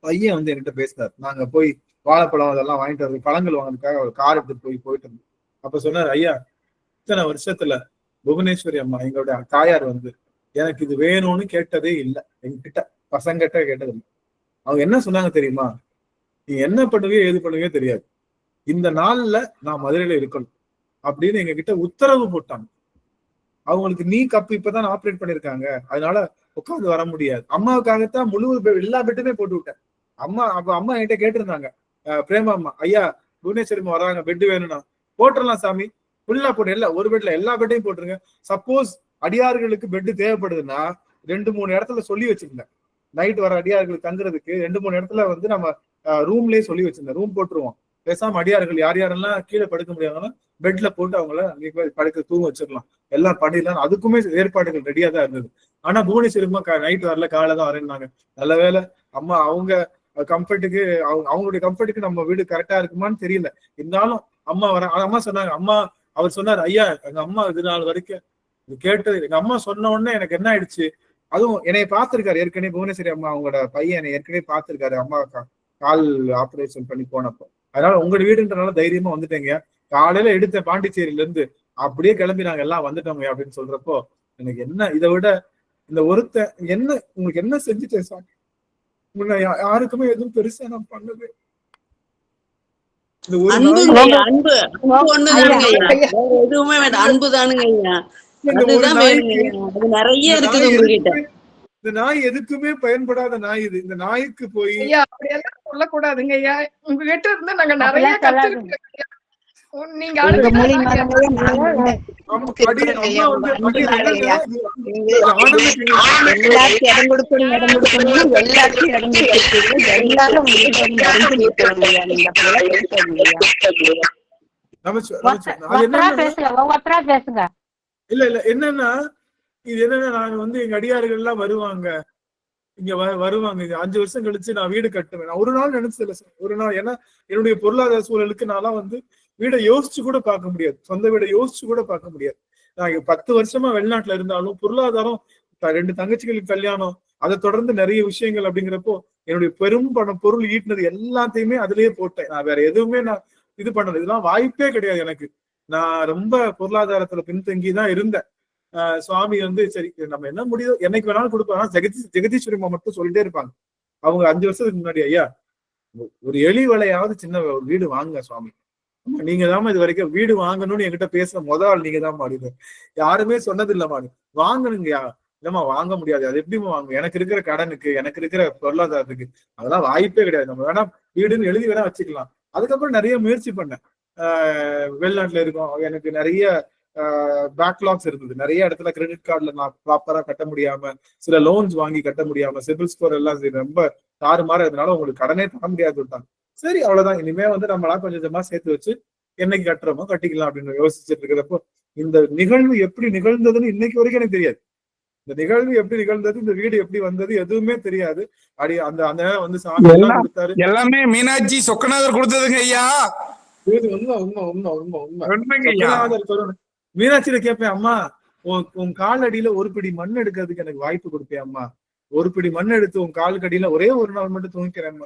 பையன் வந்து என்கிட்ட பேசினார். நாங்க போய் வாழைப்பழம் அதெல்லாம் வாங்கிட்டு வரது பழங்கள் வாங்கினதுக்காக அவர் கார் எடுத்துட்டு போயிட்டு இருந்தோம். அப்ப சொன்னார், ஐயா இத்தனை வருஷத்துல புவனேஸ்வரி அம்மா எங்களுடைய தாயார் வந்து எனக்கு இது வேணும்னு கேட்டதே இல்லை, எங்ககிட்ட பசங்கிட்ட கேட்டது இல்லை. அவங்க என்ன சொன்னாங்க தெரியுமா, நீ என்ன பண்ணுவியோ ஏது பண்ணுவியோ தெரியாது, இந்த நாள்ல நான் மதுரையில இருக்கணும் அப்படின்னு எங்க கிட்ட உத்தரவு போட்டாங்க. அவங்களுக்கு நீ கப்பு இப்பதான் ஆப்ரேட் பண்ணிருக்காங்க, அதனால உட்காந்து வர முடியாது. அம்மாவுக்காகத்தான் முழு எல்லா பெட்டுமே போட்டு விட்டேன். அம்மா என்கிட்ட கேட்டிருந்தாங்க, பிரேமா அம்மா, ஐயா புவனேஸ்வரி அம்மா வராங்க, பெட் வேணும்னா போட்டுடலாம் சாமி, ஃபுல்லா போட்டு இல்ல ஒரு பெட்ல எல்லா பெட்டையும் போட்டுருங்க. சப்போஸ் அடியார்களுக்கு பெட் தேவைப்படுதுன்னா 2-3 இடத்துல சொல்லி வச்சிருந்தேன். நைட் வர அடியார்களுக்கு தங்குறதுக்கு 2-3 இடத்துல வந்து நம்ம ரூம்லயே சொல்லி வச்சிருந்தேன். ரூம் போட்டுருவோம், பேசாம அடியார்கள் யார் யாரெல்லாம் கீழே படுக்க முடியாங்கன்னா பெட்ல போட்டு அவங்கள படுக்க தூங்க வச்சிடலாம், எல்லாம் பண்ணிடலாம். அதுக்குமே ஏற்பாடுகள் ரெடியா தான் இருந்தது. ஆனா புவனேஸ்வரி அம்மா நைட் வரல, காலை தான் வரேன்னாங்க. நல்ல வேலை அம்மா அவங்க கம்ஃபர்ட்டுக்கு அவங்களுடைய கம்ஃபர்ட்டுக்கு நம்ம வீடு கரெக்டா இருக்குமான்னு தெரியல. இருந்தாலும் அம்மா வர அம்மா சொன்னாங்க. அவர் சொன்னார், ஐயா எங்க அம்மா இது நாள் வரைக்கும் இது கேட்டது, எங்க அம்மா சொன்ன உடனே எனக்கு என்ன ஆயிடுச்சு, அதுவும் என்னைய பார்த்திருக்காரு ஏற்கனவே புவனேஸ்வரி அம்மா, அவங்களோட பையன் என்னை ஏற்கனவே பார்த்திருக்காரு அம்மா கால் ஆபரேஷன் பண்ணி போனப்போ. அதனால உங்க வீடுன்றனால தைரியமா வந்துட்டேங்க. காலையில எடுத்த பாண்டிச்சேரியில இருந்து அப்படியே கிளம்பி நாங்க எல்லாம் வந்துட்டோங்க அப்படின்னு சொல்றப்போ எனக்கு என்ன இதை விட இந்த என்ன உங்களுக்கு என்ன செஞ்சுட்டேன் சாமி, உங்களை யாருக்குமே எதுவும் பெருசா நான் பண்ணது இந்த நாய் எதுக்குமே பயன்படாத நாய் இது. இந்த நாய்க்கு போய் அப்படியெல்லாம் சொல்லக்கூடாதுங்க ஐயா, உங்ககிட்ட இருந்து நாங்க நிறைய கத்துக்கிட்டோம். நீங்க இல்ல என்னன்னா இது என்னன்னா நாங்க வந்து எங்க அடியார்கள் எல்லாம் வருவாங்க, இங்க வருவாங்க. 5 வருஷம் கழிச்சு நான் வீடு கட்டுவேன். நான் ஒரு நாள் நினைச்சதில்ல சார், ஒரு நாள். ஏன்னா என்னுடைய பொருளாதார சூழலுக்கு நான்லாம் வந்து வீடை யோசிச்சு கூட பார்க்க முடியாது, சொந்த வீடை யோசிச்சு கூட பார்க்க முடியாது. நான் 10 வருஷமா வெளிநாட்டுல இருந்தாலும் பொருளாதாரம் 2 தங்கச்சிகளுக்கு கல்யாணம், அதை தொடர்ந்து நிறைய விஷயங்கள் அப்படிங்கிறப்போ என்னுடைய பெரும் பொருள் ஈட்டினது எல்லாத்தையுமே அதுலயே போட்டேன். நான் வேற எதுவுமே நான் இது பண்ணது, இதெல்லாம் வாய்ப்பே கிடையாது எனக்கு. நான் ரொம்ப பொருளாதாரத்துல பின்தங்கிதான் இருந்தேன். சுவாமி வந்து சரி நம்ம என்ன முடியுதோ என்னைக்கு வேணாலும் கொடுப்பாங்க. ஜெகதீஸ்வரி அம்மா மட்டும் சொல்லிட்டே இருப்பாங்க. அவங்க 5 வருஷத்துக்கு முன்னாடி, ஐயா ஒரு எலி வலையாவது சின்ன வீடு வாங்குங்க சுவாமி, நீங்க தான் இது வரைக்கும் வீடு வாங்கணும்னு என்கிட்ட பேசுற முதல் நீங்க தான் மாடுங்க, யாருமே சொன்னது இல்ல மாடு வாங்கணுங்கயா. இல்லம்மா வாங்க முடியாது, அது எப்படிமா வாங்க, எனக்கு இருக்கிற கடனுக்கு எனக்கு இருக்கிற பொருளாதாரத்துக்கு அதெல்லாம் வாய்ப்பே கிடையாது. நம்ம வேணா வீடுன்னு எழுதி வேணா வச்சுக்கலாம். அதுக்கப்புறம் நிறைய முயற்சி பண்ணேன். வெளிநாட்டுல இருக்கோம், எனக்கு நிறைய பேக்லாக்ஸ் இருந்தது. நிறைய இடத்துல கிரெடிட் கார்டுல நான் ப்ராப்பரா கட்ட முடியாம, சில லோன்ஸ் வாங்கி கட்ட முடியாம, சிபில் ஸ்கோர் எல்லாம் ரொம்ப தாறுமாறா இருந்தனால உங்களுக்கு கடனே தர முடியாது விட்டாங்க. சரி அவ்வளவுதான், இனிமே வந்து நம்மளா கொஞ்சம் கொஞ்சமா சேர்த்து வச்சு என்னைக்கு கட்டுறோமோ கட்டிக்கலாம் அப்படின்னு யோசிச்சுட்டு இருக்கிறப்போ இந்த நிகழ்வு எப்படி நிகழ்ந்ததுன்னு இன்னைக்கு வரைக்கும் எனக்கு தெரியாது. இந்த நிகழ்வு எப்படி நிகழ்ந்தது, இந்த வீடு எப்படி வந்தது எதுவுமே தெரியாது. அந்த அந்த வந்து சாமி எல்லாம் கொடுத்தாரு, எல்லாமே மீனாட்சி சொக்கநாதர் கொடுத்ததுங்க ஐயா. உண்மை உண்மை உண்மை உண்மை உண்மை. மீனாட்சியில கேட்பேன், அம்மா உன் கால் அடியில ஒரு பிடி மண் எடுக்கிறதுக்கு எனக்கு வாய்ப்பு கொடுப்பேன் அம்மா, ஒரு பிடி மண் எடுத்து உன் கால் கடியில ஒரே ஒரு நாள் மட்டும் தூங்கிக்கிறேன்.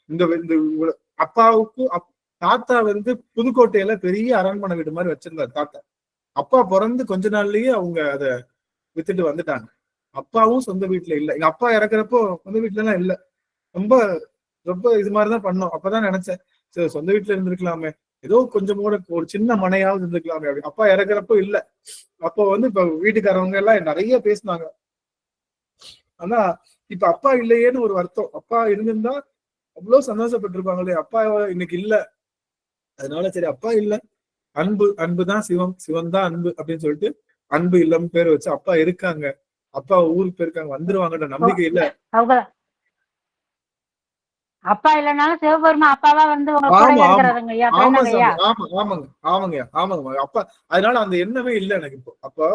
இந்த அப்பாவுக்கு தாத்தா வந்து புதுக்கோட்டையில பெரிய அரண்மனை வீடு மாதிரி வச்சிருந்தாரு தாத்தா. அப்பா பிறந்து கொஞ்ச நாள்லயே அவங்க அத வித்துட்டு வந்துட்டாங்க. அப்பாவும் சொந்த வீட்டுல இல்ல, எங்க அப்பா இறக்குறப்போ சொந்த வீட்டுல எல்லாம் இல்ல, ரொம்ப ரொம்ப இது மாதிரிதான் பண்ணோம். அப்பதான் நினைச்சேன், சரி சொந்த வீட்டுல இருந்திருக்கலாமே, ஏதோ கொஞ்சம் கூட ஒரு சின்ன மனையாவது இருந்திருக்கலாமே அப்படி. அப்பா இறக்குறப்போ இல்ல. அப்போ வந்து இப்ப வீட்டுக்காரவங்க எல்லாம் நிறைய பேசினாங்க. ஆனா இப்ப அப்பா இல்லையேன்னு ஒரு வருத்தம். அப்பா இருந்திருந்தா அவ்வளவு சந்தோஷப்பட்டிருப்பாங்களே, அப்பா இன்னைக்கு இல்ல. அதனால சரி அப்பா இல்ல, அன்புதான் சிவம், சிவம் தான் அன்பு அப்படின்னு சொல்லிட்டு அன்பு இல்லம் பேர் வச்சு அப்பா இருக்காங்க, அப்பா ஊருக்கு போயிருக்காங்க, வந்துருவாங்கன்ற நம்பிக்கை இல்ல. அவங்க அப்பா இல்லைனாலும் சிவபெருமான் அப்பாவா வந்து உங்க கூட ஆமா ஆமா இருக்கிறாருங்க ஐயா. ஆமா அப்படிதானங்க ஐயா? சாமி, ஆமா ஆமாங்க ஆமாங்க ஆமாங்க அப்பா. அதனால அந்த எண்ணமே இல்ல எனக்கு இப்போ. அப்போ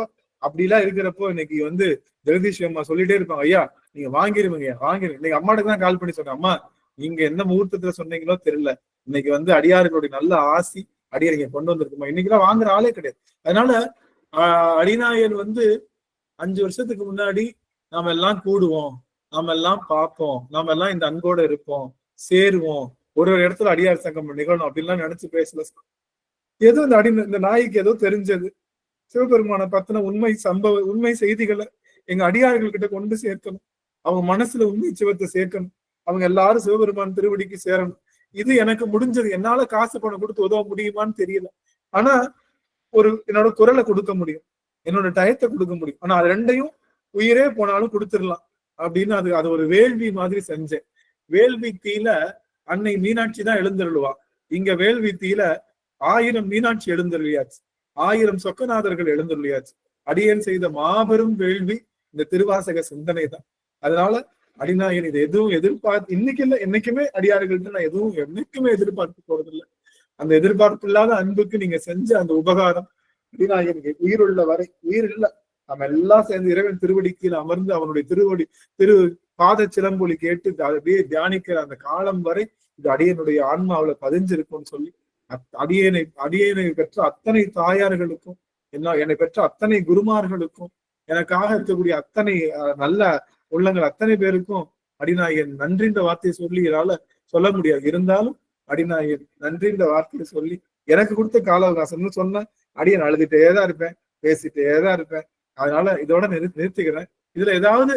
அப்படிலாம் இருக்கிறப்போ இன்னைக்கு வந்து ஜெகதீஷ் அம்மா சொல்லிட்டே இருப்பாங்க, ஐயா நீங்க வாங்கிருவீங்க வாங்கிருங்க. இன்னைக்கு அம்மாட்டுக்கு தான் கால் பண்ணி சொன்னேன், அம்மா நீங்க என்ன முகூர்த்தத்துல சொன்னீங்களோ தெரியல, இன்னைக்கு வந்து அடியார்களுடைய நல்ல ஆசி அடியார் இங்க கொண்டு வந்திருக்குமா. இன்னைக்கெல்லாம் வாங்குற ஆளே கிடையாது. அதனால அடிநாயர் வந்து 5 வருஷத்துக்கு முன்னாடி நாம எல்லாம் கூடுவோம், நாம எல்லாம் பார்ப்போம், நாம எல்லாம் இந்த அன்போட இருப்போம், சேருவோம், ஒரு இடத்துல அடியார் சங்கம் நிகழணும் அப்படின்லாம் நினைச்சு பேசல. ஏதோ இந்த நாய்க்கு ஏதோ தெரிஞ்சது, சிவபெருமானை பத்தின உண்மை செய்திகளை எங்க அடியார்கள் கிட்ட கொண்டு சேர்க்கணும், அவங்க மனசுல உண்மை சிவத்தை சேர்க்கணும், அவங்க எல்லாரும் சிவபெருமான் திருவடிக்கு சேரணும். இது எனக்கு முடிஞ்சது. என்னால காசு பணம் கொடுத்து உதவ முடியுமான்னு தெரியல. ஆனா என்னோட குரலை கொடுக்க முடியும், என்னோட டயத்தை கொடுக்க முடியும். ஆனா அது ரெண்டையும் உயிரே போனாலும் கொடுத்துடலாம் அப்படின்னு அது ஒரு வேள்வி மாதிரி செஞ்சேன். வேள்வி தீல அன்னை மீனாட்சி தான் எழுந்தருளுவா. இங்க வேள்வி தீல 1000 மீனாட்சி எழுந்தருளியாச்சு, 1000 சொக்கநாதர்கள் எழுந்தருளியாச்சு. அடியேன் செய்த மாபெரும் வேள்வி இந்த திருவாசக சிந்தனை தான். அதனால அடிநாயகன் இதை எதுவும் எதிர்பார்த்து இன்னைக்கு இல்ல, என்னைக்குமே அடியார்கள்ட்ட நான் எதுவும் என்னைக்குமே எதிர்பார்த்து போறதில்லை. அந்த எதிர்பார்ப்பு இல்லாத அன்புக்கு நீங்க செஞ்ச அந்த உபகாரம் அடிநாயகன் உயிருள்ள வரை, உயிர் இல்ல நம்ம எல்லாம் சேர்ந்து இறைவன் திருவடிக்கீழ் அமர்ந்து அவனுடைய திரு பாத சிலம்பொலி கேட்டு அப்படியே தியானிக்கிற அந்த காலம் வரை இது அடியனுடைய ஆன்மாவில பதிஞ்சிருக்கும்னு சொல்லி அடியேனை பெற்ற அத்தனை தாயார்களுக்கும், என்னை பெற்ற அத்தனை குருமார்களுக்கும், எனக்காக இருக்கக்கூடிய அத்தனை நல்ல உள்ளங்கள் அத்தனை பேருக்கும் அடிநாயகன் நன்றின்ற வார்த்தையை சொல்லி என்னால சொல்ல முடியாது. இருந்தாலும் அடிநாயகன் நன்றின்ற வார்த்தையை சொல்லி எனக்கு கொடுத்த கால அவகாசம்னு சொன்ன அடியன் அழுதுட்டேதான் இருப்பேன், பேசிட்டேதான் இருப்பேன். அதனால இதோட நிறுத்திக்கிறேன். இதுல ஏதாவது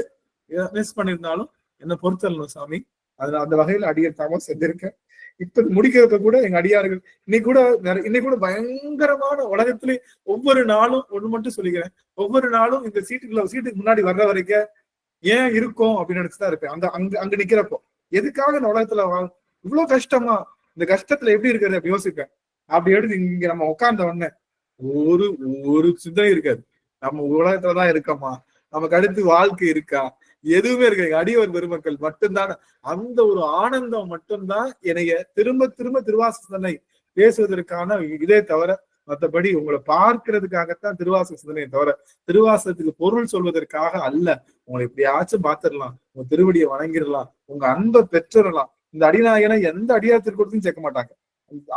மிஸ் பண்ணிருந்தாலும் என்ன பொறுத்தரணும் சாமி. அதனால அந்த வகையில அடியன் தவம் செஞ்சிருக்கேன். இப்ப முடிக்கிறப்ப கூட எங்க அடியார்கள் இன்னைக்கு கூட பயங்கரமான உலகத்திலே ஒவ்வொரு நாளும் ஒண்ணு மட்டும் சொல்லிக்கிறேன், ஒவ்வொரு நாளும் இந்த சீட்டுக்கு முன்னாடி வர்ற வரைக்கும் ஏன் இருக்கும் அப்படின்னு நினைச்சுதான் இருப்பேன். அங்க நிக்கிறப்போ எதுக்காக இந்த உலகத்துல இவ்வளவு கஷ்டமா, இந்த கஷ்டத்துல எப்படி இருக்கிறது அப்படி யோசிப்பேன். அப்படி எடுத்து இங்க நம்ம உட்கார்ந்த உடனே ஒரு சிந்தனை இருக்காது, நம்ம உலகத்துலதான் இருக்கோமா, நமக்கு அடுத்து வாழ்க்கை இருக்கா, எதுவுமே இருக்காது. அடியவர் பெருமக்கள் மட்டும்தான். அந்த ஒரு ஆனந்தம் மட்டும்தான் என்னைய திரும்ப திரும்ப திருவாசனை பேசுவதற்கான இதே தவிர மற்றபடி உங்களை பார்க்கிறதுக்காகத்தான் திருவாசக சிந்தனையை தவிர திருவாசகத்துக்கு பொருள் சொல்வதற்காக அல்ல. உங்களை எப்படியாச்சும் பார்த்துடலாம், உங்க திருவடியை வணங்கிடலாம், உங்க அன்பை பெற்றுடலாம். இந்த அடிநாயகனை எந்த அடியார் திருக்கூடத்தையும் சேர்க்க மாட்டாங்க.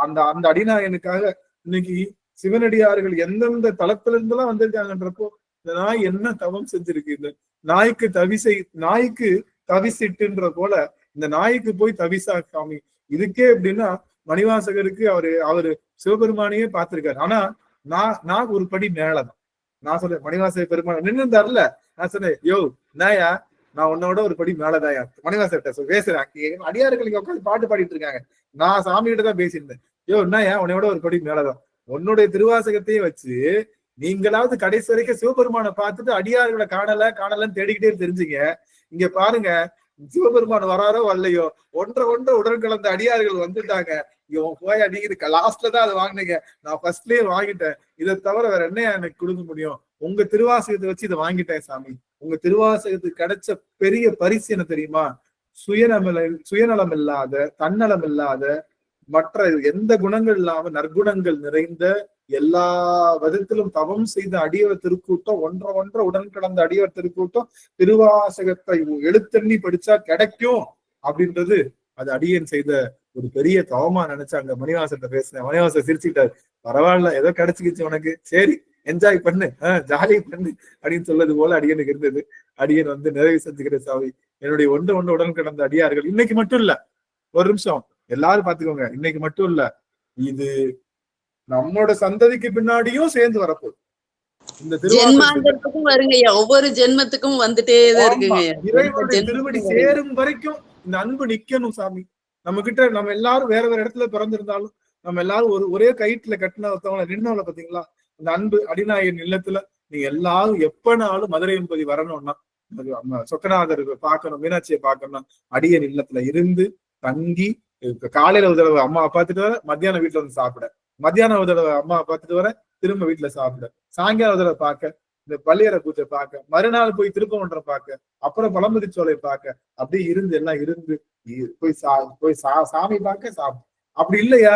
அந்த அடிநாயகனுக்காக இன்னைக்கு சிவனடியார்கள் எந்தெந்த தளத்துல இருந்தெல்லாம் வந்திருக்காங்கன்றப்போ இந்த நாய் என்ன தவம் செஞ்சிருக்கு. இந்த நாய்க்கு தவிசிட்டுன்ற போல இந்த நாய்க்கு போய் தவிசா காமி. இதுக்கே எப்படின்னா மணிவாசகருக்கு அவரு சிவபெருமானையே பார்த்திருக்காரு. ஆனா நான் ஒரு படி மேலதான். நான் சொல்றேன் மணிவாசக பெருமான் நின்று இருந்தாருல, நான் சொன்னேன் யோ நாயா நான் உன்னோட ஒரு படி மேலதாயா மணிவாசகர்கிட்ட பேசுறேன். அடியார்கள் இங்க உட்காந்து பாட்டு பாடிட்டு இருக்காங்க, நான் சாமிகிட்ட தான் பேசியிருந்தேன். யோ நாயா உன்னையோட ஒரு படி மேலதான். உன்னுடைய திருவாசகத்தையே வச்சு நீங்களாவது கடைசி வரைக்கும் சிவபெருமானை பார்த்துட்டு அடியார்களை காணலன்னு தேடிக்கிட்டே தெரிஞ்சுங்க. இங்க பாருங்க சிவபெருமான் வராரோ வரலையோ ஒன்றை உடல் கலந்த அடியார்கள் வந்துட்டாங்க. இவன் போய் அடிக்கிட்டு லாஸ்ட்ல தான் அதை வாங்கினீங்க, நான் ஃபர்ஸ்ட்லயே வாங்கிட்டேன், இதை தவிர வேற என்ன எனக்கு கொடுக்க முடியும், உங்க திருவாசகத்தை வச்சு இதை வாங்கிட்டேன் சாமி. உங்க திருவாசகத்துக்கு கிடைச்ச பெரிய பரிசு என்ன தெரியுமா? சுயநலம் இல்லாத, தன்னலம் இல்லாத, மற்ற எந்த குணங்கள் இல்லாம நற்குணங்கள் நிறைந்த, எல்லா விதத்திலும் தவம் செய்த அடியவர் திருக்கூட்டம், ஒன்ற உடன் கலந்த அடியவர் திருக்கூட்டம் திருவாசகத்தை எழுத்தண்ணி படிச்சா கிடைக்கும் அப்படின்றது அது அடியன் செய்த ஒரு பெரிய தவமா நினைச்சாங்க. மணிவாசன் பேசினேன், மணிவாசன் சிரிச்சுட்டாரு, பரவாயில்ல ஏதோ கிடைச்சிக்கிச்சு உனக்கு, சரி என்ஜாய் பண்ணு, ஜாலி பண்ணு அப்படின்னு சொல்லது போல அடியனுக்கு இருந்தது. அடியன் வந்து நிறைவு செஞ்சுக்கிற சாவி. என்னுடைய ஒன்று உடன் கடந்த அடியார்கள் இன்னைக்கு மட்டும் இல்ல, ஒரு நிமிஷம் எல்லாரும் பாத்துக்கோங்க, இன்னைக்கு மட்டும் இல்ல, இது நம்மளோட சந்ததிக்கு பின்னாடியும் சேர்ந்து வரப்போகுது. இந்த ஜென்மாந்தத்துக்கும் வருங்கய்யா, ஒவ்வொரு ஜென்மத்துக்கும் வந்துட்டே தான் இருக்குங்க. இறைவனுடைய திருவடி சேரும் வரைக்கும் இந்த அன்பு நிக்கணும் சாமி. நம்ம கிட்ட நம்ம எல்லாரும் வேற வேற இடத்துல பிறந்திருந்தாலும் நம்ம எல்லாரும் ஒரே கயிற்றுல கட்டினவங்க நின்னவங்கள பாத்தீங்களா? அந்த அன்பு அடிநாயகன் இல்லத்துல நீங்க எல்லாரும் எப்பனாலும் மதுரை என்பதி வரணும்னா சொக்கநாதர் பார்க்கணும், மீனாட்சியை பார்க்கணும்னா அடியன் இல்லத்துல இருந்து தங்கி காலையில ஒரு தடவை அம்மாவை பார்த்துட்டு வர, மத்தியானம் வீட்டுல வந்து சாப்பிட, மத்தியானம் ஒரு தடவை அம்மாவை பார்த்துட்டு வர, திரும்ப வீட்டுல சாப்பிட, சாயங்காலம் ஒரு தடவை பார்க்க, இந்த பள்ளியறை பூஜை பார்க்க, மறுநாள் போய் திருப்பமன்றம் பார்க்க, அப்புறம் பழமுதி சோலை பார்க்க, அப்படியே இருந்து எல்லாம் இருந்து போய் சாமி பார்க்க சாப்பிடும். அப்படி இல்லையா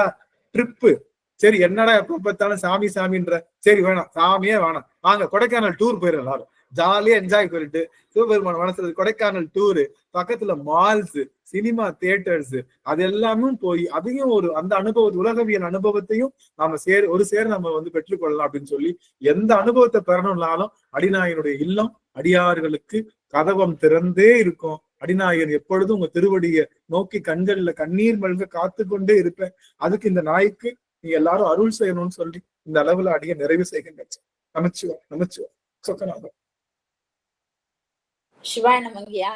ட்ரிப்பு, சரி என்னடா எப்ப பார்த்தாலும் சாமி சாமின்ற, சரி வேணாம் சாமியே வேணாம், வாங்க கொடைக்கானல் டூர் போயிடும் எல்லாரும் ஜாலியா என்ஜாய் பண்ணிட்டு சிவபெருமான மனசுல கொடைக்கானல் டூரு, பக்கத்துல மால்ஸ், சினிமா தியேட்டர்ஸ், அது எல்லாமே போய் அதையும் ஒரு அந்த அனுபவம் உலகவியல் அனுபவத்தையும் நாம ஒரு சேர நம்ம வந்து பெற்றுக்கொள்ளலாம் அப்படின்னு சொல்லி எந்த அனுபவத்தை பெறணும்னாலும் அடிநாயகனுடைய இல்லம் அடியார்களுக்கு கதவம் திறந்தே இருக்கும். அடிநாயகன் எப்பொழுதும் உங்க திருவடியை நோக்கி கண்கள்ல கண்ணீர் மல்க காத்து கொண்டே இருப்பேன். அதுக்கு இந்த நாய்க்கு நீ எல்லாரும் அருள் செய்யணும்னு சொல்லி இந்த அளவுல அடிய நிறைவு செய்கின்ற நமச்சிவா சொக்கநாதன். சிவாய நமங்கய்யா.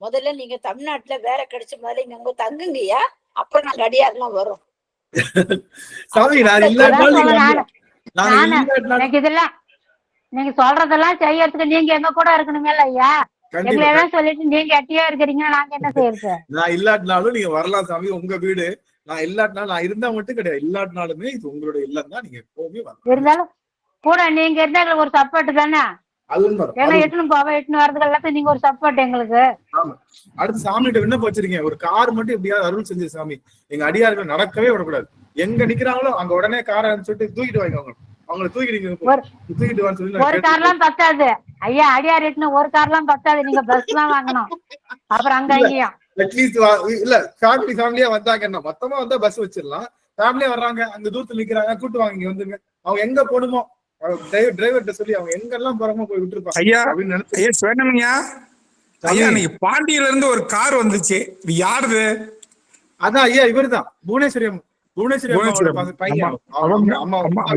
முதல்ல நீங்க தமிழ்நாட்டுல வேற கிடைச்ச முதல்ல இங்க தங்குங்கய்யா, அப்புறம் நாங்க அடியாரெல்லாம் வரும். சாமி எனக்கு இதெல்லாம் நீங்க சொல்றதெல்லாம் செய்யறதுக்கு நீங்க எங்க கூட இருக்கணுமே ஐயா. எங்களெல்லாம் சொல்லிட்டு நீங்க எட்டியா இருக்கிறீங்க, நாங்க என்ன செய்யறது? நான் இல்லாட்டினாலும் நீங்க வரலாம் சாமி, உங்க வீடு. நான் இல்லாட்டினாலும் நான் இருந்தா மட்டும் கிடையாது, இல்லாட்டினாலுமே இது உங்களுடைய இல்லம் தான், நீங்க எப்பவுமே வரலாம். இருந்தாலும் கூட நீங்க இருந்தா எங்களுக்கு ஒரு சப்போர்ட் தானே. ஏன்னா எட்டுன்னு போவ எட்டுன்னு வரதுக்கு எல்லாத்தையும் நீங்க ஒரு சப்போர்ட் எங்களுக்கு. ஆமா. அடுத்து சாமிகிட்ட என்ன வச்சிருக்கீங்க, ஒரு கார் மட்டும் எப்படியாவது அருள் செஞ்சு சாமி, எங்க அடியார்கள் நடக்கவே விடக்கூடாது. எங்க நிக்கிறாங்களோ அங்க உடனே காரை சொல்லிட்டு தூக்கிட்டு வாங்க, அவங்களை தூக்கிட்டு வான்னு சொல்லி. ஒரு கார்லாம் பத்தாது ஐயா, அடியார் எட்டுன்னு ஒரு கார்லாம் பத்தாது, நீங்க பஸ் தான் வாங்கணும். அப்புறம் அங்க இங்கேயும் அட்லீஸ்ட் இல்ல ஃபேமிலியா வந்தாங்க, என்ன மொத்தமா வந்தா பஸ் வச்சிடலாம். ஃபேமிலியா வர்றாங்க, அங்க தூரத்துல நிக்கிறாங்க, கூட்டு வாங்க இங்க வந்துங்க. அவங்க எங்க போகணுமோ டிரைவர்கிட்ட சொல்லி அவங்க எங்கெல்லாம் போறாமோ போய் விட்டுருப்பாங்க. ஐயா ஐயா சிவனமையா, ஐயா நீங்க பாண்டியில இருந்து ஒரு கார் வந்துச்சு, இது யாருது? அதான் ஐயா இவருதான் புவனேஸ்வரி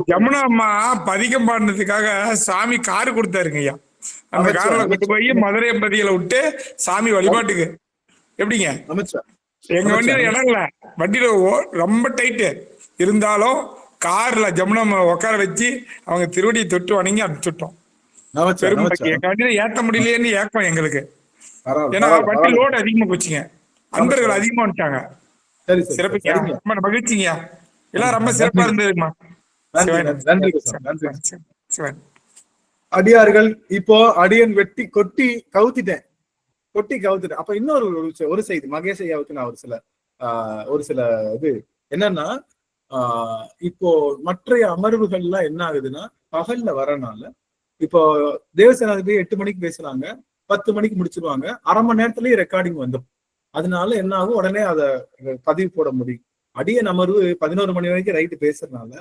ஜமுனா அம்மா பதிகம் பாடினதுக்காக சாமி காரு கொடுத்தாருங்க ஐயா. அந்த காரில் கொண்டு போய் மதுரை எம்பதிகளை விட்டு சாமி வழிபாட்டுக்கு. எப்படிங்க எங்க வண்டியில இடம் இல்ல, வண்டியில ரொம்ப டைட்டு இருந்தாலும் கார்ல ஜமுனா உட்கார வச்சு அவங்க திருவடியை தொட்டு வணங்கி அனுப்பிச்சுட்டோம். எங்க வண்டியில ஏத்த முடியலையேன்னு ஏக்கம் எங்களுக்கு. ஏன்னா வண்டி லோடு அதிகமா போச்சுங்க, அன்பர்கள் அதிகமா வந்துட்டாங்க. சிறப்புங்க, ரொம்ப மகிழ்ச்சிங்க, எல்லாம் ரொம்ப சிறப்பா இருந்ததுமா. அடியார்கள் இப்போ அடியன் வெட்டி கொட்டி கவுத்திட்டேன். அப்ப இன்னொரு ஒரு செய்தி மகேஷ் ஐயாவுக்கு நான் ஒரு சில இது என்னன்னா, இப்போ மற்றைய அமர்வுகள்லாம் என்ன ஆகுதுன்னா பகல்ல வரனால, இப்போ தேவசேனாதிபதி 8 மணிக்கு பேசுறாங்க, 10 மணிக்கு முடிச்சிருவாங்க, அரை மணி நேரத்திலேயே ரெக்கார்டிங் வந்துடும். அதனால என்ன ஆகும், உடனே அதை பதிவு போட முடியும். அடியன் அமர்வு 11 மணி வரைக்கும் ரைட்டு பேசுறதுனால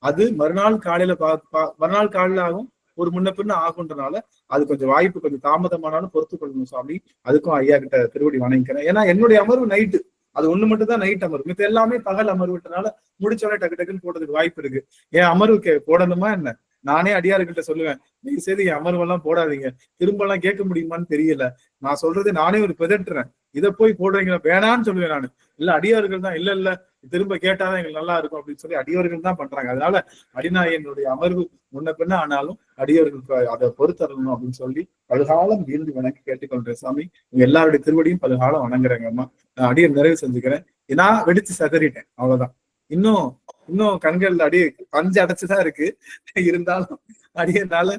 அது மறுநாள் காலையில ஆகும், ஒரு முன்ன பின்ன ஆகுன்றனால அது கொஞ்சம் வாய்ப்பு கொஞ்சம் தாமதமானாலும் பொறுத்து கொள்ளணும் சாமி. அதுக்கும் ஐயா கிட்ட திருவடி வணங்கிக்கிறேன். ஏன்னா என்னுடைய அமர்வு நைட்டு, அது ஒண்ணு மட்டும் தான் நைட் அமர்வு, மித்த எல்லாமே பகல் அமர்வுனால முடிச்சோடனே டக்கு டக்குன்னு போடுறதுக்கு வாய்ப்பு இருக்கு. என் அமர்வுக்கு போடணுமா என்ன? நானே அடியார்கிட்ட சொல்லுவேன், நீ சரி என் அமர்வெல்லாம் போடாதீங்க, திரும்ப எல்லாம் கேட்க முடியுமான்னு தெரியல, நான் சொல்றது நானே ஒரு பிதட்டுறேன், இதை போய் போடுறீங்களா வேணான்னு சொல்லுவேன் நானு. இல்ல அடியார்கள் தான் இல்ல திரும்ப கேட்டாதான் எங்களுக்கு நல்லா இருக்கும் அப்படின்னு சொல்லி அடியவர்கள் தான் பண்றாங்க. அதனால அடிநாயனுடைய அமர்வு முன்ன பின்ன ஆனாலும் அடியவர்களுக்கு அதை பொறுத்தரணும் அப்படின்னு சொல்லி பல்காலம் வீழ்ந்து வணங்கி கேட்டுக்கொள்றேன் சாமி. உங்க எல்லாருடைய திருவடியும் பல்காலம் வணங்குறேங்க அம்மா. நான் அடியர் நிறைவு செஞ்சுக்கிறேன். நான் வெடிச்சு சதறிட்டேன், அவ்வளவுதான். இன்னும் கண்கள் அடியே பஞ்சு அடைச்சுதான் இருக்கு, இருந்தாலும் அடியனால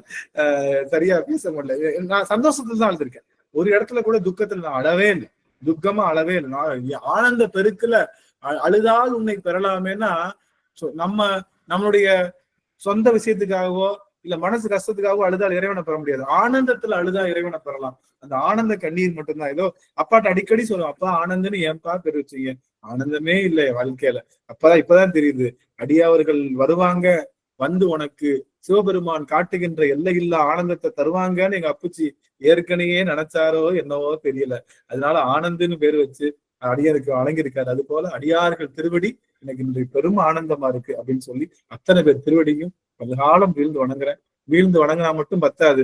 சரியா பேச முடியல. நான் சந்தோஷத்துல தான் அழுதுருக்கேன், ஒரு இடத்துல கூட துக்கத்துல நான் அழவே இல்லை, துக்கமா அழவே இல்லை. நான் ஆனந்த பெருக்குல அழுதால் உன்னை பெறலாமேன்னா நம்மளுடைய சொந்த விஷயத்துக்காகவோ இல்ல மனசு கஷ்டத்துக்காகவோ அழுதால் இறைவனை பெற முடியாது. ஆனந்தத்துல அழுதா இறைவனை பெறலாம். அந்த ஆனந்த கண்ணீர் மட்டும்தான். ஏதோ அப்பாட்ட அடிக்கடி சொல்லுவோம், அப்பா ஆனந்தன்னு ஏன்பா பெரு வச்சீங்க, ஆனந்தமே இல்லை வாழ்க்கையில. இப்பதான் தெரியுது, அடியாவர்கள் வருவாங்க, வந்து உனக்கு சிவபெருமான் காட்டுகின்ற எல்லையில்லா ஆனந்தத்தை தருவாங்கன்னு எங்க அப்புச்சி ஏற்கனவே நினைச்சாரோ என்னவோ தெரியல. அதனால ஆனந்துன்னு பேர் வச்சு அடியாருக்கு வழங்கியிருக்காரு. அது போல அடியார்கள் திருவடி எனக்கு இன்றைய பெரும் ஆனந்தமா இருக்கு அப்படின்னு சொல்லி அத்தனை பேர் திருவடியும் பல்காலம் வீழ்ந்து வணங்குறேன். வீழ்ந்து வணங்கினா மட்டும் பத்தாது,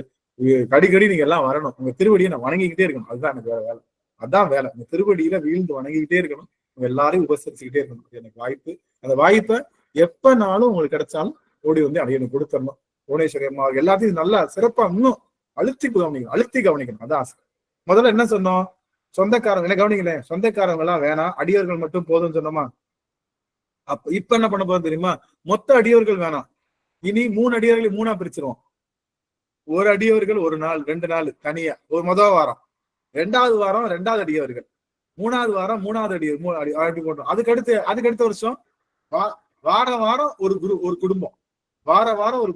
அடிக்கடி நீங்க எல்லாம் வரணும், உங்க திருவடியை நான் வணங்கிக்கிட்டே இருக்கணும். அதுதான் எனக்கு வேற வேலை, அதான் வேலை. இந்த திருவடியில வீழ்ந்து வணங்கிக்கிட்டே இருக்கணும். உங்க எல்லாரையும் உபசரிச்சுக்கிட்டே இருக்கணும். எனக்கு வாய்ப்பு, அந்த வாய்ப்பை எப்பனாலும் உங்களுக்கு கிடைச்சாலும் ஓடி வந்து அடியனுக்கு கொடுத்துடணும். புவனேஸ்வரி அம்மா எல்லாத்தையும் நல்லா சிறப்பா இன்னும் அழுத்தி கவனிக்கணும். அதான் ஆசை. முதல்ல என்ன சொன்னோம்? சொந்தக்காரங்க என்ன கவனிக்கல, சொந்தக்காரங்க எல்லாம் வேணாம், அடியவர்கள் மட்டும் போதும்னு சொன்னோமா? இப்ப என்ன பண்ண போறோம் தெரியுமா? மொத்த அடியவர்கள் வேணாம், இனி 3 அடியவர்களை 3ஆ பிரிச்சிருவோம். ஒரு அடியவர்கள் 1 நாள் 2 நாள் தனியா, ஒரு முதல் வாரம், 2வது வாரம் 2வது அடியவர்கள், 3வது வாரம் 3வது அடியவர் அப்படி போட்டோம். அதுக்கடுத்த வருஷம் வாரம் ஒரு குடும்பம், வாரம் ஒரு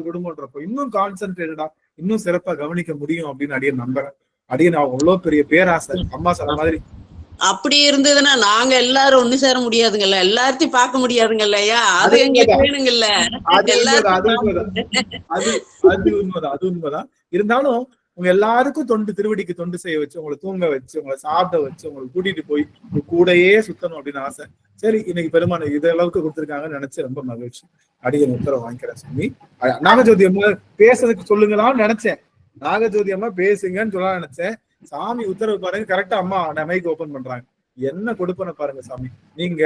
குடும்பம்ன்றப்போ இன்னும் கான்சென்ட்ரேட்டடா இன்னும் சிறப்பா கவனிக்க முடியும் அப்படின்னு அடியன் நம்புறேன். அடியன் அவ்வளவு பெரிய பேராசை. அம்மா சொன்ன மாதிரி அப்படி இருந்ததுன்னா நாங்க எல்லாரும் ஒண்ணு சேர முடியாதுங்கல்ல, எல்லாத்தையும் பார்க்க முடியாதுங்கல்ல ஐயா. அது எங்களுக்கு வேணுங்கல்ல. அது உண்மைதான். இருந்தாலும் உங்க எல்லாருக்கும் திருவடிக்கு தொண்டு செய்ய வச்சு, உங்களை தூங்க வச்சு, உங்களை சாப்பிட வச்சு, உங்களை கூட்டிட்டு போய் கூடையே சுத்தணும் அப்படின்னு ஆசை. சரி, இன்னைக்கு பெருமான இது அளவுக்கு கொடுத்துருக்காங்கன்னு நினைச்சு ரொம்ப மகிழ்ச்சி. அடியன் உத்தரவு வாங்கிக்கிறேன் சாமி. நாகஜோதி அம்மா பேசுறதுக்கு சொல்லுங்களான்னு நினைச்சேன். நாகஜோதி அம்மா பேசுங்கன்னு சொல்ல நினைச்சேன். சாமி உத்தரவு பாருங்க, கரெக்டா அம்மா மைக் ஓபன் பண்றாங்க. என்ன கொடுப்பன பாருங்க சாமி. நீங்க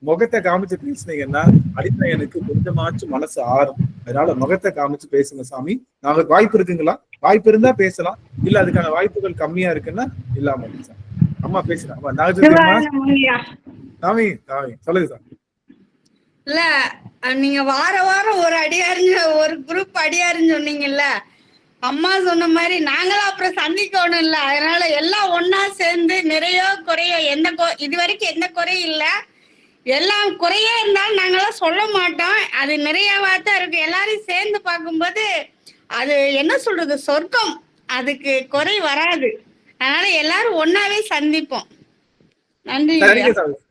முகத்தை காமிச்சு பேசுனீங்கன்னா அடிப்படையனுக்கு கொஞ்சமாச்சும் மனசு ஆறும். அதனால முகத்தை காமிச்சு பேசுங்க சாமி. நாங்களுக்கு வாய்ப்பு இருக்குங்களா? வாய்ப்பு இருந்தா பேசலாம், இல்ல அதுக்கான வாய்ப்புகள் கம்மியா இருக்குன்னா இல்லாம சார். அம்மா பேசுறேன். அம்மா நாகஜோதி அம்மா சாமி சொல்லுங்க சார். இல்ல, நீங்க வாரம் ஒரு அடியாருங்க, ஒரு குரூப் அடியாருன்னு சொன்னீங்கல்ல, அம்மா சொன்ன மாதிரி நாங்களும் அப்புறம் சந்திக்கணும் இல்ல. அதனால எல்லாம் ஒன்னா சேர்ந்து நிறைய குறைய இது வரைக்கும் எந்த குறையும் இல்ல. எல்லாம் குறையா இருந்தாலும் நாங்களாம் சொல்ல மாட்டோம். அது நிறையவா தான் இருக்கு. எல்லாரையும் சேர்ந்து பார்க்கும்போது அது என்ன சொல்றது, சொர்க்கம். அதுக்கு குறை வராது. அதனால எல்லாரும் ஒன்னாவே சந்திப்போம். நன்றி.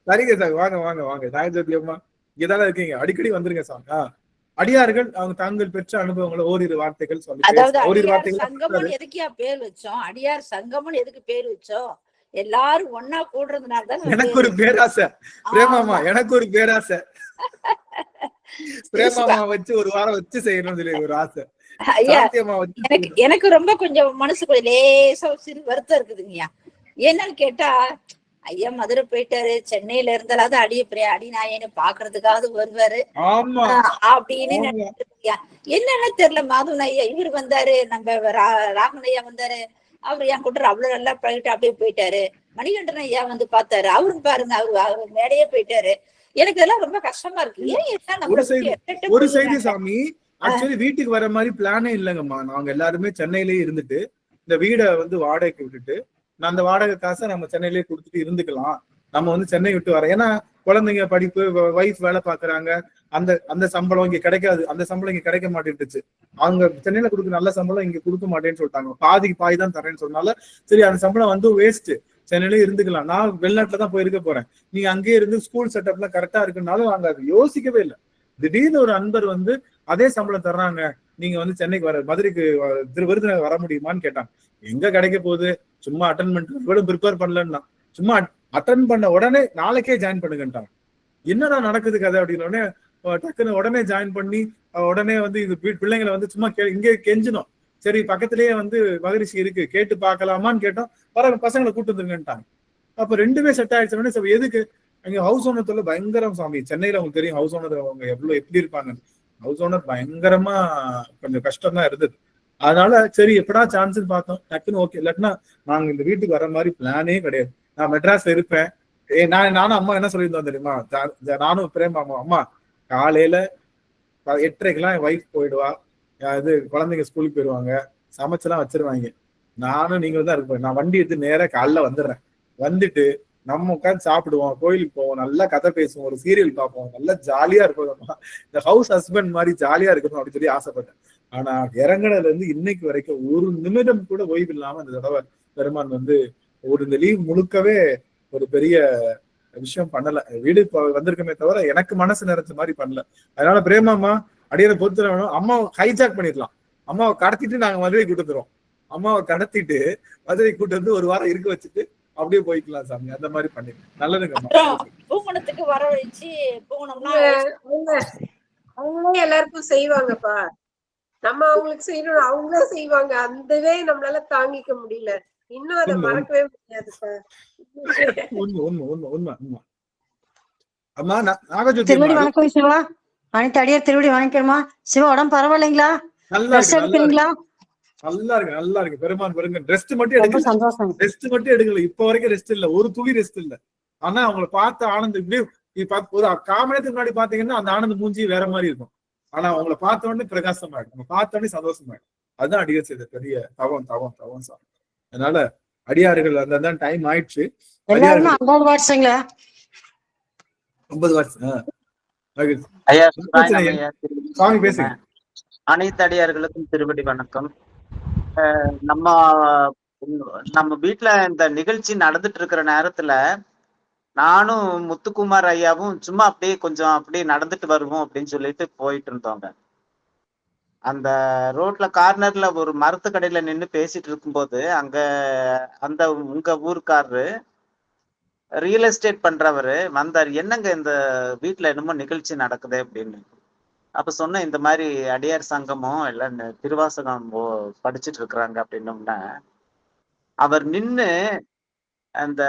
சரிங்க சார். வாங்க நாகஜோதி அம்மா இங்கதானே இருக்கீங்க, அடிக்கடி வந்துருங்க சார். அடியார்கள் அவங்க தாங்கள் பெற்ற அனுபவங்களை ஓரிரு வார்த்தைகள் சொல்லி. அதாவது அடியார் சங்கமம் எதுக்கியா பேர் வச்சோம்? அடியார் சங்கமம் எதுக்கு பேர் வச்சோம்? எல்லாரும் ஒன்னா கூடுறதுனாலதான் எனக்கு ஒரு பேராசை. பிரேமாமா எனக்கு ஒரு பேராசை. பிரேமாமா வச்சு ஒரு வாரம் வச்சு செய்யணும்னு சொல்லி ஒரு ஆசை. எனக்கு ரொம்ப கொஞ்சம் மனசுக்குள்ள லேசா சிறு வருத்தம் இருக்குதுங்கய்யா. என்னன்னு கேட்டா, ஐயா மதுரை போயிட்டாரு, சென்னையில இருந்தாலாவது அடிநாயன்னு பாக்குறதுக்காவது வருவாரு அப்படின்னு நினைச்சிருக்கியா. என்னன்னு தெரியல, மாதவன் ஐயா இவரு வந்தாரு, நம்ம ராமன் ஐயா வந்தாரு, அவரு என் கூட்டுற அவ்வளவு நல்லா பழகிட்டு அப்படியே போயிட்டாரு. மணிகண்டன் ஐயா வந்து பார்த்தாரு, அவரும் பாருங்க அவரு மேடையே போயிட்டாரு. எனக்கு இதெல்லாம் ரொம்ப கஷ்டமா இருக்கு. ஏன் ஒரு செய்தி சாமி, ஆக்சுவலி வீட்டுக்கு வர மாதிரி பிளானே இல்லைங்கம்மா. நாங்க எல்லாருமே சென்னையிலேயே இருந்துட்டு இந்த வீடை வந்து வாடகைக்கு விட்டுட்டு, நான் அந்த வாடகை காசை நம்ம சென்னையிலேயே கொடுத்துட்டு இருந்துக்கலாம், நம்ம வந்து சென்னை விட்டு வர. ஏன்னா குழந்தைங்க படிப்பு, வைஃப் வேலை பாக்குறாங்க, அந்த சம்பளம் இங்க கிடைக்காது. அந்த சம்பளம் இங்க கிடைக்க மாட்டேன்ட்டுச்சு. அவங்க சென்னையில கொடுக்க நல்ல சம்பளம் இங்க கொடுக்க மாட்டேன்னு சொல்லிட்டாங்க. பாதி தான் தரேன்னு சொன்னால சரி அந்த சம்பளம் வந்து வேஸ்ட், சென்னையிலே இருந்துக்கலாம். நான் வெளிநாட்டுல தான் போயிருக்க போறேன், நீங்க அங்கேயே இருந்து ஸ்கூல் செட்டப் எல்லாம் கரெக்டா இருக்குனாலும் நாங்க அது யோசிக்கவே இல்லை. திடீர்னு ஒரு அன்பர் வந்து அதே சம்பளம் தர்றாங்க, நீங்க வந்து சென்னைக்கு மதுரைக்கு விருதுநகர் வர முடியுமான்னு கேட்டாங்க. எங்க கிடைக்க போகுது, சும்மா அட்டன் பண்ணிட்டு ப்ரிப்பேர் பண்ணலன்னா, சும்மா அட்டன் பண்ண உடனே நாளைக்கே ஜாயின் பண்ணுங்கன்ட்டாங்க. என்னடா நடக்குது கதை அப்படின்னு உடனே டக்குன்னு உடனே ஜாயின் பண்ணி உடனே வந்து இது பிள்ளைங்களை வந்து சும்மா இங்கே கெஞ்சினோம். சரி பக்கத்திலேயே வந்து மகரிஷி இருக்கு, கேட்டு பார்க்கலாமான்னு கேட்டோம். பசங்களை கூட்டு வந்துருங்கன்ட்டாங்க. அப்ப 2மே செட் ஆயிடுச்சு. எதுக்கு அங்க ஹவுஸ் ஓனர் தொல்லை பயங்கரம் சாமி. சென்னையில உங்களுக்கு தெரியும் ஹவுஸ் ஓனர் அவங்க எப்படி இருப்பாங்க. ஹவுஸ் ஓனர் பயங்கரமா கொஞ்சம் கஷ்டம் தான் இருந்தது. அதனால சரி எப்படா சான்ஸ் பார்த்தோம், டக்குன்னு ஓகே. இல்லாட்டினா நாங்க இந்த வீட்டுக்கு வர மாதிரி பிளானே கிடையாது. நான் மெட்ராஸ்ல இருப்பேன். நானும் அம்மா என்ன சொல்லியிருந்தோம் தெரியுமா, நானும் பிரேமாமா அம்மா காலையில 8:30க்கெல்லாம் என் ஒய்ஃப் போயிடுவா, இது குழந்தைங்க ஸ்கூலுக்கு போயிடுவாங்க, சமைச்செல்லாம் வச்சிருவாங்க, நானும் நீங்களும் தான் இருப்பேன். நான் வண்டி எடுத்து நேரா காலைல வந்துடுறேன். வந்துட்டு நம்ம உட்காந்து சாப்பிடுவோம், கோயிலுக்கு போவோம், நல்லா கதை பேசுவோம், ஒரு சீரியல் பார்ப்போம், நல்லா ஜாலியா இருப்போம். இந்த ஹவுஸ் ஹஸ்பண்ட் மாதிரி ஜாலியா இருக்கணும் அப்படின்னு சொல்லி ஆசைப்பட்டேன். ஆனா இறங்குனதுல இருந்து இன்னைக்கு வரைக்கும் ஒரு நிமிடம் கூட ஓய்வு இல்லாம இந்த தடவை பெருமான் வந்து இந்த லீவ் முழுக்கவே ஒரு பெரிய விஷயம் பண்ணல. வீடு வந்திருக்கமே தவிர எனக்கு மனசு நிறைஞ்ச மாதிரி பண்ணல. அதனால பிரேமாமா அடியனை பொறுத்து வேணும். அம்மாவை ஹைஜாக் பண்ணிடலாம், அம்மாவை கடத்திட்டு நாங்க மதுரை கூட்டு வந்துடும். அம்மாவை கடத்திட்டு மதுரை கூட்டு வந்து ஒரு வாரம் இருக்க வச்சுட்டு அப்படியே போய்க்கலாம் சாமி. அந்த மாதிரி பண்ணிருக்கேன். நல்லதுங்க. பூங்குணத்துக்கு வர வச்சு பூங்குணம்னா அவங்களே எல்லாருக்கும் செய்வாங்கப்பா. நம்ம அவங்களுக்கு செய்யணும், அவங்களே செய்வாங்க. அந்தவே நம்மளால தாங்கிக்க முடியல. இன்னும் அதை மறக்கவே முடியாதுப்பா. உண்மை உண்மை உண்மை உண்மை உண்மை. அம்மா நாகஜோதி திருவடி அம்மா, வணக்கம் சிவா. அனைத்து அடியார் திருவடி வணக்கம்மா. சிவா உடம்பு பரவாயில்லைங்களா? நல்லா ட்ரெஸ் இருக்கு நல்லா இருக்கு எடுக்கிறீங்களா? நல்லா இருக்கு நல்லா இருக்கு. பெருமான் பெருங்க. ரெஸ்ட் மட்டும் ரொம்ப எடுக்கல, சந்தோஷம். ரெஸ்ட் மட்டும் எடுக்கல. இப்ப வரைக்கும் ரெஸ்ட் இல்ல, ஒரு துளி ரெஸ்ட் இல்ல. ஆனா அவங்களை பார்த்த ஆனந்த் இப்படியே ஒரு காமனத்துக்கு முன்னாடி பாத்தீங்கன்னா அந்த ஆனந்த் மூஞ்சி வேற மாதிரி இருக்கும். ஆனா அவங்களை பார்த்த உடனே பிரகாசமாயிடும், அவங்க பார்த்த உடனே சந்தோஷமாயிடும். அதுதான் அடியார் செய்த பெரிய தவம் தவம் தவம் சார். அதனால அடியார்கள் அந்த டைம் ஆயிடுச்சு. எல்லாருமே 50 வாட்ஸுங்களா? 50 வருஷம். ஐயா சுவாமி பேசுங்க. அனைத்து அடியார்களுக்கும் திருவடி வணக்கம். நம்ம நம்ம வீட்டுல இந்த நிகழ்ச்சி நடந்துட்டு இருக்கிற நேரத்துல நானும் முத்துக்குமார் ஐயாவும் சும்மா அப்படியே கொஞ்சம் அப்படியே நடந்துட்டு வருவோம் அப்படின்னு சொல்லிட்டு போயிட்டு இருந்தோங்க. அந்த ரோட்ல கார்னர்ல ஒரு மரத்து கடையில நின்று பேசிட்டு இருக்கும்போது அங்க அந்த உங்க ஊருக்காரரு ரியல் எஸ்டேட் பண்றவரு வந்தாரு. என்னங்க இந்த வீட்டுல என்னமோ நிகழ்ச்சி நடக்குது அப்படின்னு. அப்ப சொன்ன இந்த மாதிரி அடியார் சங்கமும் எல்லாம் திருவாசகம் படிச்சுட்டு இருக்கிறாங்க அப்படின்னோம்னா அவர் நின்னு அந்த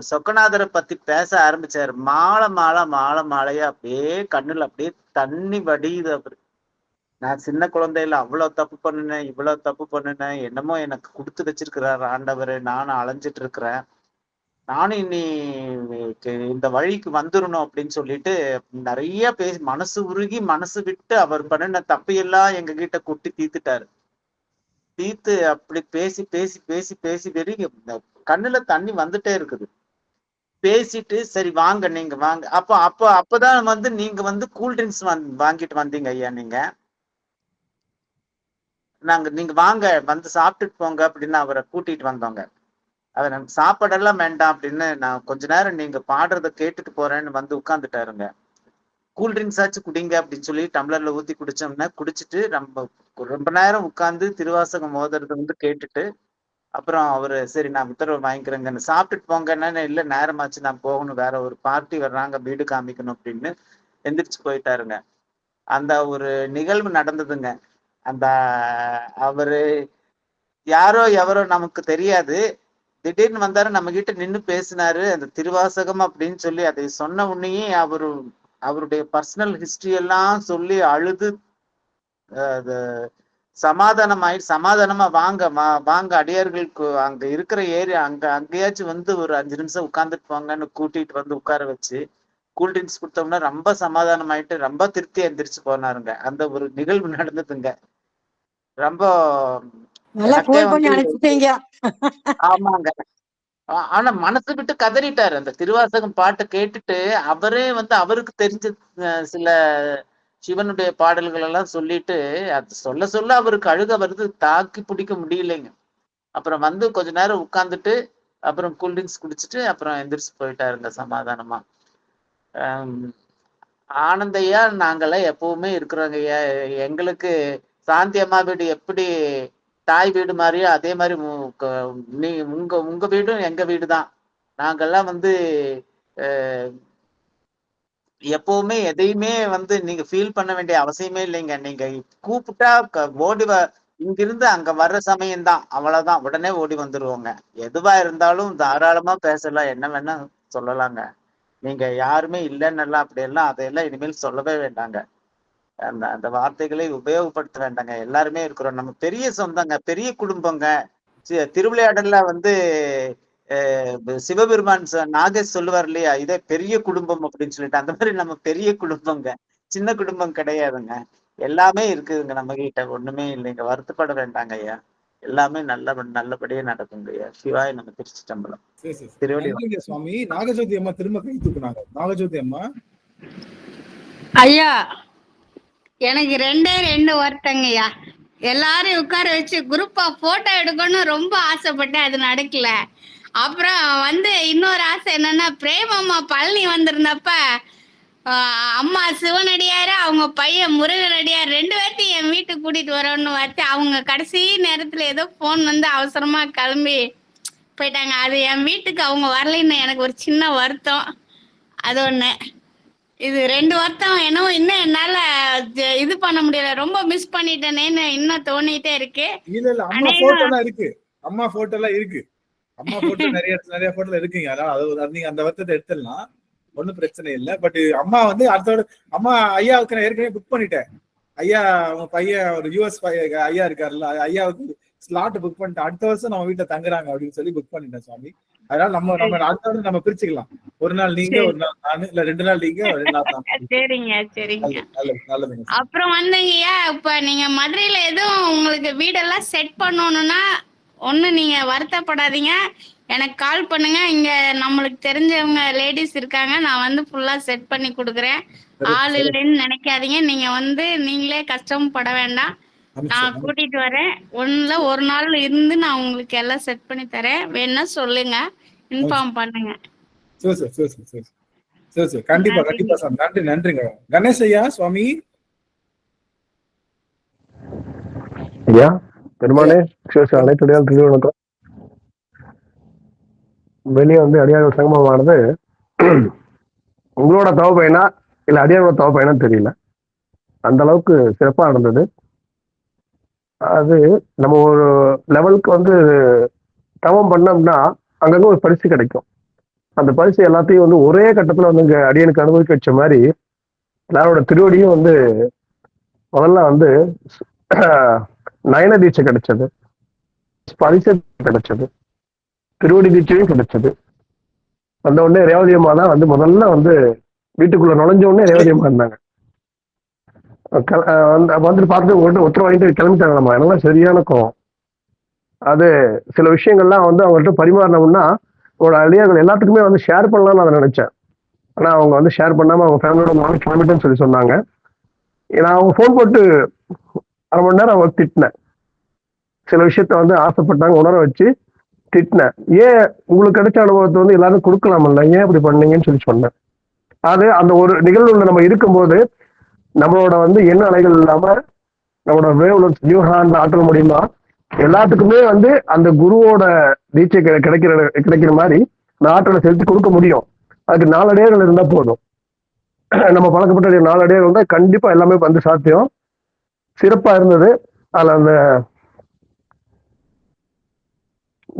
சொக்கநாதரை பத்தி பேச ஆரம்பிச்சாரு. மாலை மாலை மாலை மாலையா அப்படியே கண்ணுல அப்படியே தண்ணி வடியுது. அவரு, நான் சின்ன குழந்தையில அவ்வளவு தப்பு பண்ணுனேன், இவ்வளவு தப்பு பண்ணுனேன், என்னமோ எனக்கு கொடுத்து வச்சிருக்கிறார் ஆண்டவர், நானும் அலைஞ்சிட்டு இருக்கிறேன், நானும் இனி இந்த வழிக்கு வந்துடணும் அப்படின்னு சொல்லிட்டு நிறைய பேசி மனசு உருகி மனசு விட்டு அவர் பண்ணின தப்பையெல்லாம் எங்க கிட்ட கொட்டி தீர்த்துட்டாரு. தீர்த்து அப்படி பேசி பேசி பேசி பேசி வெறி கண்ணுல தண்ணி வந்துட்டே இருக்குது. பேசிட்டு சரி வாங்க நீங்க வாங்க, அப்பதான் வந்து நீங்க வந்து கூல்ட்ரிங்க்ஸ் வாங்கிட்டு வந்தீங்க ஐயா. நீங்க வாங்க வந்து சாப்பிட்டுட்டு போங்க அப்படின்னு அவரை கூட்டிட்டு வந்தோங்க. அவர் எனக்கு சாப்பாடெல்லாம் வேண்டாம் அப்படின்னு, நான் கொஞ்ச நேரம் நீங்க பாடுறத கேட்டுட்டு போறேன்னு வந்து உட்காந்துட்டாருங்க. கூல்ட்ரிங்க்ஸ் ஆச்சு குடிங்க அப்படின்னு சொல்லி டம்ளர்ல ஊத்தி குடிச்சோம்னா குடிச்சிட்டு ரொம்ப நேரம் உட்காந்து திருவாசகம் ஓதுறத வந்து கேட்டுட்டு அப்புறம் அவரு சரி நான் உத்தரவு வாங்கிக்கிறேங்கன்னு சாப்பிட்டுட்டு போங்கன்னா, இல்ல நேரமாச்சு நான் போகணும், வேற ஒரு பார்ட்டி வர்றாங்க வீடு காமிக்கணும் அப்படின்னு எந்திரிச்சு போயிட்டாருங்க. அந்த ஒரு நிகழ்வு நடந்ததுங்க. அந்த அவரு யாரோ எவரோ நமக்கு தெரியாது, திடீர்னு வந்தாரு, நம்ம கிட்ட நின்று பேசினாரு. அந்த திருவாசகம் அப்படின்னு சொல்லி அதை சொன்ன உடனேயே அவருடைய பர்சனல் ஹிஸ்டரி எல்லாம் சொல்லி அழுது சமாதானமா வாங்க அடியார்களுக்கு அங்க இருக்கிற ஏரியா அங்கேயாச்சும் வந்து ஒரு 5 நிமிஷம் உட்கார்ந்துட்டு போங்கன்னு கூட்டிட்டு வந்து உட்கார வச்சு கூல்ட்ரிங்க்ஸ் கொடுத்தோம்னா ரொம்ப சமாதானம் ஆயிட்டு ரொம்ப திருப்தி எந்திரிச்சு போனாருங்க. அந்த ஒரு நிகழ்வு நடந்ததுங்க. ரொம்ப ஆமாங்க. ஆனா மனசு விட்டு கதறிட்டாரு. அந்த திருவாசகம் பாட்டை கேட்டுட்டு அவரே வந்து அவருக்கு தெரிஞ்ச சில சிவனுடைய பாடல்கள் எல்லாம் சொல்லிட்டு அது சொல்ல சொல்ல அவருக்கு அழுக வருது, தாக்கி பிடிக்க முடியலைங்க. அப்புறம் வந்து கொஞ்ச நேரம் உட்கார்ந்துட்டு அப்புறம் கூல்ட்ரிங்க்ஸ் குடிச்சிட்டு அப்புறம் எந்திரிச்சு போயிட்டாருங்க சமாதானமா. ஆனந்தையா நாங்கெல்லாம் எப்பவுமே இருக்கிறோங்க ஐயா. எங்களுக்கு சாந்தி அம்மா வீடு எப்படி தாய் வீடு மாதிரியோ அதே மாதிரி உங்க வீடும் எங்க வீடு தான். நாங்கெல்லாம் வந்து எப்பவுமே எதையுமே வந்து நீங்க ஃபீல் பண்ண வேண்டிய அவசியமே இல்லைங்க. நீங்க கூப்பிட்டா ஓடி இங்கிருந்து அங்க வர்ற சமயம்தான், அவ்வளவுதான், உடனே ஓடி வந்துருவோங்க. எதுவா இருந்தாலும் தாராளமா பேசலாம், என்ன வேணா சொல்லலாங்க. நீங்க யாருமே இல்லைன்னு அப்படியெல்லாம் அதையெல்லாம் இனிமேல் சொல்லவே வேண்டாங்க. அந்த வார்த்தைகளை உபயோகப்படுத்த வேண்டாங்க. எல்லாருமே இருக்கிறோம், நம்ம பெரிய சொந்தங்க, பெரிய குடும்பங்க. திருவிளையாடல்ல வந்து சிவபெருமான் நாகேஷ் சொல்லுவார் இல்லையா, இதே பெரிய குடும்பம் அப்படின்னு சொல்லிட்டு, அந்த மாதிரி நம்ம பெரிய குடும்பங்க, சின்ன குடும்பம் கிடையாதுங்க. எல்லாமே இருக்குதுங்க நம்ம கிட்ட, ஒண்ணுமே இல்லைங்க. வருத்தப்பட வேண்டாங்க ஐயா. எல்லாமே நல்லபடியா நடக்குங்க ஐயா. சிவாய் நம்ம திருச்சிட்டம்பலம். திருவடி சுவாமி. நாகஜோதி அம்மா திரும்ப கை தூக்குனாங்க. நாகஜோதி அம்மா ஐயா, எனக்கு 2 வருத்தங்கய்யா. எல்லாரையும் உட்கார வச்சு குரூப்பா போட்டோ எடுக்கணும்னு ரொம்ப ஆசைப்பட்டேன், அது நடக்கல. அப்புறம் வந்து இன்னொரு ஆசை என்னன்னா, பிரேமம்மா பழனி வந்திருந்தப்ப அம்மா சிவனடியாரு அவங்க பையன் முருகனடியார் 2 பேர்த்தையும் என் வீட்டுக்கு கூட்டிட்டு வரணும்னு வச்சு அவங்க கடைசி நேரத்துல ஏதோ போன் வந்து அவசரமா கிளம்பி போயிட்டாங்க. அது என் வீட்டுக்கு அவங்க வரலைன்னு எனக்கு ஒரு சின்ன வருத்தம், அது ஒண்ணு. இது 2 வருத்தம் என்னவோ இன்னும் என்னால இது பண்ண முடியல, ரொம்ப மிஸ் பண்ணிட்டேனேன்னு இன்னும் தோணிட்டே இருக்கு. இல்ல அம்மா போட்டோலாம் இருக்கு, அம்மா போட்டோலாம் இருக்கு. அம்மா போட்டோ நிறைய போட்டோல இருக்கீங்க. அதாவது நீங்க அந்த வருத்தத்தை எடுத்துடலாம், ஒன்றும் பிரச்சனை இல்லை. பட் அம்மா வந்து அடுத்தோட அம்மா ஐயாவுக்கு நான் ஏற்கனவே புக் பண்ணிட்டேன். ஐயா அவங்க பையன் ஒரு US ஐயா இருக்காருல்ல, ஐயாவுக்கு ஸ்லாட் புக் பண்ணிட்டேன். அடுத்த வருஷம் நம்ம வீட்டுல தங்குறாங்க அப்படின்னு சொல்லி புக் பண்ணிட்டேன் சுவாமி. அதனால நம்ம அடுத்த வருடம் நம்ம பிரிச்சுக்கலாம். ஒரு நாள் நீங்க, ஒரு நாள் நானு, இல்ல 2 நாள் நீங்க, 2 நாள் தான். சரிங்க. நல்லதுங்க. அப்புறம் வந்துங்கய்யா, இப்ப நீங்க மதுரையில எதுவும் உங்களுக்கு வீடெல்லாம் செட் பண்ணணும்னா ஒண்ணு நீங்க வருத்தப்படாதீங்க, எனக்கு கால் பண்ணுங்க. இங்க நம்மளுக்கு தெரிஞ்சவங்க லேடிஸ் இருக்காங்க, நான் வந்து ஃபுல்லா செட் பண்ணி கொடுக்குறேன். ஆள் இல்லைன்னு நினைக்காதீங்க. நீங்க வந்து நீங்களே கஷ்டப்பட வேண்டாம், நான் கூட்டிட்டு வரேன். ஒரு நாள் இருந்து நான் உங்களுக்கு எல்லாம் செட் பண்ணி தரேன். வேணா சொல்லுங்க, இன்ஃபார்ம் பண்ணுங்க. சரி கண்டிப்பா சார். நன்றிங்க கணேஷ் ஐயா. சுவாமி ஐயா பெருமானே, அனைத்து வணக்கம். வெளியே வந்து அடியார்கள் சங்கமமானது உங்களோட தவ பையனா இல்ல அடியாரோட தவ பையனா தெரியல, அந்த அளவுக்கு சிறப்பா இருந்தது. அது நம்ம ஒரு லெவலுக்கு வந்து தவம் பண்ணோம்னா அங்கங்க ஒரு பரிசு கிடைக்கும். அந்த பரிசு எல்லாத்தையும் வந்து ஒரே கட்டத்துல வந்து இங்க அடியனுக்கு அனுபவிக்க வச்ச மாதிரி எல்லாரோட திருவடியும் வந்து முதல்ல வந்து நயன தீட்சை கிடைச்சது, பரிசு கிடைச்சது, திருவடி தீட்சையும் கிடைச்சது. வந்த உடனே ரேவதி அம்மா தான் வந்து முதல்ல வந்து வீட்டுக்குள்ள நுழைஞ்ச உடனே ரேவதி அம்மா இருந்தாங்க. வந்துட்டு பார்த்துட்டு உங்கள்கிட்ட ஒருத்தர் வாங்கிட்டு கிளம்பிட்டாங்க. நம்ம எனக்கு சரியான கோவம். அது சில விஷயங்கள்லாம் வந்து அவங்கள்ட்ட பரிமாறினோம்னா உங்களோட அடியார்கள் எல்லாத்துக்குமே வந்து ஷேர் பண்ணலாம்னு அதை நினைச்சேன். ஆனா அவங்க வந்து ஷேர் பண்ணாம அவங்க ஃபேமிலியோட கிளம்பிட்டேன்னு சொல்லி சொன்னாங்க. நான் அவங்க ஃபோன் போட்டு 1/2 மணி நேரம் அவங்க திட்டினேன். சில விஷயத்த வந்து ஆசைப்பட்டாங்க, உணர வச்சு திட்டினேன். ஏன் உங்களுக்கு கிடைச்ச அனுபவத்தை வந்து எல்லாரும் கொடுக்கலாமல்ல, ஏன் இப்படி பண்ணீங்கன்னு சொல்லி சொன்னேன். அது அந்த ஒரு நிகழ்வுல நம்ம இருக்கும்போது நம்மளோட வந்து என்ன அலைகள் இல்லாம நம்மளோட வேவ்லென்த் நியூஹாண்ட் ஆற்ற முடியுமா, எல்லாத்துக்குமே வந்து அந்த குருவோட தீட்சை கிடைக்கிற மாதிரி அந்த ஆற்றலை செலுத்தி கொடுக்க முடியும். அதுக்கு 4 அடியார்கள் இருந்தா போதும். நம்ம பழக்கப்பட்ட 4 அடியார்கள் இருந்தா கண்டிப்பா எல்லாமே வந்து சாத்தியம். சிறப்பா இருந்தது. அதுல அந்த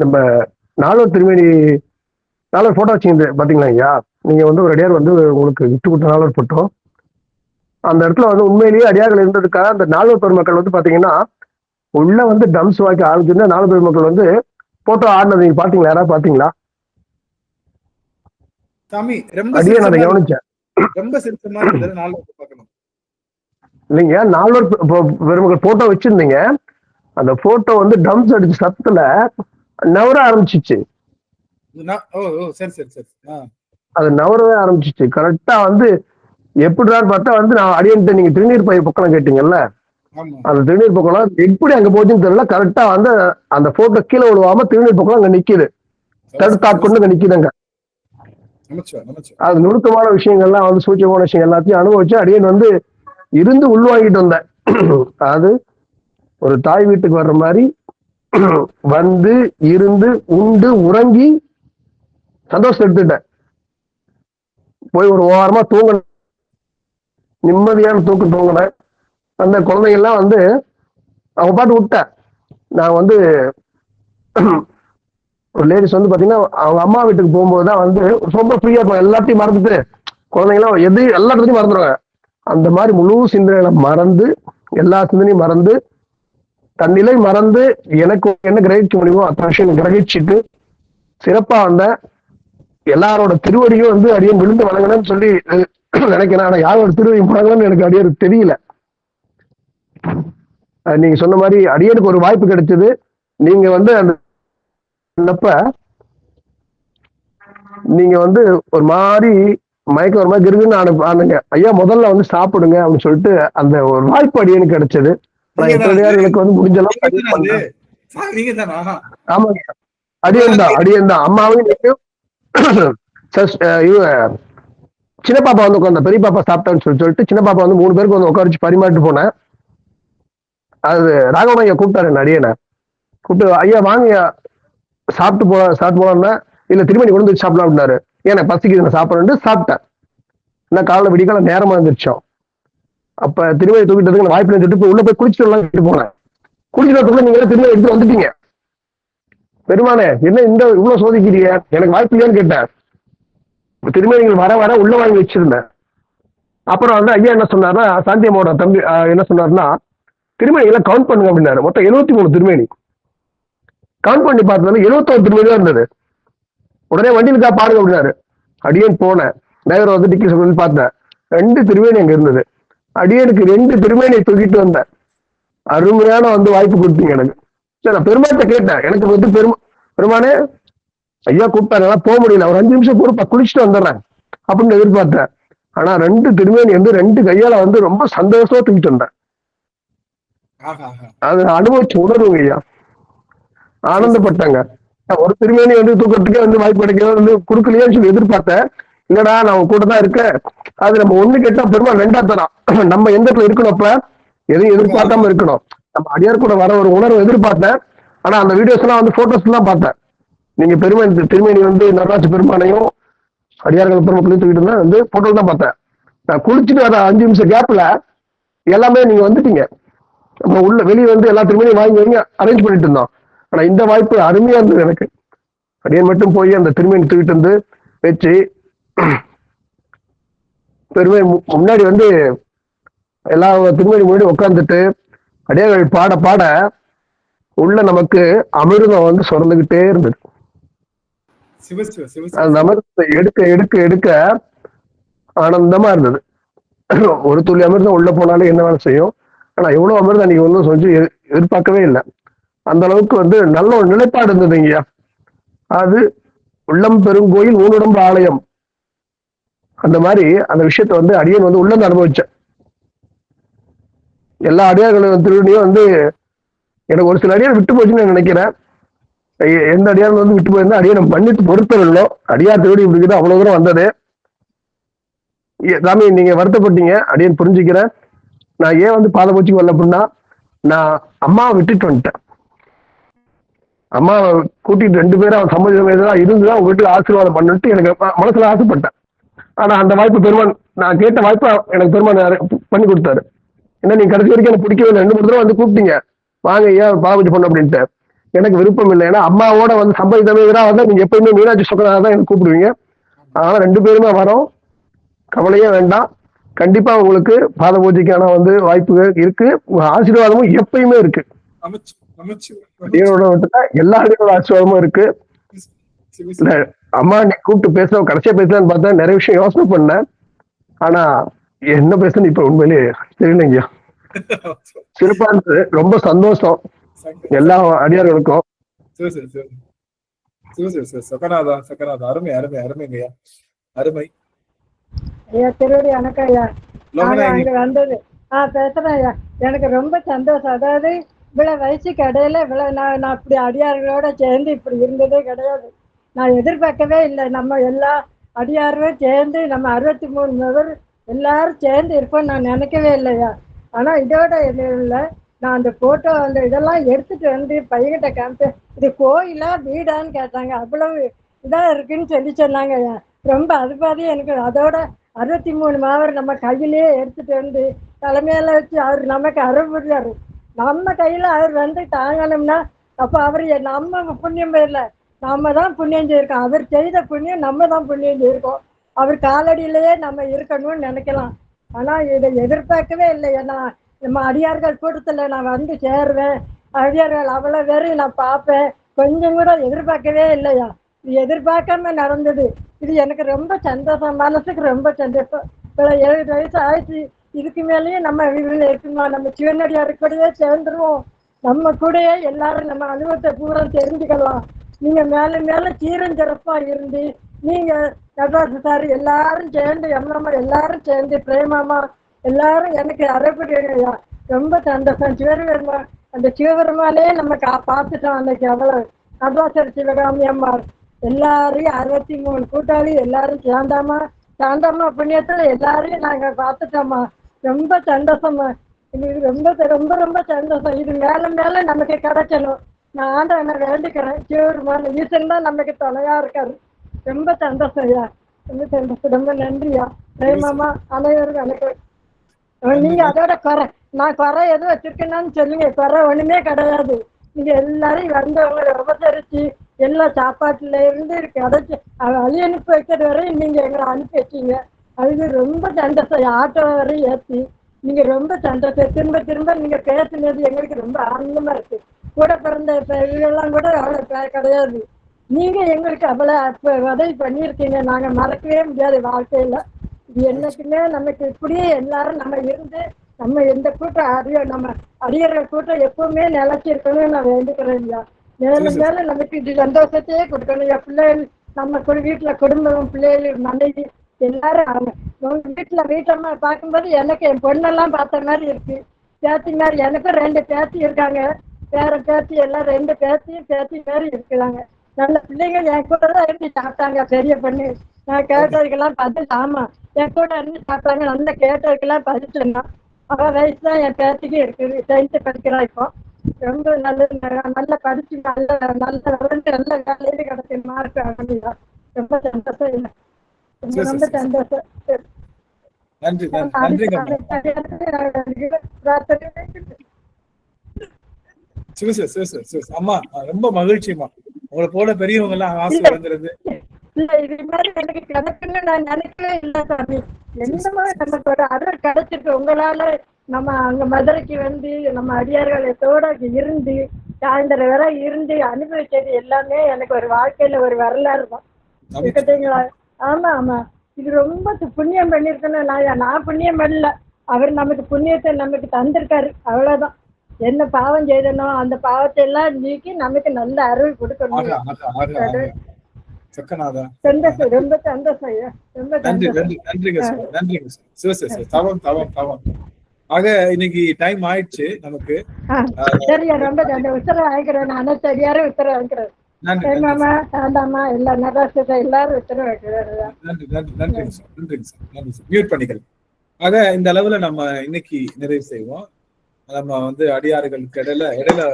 நம்ம நாலூர் திருமேனி நாலூர் போட்டோ வச்சுங்க பாத்தீங்களா ஐயா, நீங்க வந்து ஒரு அடியார் வந்து உங்களுக்கு விட்டு கொடுத்த நாலூர் போட்டோ, அந்த இடத்துல வந்து உண்மையிலேயே அடியார்கள் இருந்ததுக்காக அந்த நாலூர் பெருமக்கள் வந்து பாத்தீங்கன்னா உள்ள வந்து டம்ஸ் வாக்கி ஆரம்பிச்சிருந்தா 4 பெருமக்கள் வந்து போட்டோ ஆடினது நீங்க பாத்தீங்களா? யாராவது பாத்தீங்களா? அடியே நான் கவனிச்சேன். இல்லைங்க, 4 பெருமக்கள் போட்டோ வச்சிருந்தீங்க. அந்த போட்டோ வந்து டம்ஸ் அடிச்ச சத்தத்துல நவர ஆரம்பிச்சிச்சு. அது நவரவே ஆரம்பிச்சிச்சு. கரெக்டா வந்து எப்படிதான் பார்த்தா வந்து நான் அடியன்ட்டு நீங்க திருநீர் பயிர் பக்கம் கேட்டீங்கல்ல, அந்த திருநீர் பக்கம் எப்படி அங்க போச்சுன்னு தெரியல. கரெக்டா வந்து அந்த போட்டோ கீழே விழுவாம திருநீர் பக்கம் அங்க நிக்குது, தடுத்தாட்கொண்டு அங்க நிக்குதுங்க. அது நுணுக்கமான விஷயங்கள்லாம் வந்து சூட்சமான விஷயம் எல்லாத்தையும் அனுபவிச்சு அடியன் வந்து இருந்து உள்வாங்கிட்டு வந்தேன். அது ஒரு தாய் வீட்டுக்கு வர்ற மாதிரி வந்து இருந்து உண்டு உறங்கி சந்தோஷம் எடுத்துட்டேன். போய் ஒரு ஓரமா தூங்க, நிம்மதியான தூக்கம் தூங்கினேன். அந்த குழந்தைங்கள்லாம் வந்து அவங்க பாட்டு விட்டேன். நான் வந்து ஒரு லேடிஸ் வந்து பாத்தீங்கன்னா அவங்க அம்மா வீட்டுக்கு போகும்போது தான் வந்து ரொம்ப ஃப்ரீயா இருப்பாங்க. எல்லாத்தையும் மறந்துட்டு குழந்தைங்களாம் எல்லாத்தையும் மறந்துடுவாங்க. அந்த மாதிரி முழு சிந்தனைகளை மறந்து எல்லா சிந்தனையும் மறந்து தன்னிலை மறந்து எனக்கு என்ன கிரகிக்க முடியுமோ அத்தனை விஷயம் கிரகிச்சுட்டு சிறப்பா வந்தேன். எல்லாரோட திருவடியும் வந்து அடியன் விழுந்து வணங்கினேன்னு சொல்லி நினைக்கிறேன். ஆனா யாரோட திருவடியும் வணங்கலன்னு எனக்கு அடியனுக்கு தெரியல. நீங்க சொன்ன மாதிரி அடியனுக்கு ஒரு வாய்ப்பு கிடைச்சது. நீங்க வந்து அந்த நீங்க வந்து ஒரு மாதிரி மயக்கம் ஒரு மாதிரி கிருகுன்னு ஆனுங்க. ஐயா முதல்ல வந்து சாப்பிடுங்க அப்படின்னு சொல்லிட்டு அந்த ஒரு வாய்ப்பு அடியனுக்கு கிடைச்சது. எனக்கு வந்து முடிஞ்ச அளவுக்கு ஆமாங்க, அடியன் தான் அம்மாவையும் சின்ன பாப்பா வந்து உட்காந்த பெரிய பாப்பா சாப்பிட்டான்னு சொல்லிட்டு சின்ன பாப்பா வந்து 3 பேருக்கு வந்து உட்கார வச்சு பரிமாறிட்டு போனேன். அது ராகவன் ஐயா கூப்பிட்டாரு என்ன அடியனை கூப்பிட்டு, ஐயா வாங்க சாப்பிட்டு போலாம்னா இல்ல திருமணி கொண்டு வச்சு சாப்பிடலாம் அப்படின்னாரு. ஏன்னா பசிக்கு நான் சாப்பிடணும்னு சாப்பிட்டேன். நான் காலைல விடிக்கால நேரமா இருந்துச்சோம். அப்ப திருமணி தூக்கிட்டதுக்கு வாய்ப்பு சொல்லிட்டு உள்ள போய் குளிச்சுட்டு வரலாம் போனேன். குளிச்சுட்டு வரதுக்குள்ள நீங்க திருமணி எடுத்து வந்துட்டீங்க. பெருமானே என்ன இந்த இவ்வளவு சோதிக்கிறீங்க, எனக்கு வாய்ப்பு இல்லையான்னு கேட்டேன். திருமேனிகள் வர வர உள்ள வாங்கி வச்சிருந்தேன். அப்புறம் வந்து ஐயா என்ன சொன்னார்னா, சாந்தியம்மாவோட தம்பி என்ன சொன்னார்னா, திருமேனிகளை கவுண்ட் பண்ணுங்க அப்படின்னாரு. மொத்தம் 73 திருமேனி. கவுண்ட் பண்ணி பார்த்ததுல 71 திருமேனி தான் இருந்தது. உடனே வண்டியிலுக்கா பாருங்க அப்படின்னாரு. அடியேன் போனேன், டிரைவர் வந்து டிக்கி சொல்லி பார்த்தேன், 2 திருமேனி அங்க இருந்தது. அடியனுக்கு 2 திருமேனியை தூக்கிட்டு வந்தேன். அருமையான வந்து வாய்ப்பு கொடுத்தீங்க எனக்கு. சரி, நான் பெருமாட்ட கேட்டேன், எனக்கு வந்து பெருமானே ஐயா கூப்பிட்டாங்க, போக முடியல, ஒரு 5 நிமிஷம் பொறுப்பா குளிச்சுட்டு வந்துடுறேன் அப்படின்னு எதிர்பார்த்தேன். ஆனா 2 திருமேனி வந்து 2 கையால வந்து ரொம்ப சந்தோஷமா தூக்கிட்டு வந்தேன். அது அனுபவிச்சு உணர்வுங்க ஐயா, ஆனந்தப்பட்டாங்க. ஒரு திருமேனி வந்து தூக்கத்துக்கே வந்து வாய்ப்பு கிடைக்கிறது வந்து கொடுக்கலையேன்னு சொல்லி எதிர்பார்த்தேன். இல்லடா நான் கூட தான் இருக்கேன், அது நம்ம ஒண்ணு கேட்டா பெருமாள் 2ஆ தரான். நம்ம எந்த இடத்துல இருக்கணும், அப்ப எதையும் எதிர்பார்க்காம இருக்கணும். நம்ம அடியார் கூட வர ஒரு உணர்வு எதிர்பார்த்தேன். ஆனா அந்த வீடியோஸ் எல்லாம் வந்து போட்டோஸ் எல்லாம் பார்த்தேன். நீங்க திருமேனி வந்து நடராஜ பெருமானையும் அடியார்கள் பெருமக்களையும் தூக்கிட்டு இருந்தா வந்து போட்டோ தான் பார்த்தேன். நான் குளிச்சுட்டு வர 5 நிமிஷம் கேப்ல எல்லாமே நீங்க வந்துட்டீங்க. நம்ம உள்ள வெளியே வந்து எல்லா திருமேனியும் வாங்கி அரேஞ்ச் பண்ணிட்டு இருந்தோம். ஆனா இந்த வாய்ப்பு அருமையா இருந்தது எனக்கு. அடியன் மட்டும் போய் அந்த திருமேனி தூக்கிட்டு வந்து வச்சு பெருமை முன்னாடி வந்து எல்லா திருமணி முன்னாடி உட்காந்துட்டு அடியார்கள் பாட பாட உள்ள நமக்கு அமிர்தம் வந்து சுரந்துகிட்டே இருந்தது. அந்த அமிர்தத்தை எடுக்க எடுக்க எடுக்க ஆனந்தமா இருந்தது. ஒரு துளி அமிர்தம் உள்ள போனாலே என்ன வேலை செய்யும். ஆனா எவ்வளவு அமிர்தம் நீங்க ஒன்றும் சொல்லி எதிர்பார்க்கவே இல்லை. அந்த அளவுக்கு வந்து நல்ல ஒரு நிலைப்பாடு இருந்ததுங்கய்யா. அது உள்ளம் பெருங்கோயில் ஊனுடம்பு ஆலயம். அந்த மாதிரி அந்த விஷயத்த வந்து அடியன் வந்து உள்ள அனுபவிச்சேன். எல்லா அடியார்களும் திருவடியும் வந்து எனக்கு ஒரு சில அடியார் விட்டு போச்சுன்னு நினைக்கிறேன். எந்த அடியாரும் வந்து விட்டு போயிருந்தா அடியை நம்ம பண்ணிட்டு பொறுத்தவர்களோ அடியார் திருவடி இப்படிக்குது அவ்வளவு தூரம் வந்தது. சாமி நீங்க வருத்தப்பட்டீங்க, அடியன் புரிஞ்சுக்கிறேன். நான் ஏன் வந்து பாத பூச்சிக்கு வரல அப்படின்னா, நான் அம்மாவை விட்டுட்டு வந்துட்டேன். அம்மாவை கூட்டிட்டு 2 பேரும் அவன் சம்மதம் இருந்துதான் உங்க வீட்டுக்கு ஆசீர்வாதம் பண்ணிட்டு எனக்கு மனசுல ஆசைப்பட்டேன். ஆனா அந்த வாய்ப்பு பெருமான், நான் கேட்ட வாய்ப்பை எனக்கு பெருமான் பண்ணி கொடுத்தாரு. ஏன்னா நீங்க கடைசி வரைக்கும் எனக்கு பிடிக்கவே இல்லை. 2-3 தடவை வந்து கூப்பிட்டீங்க, வாங்க ஏன் பாவூஜி பண்ண அப்படின்ட்டு. எனக்கு விருப்பம் இல்லை. ஏன்னா அம்மாவோட வந்து சம்பவிதமே வந்து நீங்க எப்பயுமே மீனாட்சி சொக்கனாக தான் எனக்கு கூப்பிடுவீங்க. அதனால 2 பேருமே வரோம், கவலையே வேண்டாம். கண்டிப்பா உங்களுக்கு பாத பூஜைக்கான வந்து வாய்ப்புகள் இருக்கு. ஆசீர்வாதமும் எப்பயுமே இருக்கு. எல்லா அடியோட ஆசீர்வாதமும் இருக்கு. அம்மா நீ கூப்பிட்டு பேச கடைசியா பேசலான்னு பார்த்தா நிறைய விஷயம் யோசனை பண்ணேன். ஆனா என்ன பேசுன்னு இப்ப உண்மையிலே தெரியலைங்கய்யா. சிறப்பா இருந்தது, ரொம்ப சந்தோஷம் எல்லா அடியார்களுக்கும். அருமை அருமை அருமைங்கய்யா, அருமை. ஐயா திருவடி வணக்கம் ஐயா. அங்க வந்தது பேசுறேன் ஐயா. எனக்கு ரொம்ப சந்தோஷம். அதாவது இவ்வளவு வயசுக்கு இடையில இவ்வளவு நான் அப்படி அடியார்களோட சேர்ந்து இப்படி இருந்ததே கிடையாது. நான் எதிர்பார்க்கவே இல்லை. நம்ம எல்லா அடியாருமே சேர்ந்து நம்ம 63 பேர் எல்லாரும் சேர்ந்து இருப்போம் நான் நினைக்கவே இல்லையா. ஆனா இதோட இல்லை, நான் அந்த போட்டோ அந்த இதெல்லாம் எடுத்துட்டு வந்து பையன்கிட்ட காமிச்சேன். இது கோயிலா வீடான்னு கேட்டாங்க. அவ்வளவு இதா இருக்குன்னு சொன்னாங்க ஐயா. ரொம்ப அது பாதி எனக்கு அதோட 63 மாவர் நம்ம கையிலேயே எடுத்துட்டு வந்து தலைமையில வச்சு அவர் நமக்கு அருள்புரியாரு. நம்ம கையில அவர் வந்து தாங்கணும்னா அப்ப அவர் நம்ம புண்ணியம் இல்லை, நம்ம தான் புண்ணியம் செய்யிருக்கோம். அவர் செய்த புண்ணியம் நம்ம தான் புண்ணியம் செய்யிருக்கோம். அவர் காலடியிலேயே நம்ம இருக்கணும்னு நினைக்கலாம். ஆனா இதை எதிர்பார்க்கவே இல்லை. ஏன்னா நம்ம அடியார்கள் கூட்டத்துல நான் வந்து சேருவேன், அடியார்கள் அவ்வளவு பேரையும் நான் பார்ப்பேன், கொஞ்சம் கூட எதிர்பார்க்கவே இல்லையா. இது எதிர்பார்க்காம நடந்தது. இது எனக்கு ரொம்ப சந்தோஷம், மனசுக்கு ரொம்ப சந்தோஷம். 70 வயசு ஆயிடுச்சு, இதுக்கு மேலேயும் நம்ம வீடுல இருக்குமா, நம்ம சிவனடியாரு கூடயே சேர்ந்துருவோம். நம்ம கூடயே எல்லாரும் நம்ம அனுபவத்தை பூரா தெரிஞ்சுக்கலாம். நீங்க மேல மேல சீரஞ்சிறப்பா இருந்து நீங்க நடராஜ சார் எல்லாரும் சேர்ந்து எம்மா எல்லாரும் சேர்ந்து பிரேமாமா எல்லாரும் எனக்கு அரைப்படியா ரொம்ப சந்தோஷம். சிவபெருமா அந்த சிவபெருமானே நம்ம பார்த்துட்டோம் அன்னைக்கு. அவ்வளவு நடராசர் சிவகாமி அம்மாள் எல்லாரையும் 63 கூட்டாளி எல்லாரும் சாந்தாமா புண்ணியத்துல எல்லாரையும் நாங்க பார்த்துட்டோம்மா. ரொம்ப சந்தோஷமா, இது ரொம்ப ரொம்ப ரொம்ப சந்தோஷம். இது மேல மேல நமக்கு கிடைக்கணும். நான் ஆண்டவனை வேண்டிக்கிறேன். சிவபெருமான ஈசன் தான் நமக்கு துணையா இருக்காரு. ரொம்ப சந்தோஷம் ஐயா, ரொம்ப சந்தோஷம். ரொம்ப நன்றியா பிரேமாமா. அனைவரும் எனக்கு நீங்க அதோட நான் குறை எதுவும் வச்சிருக்கேன்னு சொல்லுங்க. குறை ஒண்ணுமே கிடையாது. நீங்க எல்லாரும் வந்தவங்களை உபசரிச்சு எல்லா சாப்பாட்டுல இருந்து கிடைச்சி வழி அனுப்பி வைக்கிற வரையும் நீங்க எங்களை அனுப்பி வச்சீங்க. அதுக்கு ரொம்ப சந்தோஷம். ஆட்டோ வரையும் ஏற்றி நீங்க ரொம்ப சந்தோஷம். திரும்ப திரும்ப நீங்க பேசுனது எங்களுக்கு ரொம்ப ஆனந்தமா இருக்கு. கூட பிறந்த இதெல்லாம் கூட அவ்வளவு கிடையாது. நீங்க எங்களுக்கு அவ்வளவு உதவி பண்ணியிருக்கீங்க. நாங்க மறக்கவே முடியாது வாழ்க்கையில. இது என்னைக்குமே நமக்கு இப்படியே எல்லாரும் நம்ம இருந்து நம்ம எந்த கூட்டம் நம்ம அடியர்கள் கூட்டம் எப்பவுமே நிலைச்சிருக்கணும்னு நான் வேண்டிக்கிறேன் இல்லையா. மேலும் மேலும் நமக்கு இது சந்தோஷத்தையே கொடுக்கணும். என் பிள்ளைகள் நம்ம வீட்டுல குடும்பம் பிள்ளைகள் மனைவி எல்லாரும் அவங்க வீட்டம்மா பார்க்கும்போது எனக்கு என் பொண்ணெல்லாம் பார்த்த மாதிரி இருக்கு. பேத்தி மாதிரி எனக்கும் 2 பேத்தி இருக்காங்க. வேற பேத்தி எல்லாம் 2 பேத்தி மாதிரி இருக்கிறாங்க. நல்ல பிள்ளைகள் என் கூட தான் இருந்து சாப்பிட்டாங்க. பெரிய பொண்ணு நான் கேட்டதுக்கெல்லாம் பதில் ஆமா என் கூட இருந்து சாப்பிட்டாங்க. நல்ல கேட்டதுக்கெல்லாம் பதில் சொன்னான். அவ வயசு தான் என் பேத்திக்கு இருக்குது. 10th படிக்கிறா. இப்போ ரொம்ப நல்ல படிச்சு நல்ல நல்ல வேலையில கிடைச்ச மார்க் ஆகணும். ரொம்ப சந்தோஷம் இல்லை. ரொம்ப சந்தோஷம். நன்றி. அம்மா ரொம்ப மகிழ்ச்சிமா. உங்களை போல பெரியவங்க எல்லாம் ஆசை வந்துருது. இல்ல இது மாதிரி எனக்கு கிடைக்குன்னு நான் நினைக்கவே இல்லை சாமி. என்னமோ நமக்கு ஒரு அருள் கிடைச்சிருக்கு உங்களால. நம்ம அங்க மதுரைக்கு வந்து நம்ம அடியார்களோட இருந்து சாயந்தரம் வரை இருந்து அனுபவிச்சது எல்லாமே எனக்கு ஒரு வாழ்க்கையில ஒரு வரலாறு தான். கேட்டீங்களா? ஆமா ஆமா. இது ரொம்ப புண்ணியம் பண்ணிருக்கணும். நான் புண்ணியம் பண்ணல. அவர் நமக்கு புண்ணியத்தை நமக்கு தந்திருக்காரு. அவ்வளவுதான். என்ன பாவம் செய்தனோ அந்த பாவத்தை எல்லாம் நீக்கி நமக்கு நல்ல அருள் கொடுக்கணும். சந்தோஷம். ரொம்ப சந்தோஷம் ஐயா. ரொம்ப தவம். ஆக இன்னைக்கு டைம் ஆயிடுச்சு நமக்கு. சரியா ரொம்ப உத்தரவு ஆகிக்கிறேன். அனைத்து அடியாரும் உத்தரவு ஆகிக்கிறேன். மாமா சாந்தாமா எல்லா நகாசத்தை எல்லாரும் உத்தரவு வைக்கிறாரு. மியூட் பண்ணிக்கிறேன். ஆக இந்த அளவுல நம்ம இன்னைக்கு நிறைவு செய்வோம். நம்ம வந்து அடியார்களுக்கு இடையில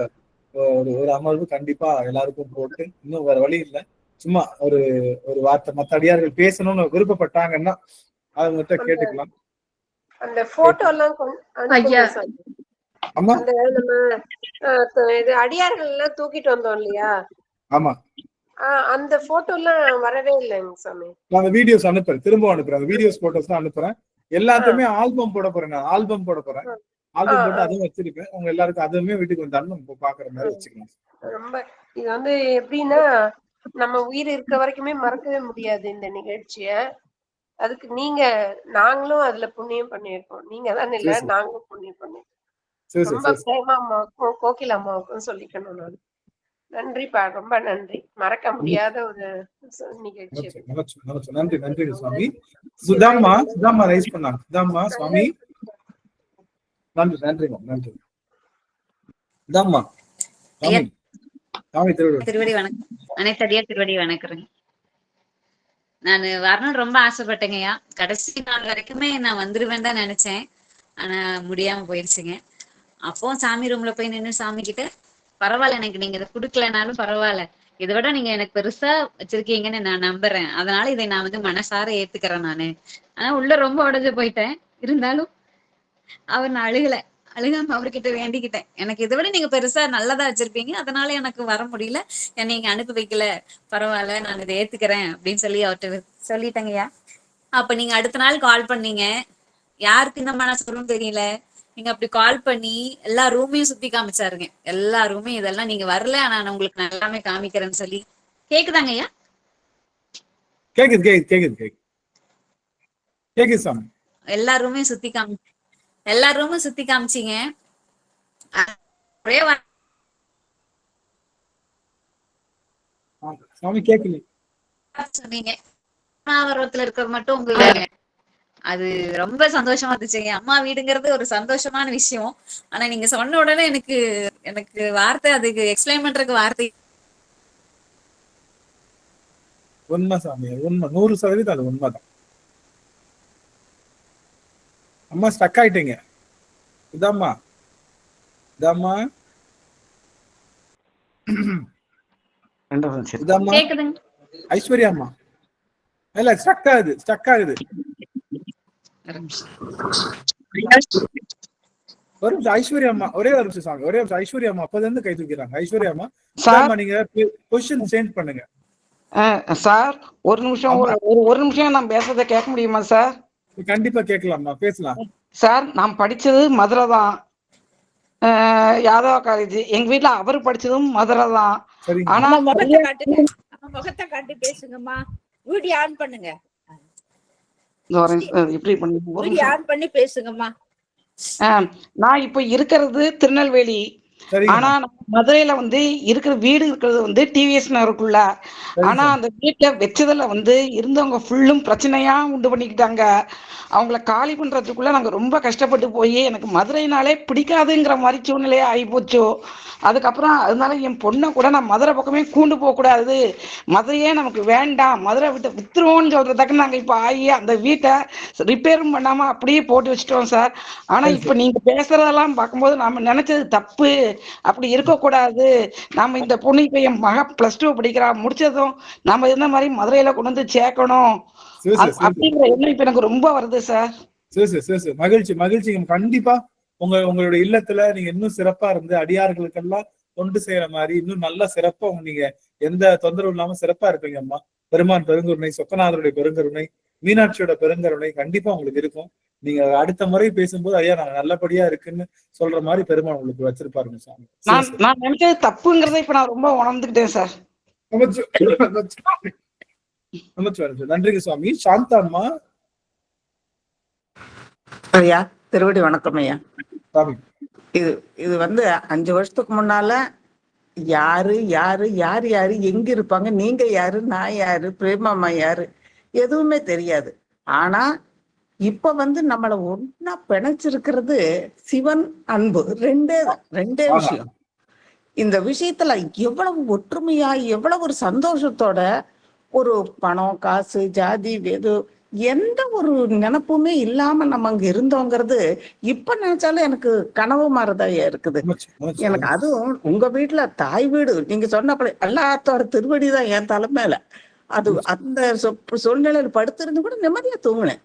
ஒரு அமர்வு கண்டிப்பா எல்லாருக்கும் போட்டு, இன்னும் வேற வழி இல்லை. சும்மா ஒரு வார்த்தை மத்த அடியார்கள் பேசணும்னு விருப்பப்பட்டாங்கன்னா அவங்ககிட்ட கேட்டுக்கலாம். அந்த போட்டோ எல்லாம் ஆமா நம்ம இது அடியார்கள் எல்லாம் தூக்கிட்டு வந்தோம் இல்லையா? ஆமா. அந்த போட்டோ எல்லாம் வரவே இல்லைங்க சாமி. நான் வீடியோஸ் அனுப்புறேன். திரும்ப அனுப்புறேன். வீடியோஸ் போட்டோஸ் தான் அனுப்புறேன். எல்லாத்தையுமே ஆல்பம் போட போறேன். நான் ஆல்பம் போட போறேன். ஆல்பம் போட்டு அதுவும் வச்சிருக்கேன். உங்க எல்லாருக்கும் அதுவுமே வீட்டுக்கு வந்தாலும் பாக்குற மாதிரி வச்சுக்கலாம். ரொம்ப இது வந்து எப்படின்னா நம்ம உயிர் இருக்க வரைக்குமே மறக்கவே முடியாது இந்த நிகழ்ச்சிய. அதுக்கு நாங்களும் அதுல புண்ணியம் பண்ணிருக்கோம். நீங்க தான் இல்ல, நாங்களும் புண்ணியம் பண்ணிருக்கோம். ரொம்ப பிரேமா அம்மாவுக்கும் கோகிலா அம்மாவுக்கும் சொல்லிக்கணும் நான். நன்றிப்பா. ரொம்ப நன்றி. மறக்க முடியாத ஒரு நிகழ்ச்சி. நன்றி சுவாமி. சுதாமா ரைஸ் பண்ணாங்க. சுதாமா சுவாமி நன்றி. சுதாமா திருவடி வணக்கம். அனைத்து அடியார் திருவடி வணக்கம். நான் வரணும்னு ரொம்ப ஆசைப்பட்டேங்கய்யா. கடைசி நாள் வரைக்குமே நான் வந்துருவேன் தான் நினைச்சேன். ஆனா முடியாம போயிருச்சுங்க. அப்போ சாமி ரூம்ல போய் நின்று சாமி கிட்ட, பரவாயில்ல எனக்கு நீங்க இதை குடுக்கலனாலும் பரவாயில்ல, இதை விட நீங்க எனக்கு பெருசா வச்சிருக்கீங்கன்னு நான் நம்புறேன். அதனால இதை நான் வந்து மனசார ஏத்துக்கிறேன் நானு. ஆனா உள்ள ரொம்ப உடைஞ்சு போயிட்டேன். இருந்தாலும் அவர் நான் அழுகாம அவர்கிட்ட வேண்டிக்கிட்டேன். எனக்கு இதை விட நீங்க பெருசா நல்லதா வச்சிருப்பீங்க, அதனால எனக்கு வர முடியல, நீங்க அனுப்பி வைக்கல, பரவாயில்ல நான் இதை ஏத்துக்கிறேன் அப்படின்னு சொல்லி அவர்கிட்ட சொல்லிட்டேங்கய்யா. அப்ப நீங்க அடுத்த நாள் கால் பண்ணீங்க. யாருக்கு இந்த மனசு தெரியல. நீங்க அப்படி கால் பண்ணி எல்லா ரூமையும் சுத்தி காமிச்சாருங்க. எல்லா ரூமையும் இதெல்லாம் நீங்க வரல, ஆனா நான் உங்களுக்கு நல்லாமே காமிக்கிறேன்னு சொல்லி. கேக்குதாங்க ஐயா? கேக்குது சாமி. எல்லா ரூமையும் சுத்தி காமிச்சீங்க. சொன்னீங்க மாவரத்துல இருக்கிற மட்டும் உங்களுக்கு அது ரொம்ப சந்தோஷமா இருந்துச்சுங்க. அம்மா வீடுங்கிறது ஒரு சந்தோஷமான விஷயம். ஆனா நீங்க சொன்ன உடனே எனக்கு வார்த்தை, அதுக்கு எக்ஸ்பிளைன் பண்றதுக்கு வார்த்தை. உண்மை சாமி, உண்மை 100% அது உண்மைதான். அம்மா ஸ்டக் ஆயிட்டீங்க. இதாம்மா ஐஸ்வர்யா அம்மா இல்ல ஸ்டக் ஆகுது. ஒரு நிமிஷம் ஐஸ்வர்யா அம்மா, ஒரே ஒரு நிமிஷம் சாமி, ஒரே ஒரு ஐஸ்வர்யா அம்மா அப்பதான் இருந்து கை தூக்கிறாங்க. ஐஸ்வர்யா அம்மா சார் நீங்க பொசிஷன் சேஞ்ச் பண்ணுங்க. சார் ஒரு நிமிஷம், ஒரு நிமிஷம் நான் பேசுறதை கேட்க முடியுமா சார்? கண்டிப்பா கேட்கலாம்மா, பேசலாம். சார் நான் படிச்சது மதுரை தான், யாதவ காலேஜ். எங்க வீட்டுல அவரு படிச்சதும் மதுரை தான். ஆனா முகத்தை காட்டி பேசுங்கம்மா. வீடியோ ஆன் பண்ணுங்க, இப்படி வீடியோ ஆன் பண்ணி பேசுங்கம்மா. நான் இப்ப இருக்கிறது திருநெல்வேலி. ஆனா மதுரையில வந்து இருக்கிற வீடு இருக்கிறது வந்து டிவிஎஸ் நகருக்குள்ள. ஆனா அந்த வீட்டுல வச்சதுல வந்து இருந்தவங்க ஃபுல்லும் பிரச்சனையா உண்டு பண்ணிக்கிட்டாங்க. அவங்கள காலி பண்றதுக்குள்ள நாங்க ரொம்ப கஷ்டப்பட்டு போய் எனக்கு மதுரைனாலே பிடிக்காதுங்கிற மாதிரி சூழ்நிலையா ஆகி போச்சு. அதுக்கப்புறம் அதனால என் பொண்ணை கூட நான் மதுரை பக்கமே கூண்டு போக கூடாது, மதுரையே நமக்கு வேண்டாம், மதுரை விட்டு வித்துருவோம்னு சொல்றதுக்கு நாங்க இப்ப ஆகி அந்த வீட்டை ரிப்பேரும் பண்ணாம அப்படியே போட்டு வச்சுட்டோம் சார். ஆனா இப்ப நீங்க பேசுறதெல்லாம் பார்க்கும்போது நாம நினைச்சது தப்பு, அப்படி இருக்கக்கூடாது. நாம இந்த பொண்ணு இப்ப என் மக +2 படிக்கிறா, முடிச்சதும் நாம இந்த மாதிரி மதுரையில கொண்டு வந்து சேர்க்கணும் அப்படிங்கிற எண்ணம் இப்ப எனக்கு ரொம்ப வருது சார். மகிழ்ச்சி மகிழ்ச்சி. கண்டிப்பா உங்களுடைய இல்லத்துல நீங்க இன்னும் சிறப்பா இருந்து அடியார்களுக்கெல்லாம் தொண்டு செய்யற மாதிரி இன்னும் நல்ல சிறப்பா நீங்க எந்த தொந்தரவு இல்லாம சிறப்பா இருப்பீங்க அம்மா. பெருமான் பெருங்கருணை, சொக்கநாதருடைய பெருங்கருணை, மீனாட்சியோட பெருங்கருணை கண்டிப்பா உங்களுக்கு இருக்கும். நீங்க அடுத்த முறை பேசும்போது ஐயா நாங்க நல்லபடியா இருக்குன்னு சொல்ற மாதிரி பெருமான் உங்களுக்கு வச்சிருப்பாருங்க சாமி. நான் நினைச்சது தப்புங்கிறத இப்ப நான் ரொம்ப உணர்ந்துக்கிட்டேன் சார். நன்றிங்க சுவாமி. சாந்தா அம்மா. ஐயா திருவடி வணக்கம் ஐயா. இது வந்து 5 வருஷத்துக்கு முன்னால யாரு யாரு யார் யாரு எங்க இருப்பாங்க, நீங்க யாரு நான் யாரு பிரேமாமா யாரு எதுவுமே தெரியாது. ஆனா இப்ப வந்து நம்மள ஒன்னா பிணைச்சிருக்கிறது சிவன் அன்பு, ரெண்டே விஷயம். இந்த விஷயத்துல எவ்வளவு ஒற்றுமையா எவ்வளவு ஒரு சந்தோஷத்தோட ஒரு பணம் காசு ஜாதி வேது எந்த ஒரு நினைப்புமே இல்லாம நம்ம அங்க இருந்தோங்கிறது இப்ப நினைச்சாலும் எனக்கு கனவு மாதிரிதான் இருக்குது எனக்கு. அதுவும் உங்க வீட்டுல தாய் வீடு நீங்க சொன்னப்படி எல்லாத்தோட திருவடிதான் என் தலைமையில. அது அந்த சூழ்நிலையில படுத்திருந்து கூட நிம்மதியா தூங்கினேன்.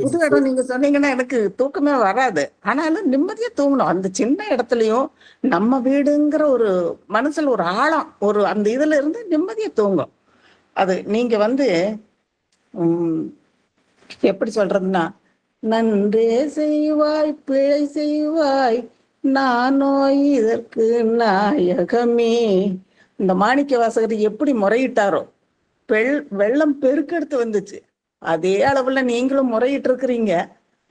புது இடம் நீங்க சொன்னீங்கன்னா எனக்கு தூக்கமே வராது, ஆனாலும் நிம்மதியா தூங்கணும். அந்த சின்ன இடத்துலயும் நம்ம வீடுங்கிற ஒரு மனசுல ஒரு ஆழம் ஒரு அந்த இதுல இருந்து நிம்மதியா தூங்கும். அது நீங்க வந்து எப்படி சொல்றதுன்னா, நன்றே செய்வாய் பிழை செய்வாய் நானோ இதற்கு நாயகமே. இந்த மாணிக்க வாசகர் எப்படி முறையிட்டாரோ, வெள்ளம் பெருக்கெடுத்து வந்துச்சு, அதே அளவுல நீங்களும் முறையிட்டு இருக்கிறீங்க.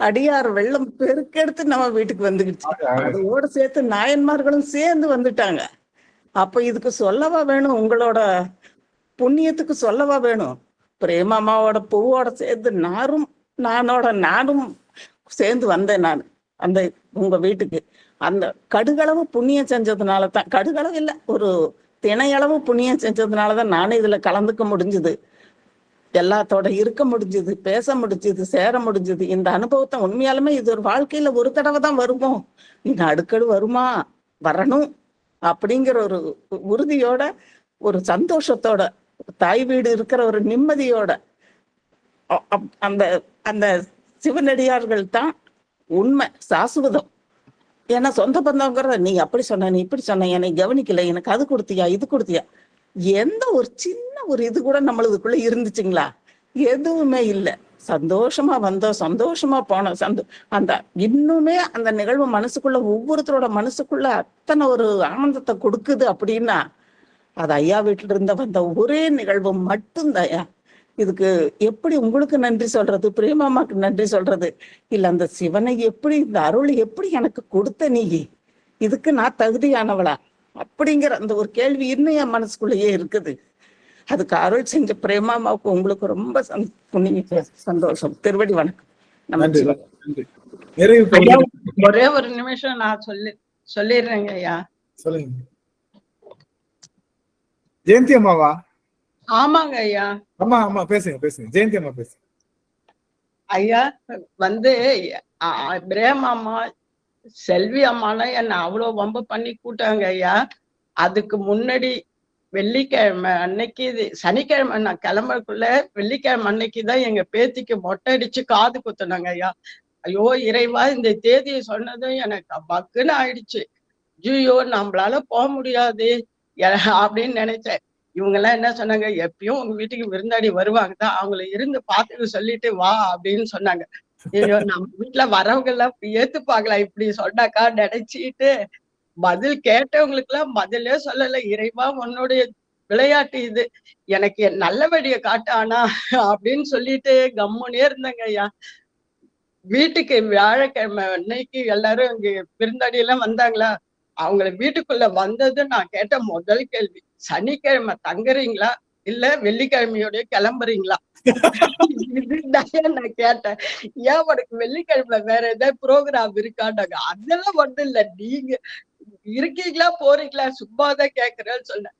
அடியார் வெள்ளம் பெருக்கெடுத்து நம்ம வீட்டுக்கு வந்துக்கிடுச்சு. அதோட சேர்த்து நாயன்மார்களும் சேர்ந்து வந்துட்டாங்க. அப்ப இதுக்கு சொல்லவா வேணும், உங்களோட புண்ணியத்துக்கு சொல்லவா வேணும். பிரேமாமாவோட பூவோட சேர்ந்து நானும் சேர்ந்து வந்தேன். நான் அந்த உங்க வீட்டுக்கு அந்த கடுகளவு புண்ணியம் செஞ்சதுனாலதான், கடுகளவு இல்லை ஒரு திணையளவு புண்ணியம் செஞ்சதுனாலதான் நானே இதுல கலந்துக்க முடிஞ்சுது, எல்லாத்தோட இருக்க முடிஞ்சது, பேச முடிஞ்சது, சேர முடிஞ்சது. இந்த அனுபவத்தை உண்மையாலுமே இது ஒரு வாழ்க்கையில ஒரு தடவை தான் வருமோ, இது அடுக்கடு வருமா, வரணும் அப்படிங்கிற ஒரு உறுதியோட ஒரு சந்தோஷத்தோட தாய் வீடு இருக்கிற ஒரு நிம்மதியோட அந்த அந்த சிவனடியார்கள் தான் உண்மை சாசுவதம். ஏன்னா சொந்த பந்தங்கிறத நீ அப்படி சொன்ன நீ இப்படி சொன்ன என்னை கவனிக்கல, எனக்கு அது கொடுத்தியா இது கொடுத்தியா, எந்த ஒரு சின்ன ஒரு இது கூட நம்மளுக்குள்ள இருந்துச்சுங்களா? எதுவுமே இல்லை. சந்தோஷமா வந்தோம், சந்தோஷமா போனோம். அந்த இன்னுமே அந்த நிகழ்வு மனசுக்குள்ள ஒவ்வொருத்தரோட மனசுக்குள்ள அத்தனை ஒரு ஆனந்தத்தை கொடுக்குது. அப்படின்னா அது ஐயா வீட்டுல இருந்த வந்த ஒரே நிகழ்வு மட்டும்தாயா. இதுக்கு எப்படி உங்களுக்கு நன்றி சொல்றது, பிரேமாமாக்கு நன்றி சொல்றது, இல்ல அந்த சிவனை எப்படி இந்த அருள் எப்படி எனக்கு கொடுத்த நீ, இதுக்கு நான் தகுதியானவளா அப்படிங்கிற அந்த ஒரு கேள்வி இன்னும் என் மனசுக்குள்ளேயே இருக்குது. அதுக்கு அருள் செஞ்ச பிரேமாமாவுக்கு உங்களுக்கு ரொம்ப சந்தோஷம். திருவடி வணக்கம். ஒரே ஒரு நிமிஷம் நான் சொல்லிடுறேங்க ஐயா. சொல்லுங்க. ஜெயந்தி அம்மாவா? ஆமாங்க ஐயா. ஆமா பேசுங்க ஜெயந்தி அம்மா பேசுங்க. ஐயா வந்து பிரேமாமா செல்வி அம்மாலாம் என்ன அவ்வளவு வம்பு பண்ணி கூட்டாங்க ஐயா. அதுக்கு முன்னாடி வெள்ளிக்கிழமை அன்னைக்கு, சனிக்கிழமை நான் கிளம்புறதுக்குள்ள வெள்ளிக்கிழமை அன்னைக்குதான் எங்க பேத்திக்கு மொட்டை அடிச்சு காது குத்துனாங்க ஐயா. ஐயோ இறைவா, இந்த தேதியை சொன்னதும் எனக்கு பக்குன்னு ஆயிடுச்சு. ஐயோ நம்மளால போக முடியாது அப்படின்னு நினைச்சேன். இவங்க எல்லாம் என்ன சொன்னாங்க, எப்பயும் உங்க வீட்டுக்கு விருந்தாடி வருவாங்க தான், அவங்களை இருந்து பார்த்துட்டு சொல்லிட்டு வா அப்படின்னு சொன்னாங்க. ஐயோ நம்ம வீட்டுல வரவங்க எல்லாம் ஏத்துப்பாங்களா இப்படி சொன்னாக்கா நினைச்சிட்டு பதில் கேட்டவங்களுக்கு எல்லாம் பதிலே சொல்லல. இறைவா உன்னுடைய விளையாட்டு இது, எனக்கு நல்ல வழியை காட்டு ஆனா அப்படின்னு சொல்லிட்டு கம்முனே இருந்தேங்க ஐயா. வீட்டுக்கு வியாழக்கிழமை அன்னைக்கு எல்லாரும் இங்க விருந்தாடி எல்லாம் வந்தாங்களா, அவங்கள வீட்டுக்குள்ள வந்தது நான் கேட்ட முதல் கேள்வி, சனிக்கிழமை தங்குறீங்களா இல்ல வெள்ளிக்கிழமையோட கிளம்புறீங்களா? இதுதான் நான் கேட்டேன். ஏன் உனக்கு வெள்ளிக்கிழமை வேற ஏதாவது ப்ரோக்ராம் இருக்காண்டாங்க. அதெல்லாம் ஒண்ணும் இல்ல, நீங்க இருக்கீங்களா போறீங்களா சும்மாதான் கேக்குறேன்னு சொன்னேன்.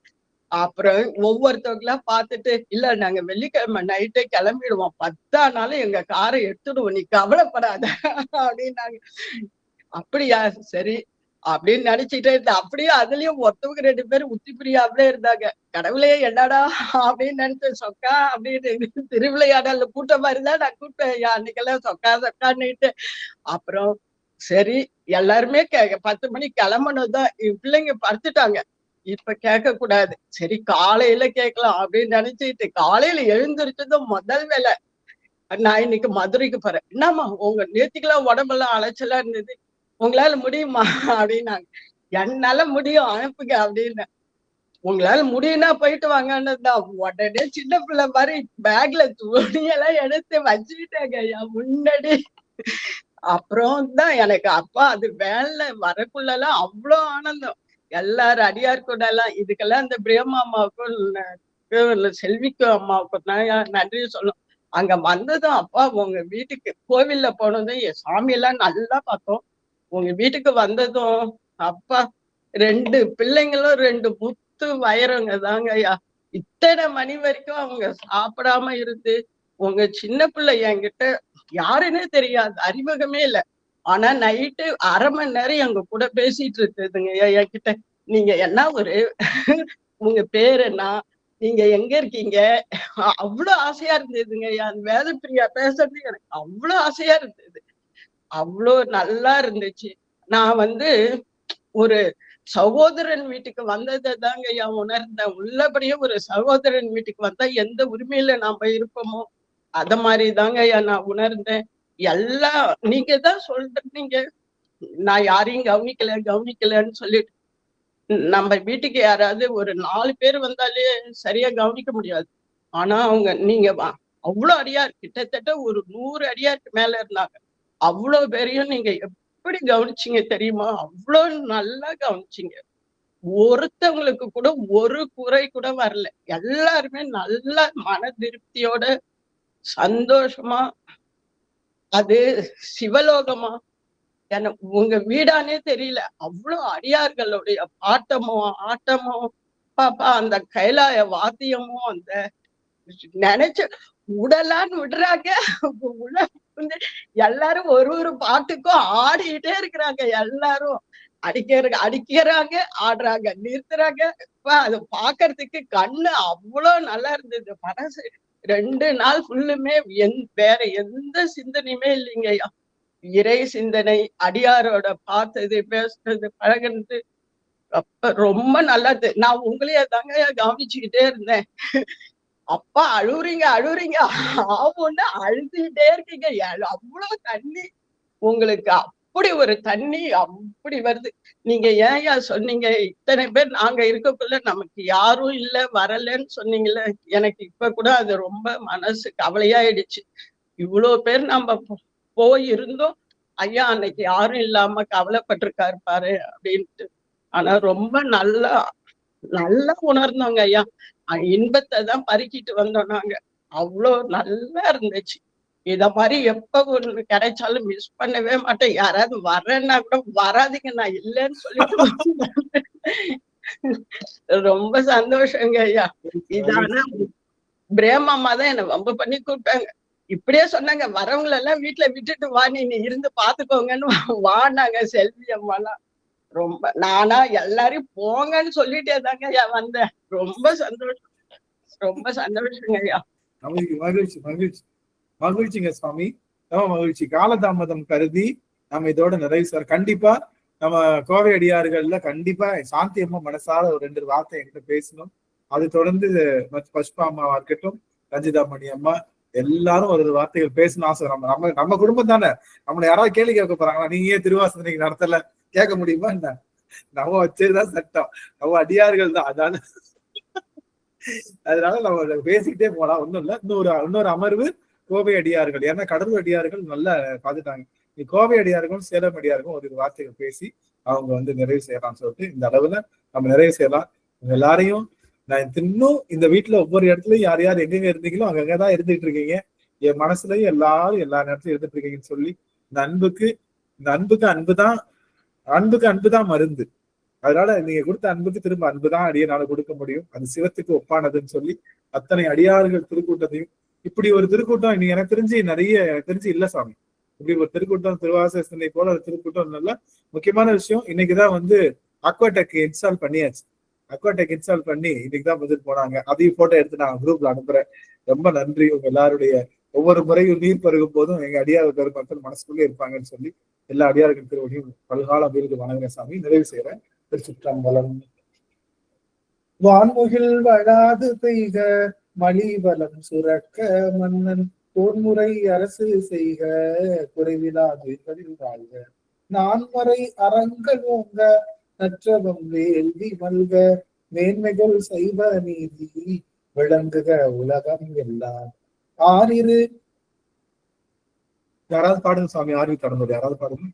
அப்புறம் ஒவ்வொருத்தவங்களா பார்த்துட்டு, இல்ல நாங்க வெள்ளிக்கிழமை நைட்டே கிளம்பிடுவோம், 10 ஆனாலும் எங்க காரை எடுத்துடுவோம், நீ கவலைப்படாத அப்படின்னாங்க. அப்படியா சரி அப்படின்னு நினைச்சிட்டே இருந்தேன். அப்படியே அதுலயும் ஒருத்தவங்க 2 பேரும் உத்தி பிரியாமலே இருந்தாங்க. கடவுளே என்னடா அப்படின்னு நினைச்சேன். சொக்கா அப்படின்னு திருவிளையாடல கூட்டம் மாதிரிதான் நான் கூப்பிட்டேன் அன்னைக்கெல்லாம் சொக்கா சொக்கான்னுட்டு. அப்புறம் சரி எல்லாருமே 10 மணிக்கு கிளம்பணும்தான், பிள்ளைங்க படுத்துட்டாங்க, இப்ப கேட்க கூடாது, சரி காலையில கேட்கலாம் அப்படின்னு நினைச்சிட்டு காலையில எழுந்திருச்சதும் முதல் வேலை, நான் இன்னைக்கு மதுரைக்கு போறேன். என்னம்மா உங்க நேத்திக்கெல்லாம் உடம்பெல்லாம் அலைச்சலா இருந்தது, உங்களால முடியுமா அப்படின்னாங்க. என்னால முடியும் அனுப்புங்க அப்படின்னு. உங்களால முடியும்னா போயிட்டு வாங்கன்னுதான். உடனே சின்ன பிள்ளை மாதிரி பேக்ல துணியெல்லாம் எடுத்து வச்சுக்கிட்டாங்க ஐயா முன்னாடி. அப்புறம் தான் எனக்கு அப்பா அது வேலை வரக்குள்ளலாம் அவ்வளோ ஆனந்தம். எல்லாரும் அடியார் கூட எல்லாம் இதுக்கெல்லாம் இந்த பிரேமா அம்மாவுக்கும் செல்விக்கும் அம்மாவுக்கும் தான் நன்றி சொல்லணும். அங்க வந்ததும் அப்பா உங்க வீட்டுக்கு கோவில்ல போனதும் என் சாமியெல்லாம் நல்லா பார்த்தோம். உங்க வீட்டுக்கு வந்ததும் அப்பா 2 பிள்ளைங்களும் 2 முத்து வயரங்க தாங்க ஐயா. இத்தனை மணி வரைக்கும் அவங்க சாப்பிடாம இருந்து, உங்க சின்ன பிள்ளை என்கிட்ட யாருன்னே தெரியாது, அறிமுகமே இல்லை, ஆனா நைட்டு 1/2 மணி நேரம் எங்க கூட பேசிட்டு இருக்குதுங்க என்கிட்ட. நீங்க என்ன ஒரு உங்க பேர் என்ன, நீங்க எங்க இருக்கீங்க, அவ்வளவு ஆசையா இருந்ததுங்க. அந்த வேதப்பிரியா பேசுறது எனக்கு அவ்வளவு ஆசையா இருந்தது, அவ்வளோ நல்லா இருந்துச்சு. நான் ஒரு சகோதரன் வீட்டுக்கு வந்ததை தாங்க ஐயா உணர்ந்தேன். உள்ளபடியே ஒரு சகோதரன் வீட்டுக்கு வந்தா எந்த உரிமையில நாம இருப்போமோ அத மாதிரி தாங்க ஐயா நான் உணர்ந்தேன். எல்லாம் நீங்க தான் சொல்றீங்க, நான் யாரையும் கவனிக்கலன்னு சொல்லிட்டு. நம்ம வீட்டுக்கு யாராவது ஒரு 4 பேர் வந்தாலே சரியா கவனிக்க முடியாது. ஆனா நீங்க அவ்வளவு அடியார், கிட்டத்தட்ட ஒரு 100 அடியாருக்கு மேல இருந்தாங்க. அவ்வளவு பேரையும் நீங்க எப்படி கவனிச்சீங்க தெரியுமா? அவ்வளவு நல்லா கவனிச்சீங்க. ஒருத்தவங்களுக்கு கூட ஒரு குறை கூட வரல. எல்லாருமே நல்ல மன திருப்தியோட சந்தோஷமா, அது சிவலோகமா எனக்கு உங்க வீடானே தெரியல, அவ்வளவு அடியார்களுடைய ஆட்டமோ பாப்பா, அந்த கைலாய வாத்தியமும் அந்த நினைச்ச உடலான்னு விடுறாங்க. உள்ள எல்லாரும் ஒரு பாட்டுக்கும் ஆடிக்கிட்டே இருக்கிறாங்க. எல்லாரும் அடிக்கிறாங்க, ஆடுறாங்க, நிறுத்துறாங்க. அதை பாக்குறதுக்கு கண்ணு அவ்வளவு நல்லா இருந்தது. மனசு 2 நாள் ஃபுல்லுமே வேற எந்த சிந்தனையுமே இல்லைங்க ஐயா. இறை சிந்தனை, அடியாரோட பார்த்தது, பேசுறது, பழகுனது அப்ப ரொம்ப நல்லது. நான் உங்களையே தாங்க கவனிச்சுக்கிட்டே இருந்தேன். அப்பா அழுவுறீங்க ஆவுன்னு அழுதுகிட்டே இருக்கீங்க. அவ்வளவு தண்ணி உங்களுக்கு, அப்படி ஒரு தண்ணி அப்படி வருது. நீங்க ஏன் சொன்னீங்க இத்தனை பேர் நாங்க இருக்கக்குள்ள நமக்கு யாரும் இல்ல வரலன்னு சொன்னீங்கல்ல, எனக்கு இப்ப கூட அது ரொம்ப மனசு கவலையாயிடுச்சு. இவ்வளவு பேர் நம்ம போயிருந்தோம், ஐயா அன்னைக்கு யாரும் இல்லாம கவலைப்பட்டிருக்காரு பாரு அப்படின்ட்டு. ஆனா ரொம்ப நல்லா உணர்ந்தோங்க ஐயா. இன்பத்தை தான் பறிக்கிட்டு வந்தோம் நாங்க. அவ்வளோ நல்லா இருந்துச்சு. இத மாதிரி எப்ப ஒண்ணு கிடைச்சாலும் மிஸ் பண்ணவே மாட்டேன். யாராவது வரேன்னா கூட வராதிங்க, நான் இல்லைன்னு சொல்லிட்டு ரொம்ப சந்தோஷங்க ஐயா. இதான பிரேமாமா தான் என்னை வம்பு பண்ணி கூப்பிட்டாங்க. இப்படியே சொன்னாங்க, வரவங்களை எல்லாம் வீட்டுல விட்டுட்டு வா, நீ இருந்து பாத்துக்கோங்கன்னு வானாங்க செல்வி அம்மாலாம். ரொம்ப நானா எல்லாரையும் போங்கன்னு சொல்லிட்டே தாங்க ஐயா வந்தேன். ரொம்ப சந்தோஷங்க ஐயா. மகிழ்ச்சிங்க சுவாமி. ரொம்ப மகிழ்ச்சி. காலதாமதம் கருதி நம்ம இதோட நிறைவு சார். கண்டிப்பா நம்ம கோவை அடியார்கள்ல கண்டிப்பா சாந்தி அம்மா மனசார ஒரு 2 வார்த்தை என்கிட்ட பேசணும். அது தொடர்ந்து பஷ்பா அம்மாவா இருக்கட்டும், ரஞ்சிதா மணி அம்மா, எல்லாரும் ஒரு வார்த்தைகள் பேசணும் ஆசை. நம்ம குடும்பம் தானே, நம்மள யாராவது கேள்வி கேட்க போறாங்களா? நீங்க ஏன் திருவாசனை நடத்தல கேட்க முடியுமா என்ன? நம்ம வச்சதுதான் சட்டம், நம்ம அடியார்கள் தான். அதனால நம்ம பேசிக்கிட்டே போலாம், ஒண்ணும் இல்ல. இன்னொரு அமர்வு கோவை அடியார்கள், ஏன்னா கடலூர் அடியார்கள் நல்லா பாத்துட்டாங்க. கோவை அடியார்களும் சேலம் அடியார்களும் ஒரு வார்த்தைகள் பேசி அவங்க நிறைவு செய்யலாம்னு சொல்லிட்டு இந்த அளவுல நம்ம நிறைவு செய்யலாம். எல்லாரையும் நான் இன்னும் இந்த வீட்டுல ஒவ்வொரு இடத்துலயும் யார் யார் எங்கெங்க இருந்தீங்களோ அங்கங்கதான் இருந்துட்டு இருக்கீங்க. என் மனசுலயும் எல்லாரும் எல்லா நேரத்திலும் இருந்துட்டு இருக்கீங்கன்னு சொல்லி இந்த அன்புக்கு அன்புதான் மருந்து. அதனால நீங்க கொடுத்த அன்புக்கு திரும்ப அன்புதான் அடியனால கொடுக்க முடியும். அது சிவத்துக்கு ஒப்பானதுன்னு சொல்லி அத்தனை அடியார்கள் திருக்கூட்டத்தையும், இப்படி ஒரு திருக்கூட்டம் நீங்க எனக்கு தெரிஞ்சு இல்ல சாமி. இப்படி ஒரு திருக்கூட்டம் திருவாசனை போல ஒரு திருக்கூட்டம் நல்ல முக்கியமான விஷயம். இன்னைக்குதான் அக்வாடெக் இன்ஸ்டால் பண்ணியாச்சு. அக்வாடெக் இன்ஸ்டால் பண்ணி இன்னைக்குதான் வந்துட்டு போனாங்க. அதையும் போட்டோ எடுத்து நான் குரூப்ல அனுப்புறேன். ரொம்ப நன்றி. உங்க எல்லாருடைய ஒவ்வொரு முறையும் நீர் பருகும் போதும் எங்க அடியார் பெருமக்கள் மனசுக்குள்ளே இருப்பாங்கன்னு சொல்லி எல்லா அடியார்கள் திருவடியும் பல்கால அபிவிருத்தி வணங்குற சாமி. நிறைவு செய்யறேன். திருச்சிற்றம்பலம். வான்முகில் வளாது பெய்க மலிவலம் சுரக்க மன்னன் போர்முறை அரசு செய்க குறைவிலாது வாழ்க நான்மறை அறங்கள் ஓங்க நற்றவம் வேள்வி மல்க மேன்மைகள் செய்வ நீதி விளங்குக உலகம் எல்லாம். ஆறிரு யாராவது பாடுங்க சாமி. ஆறிரு கடந்தோடு யாராவது பாடுங்க.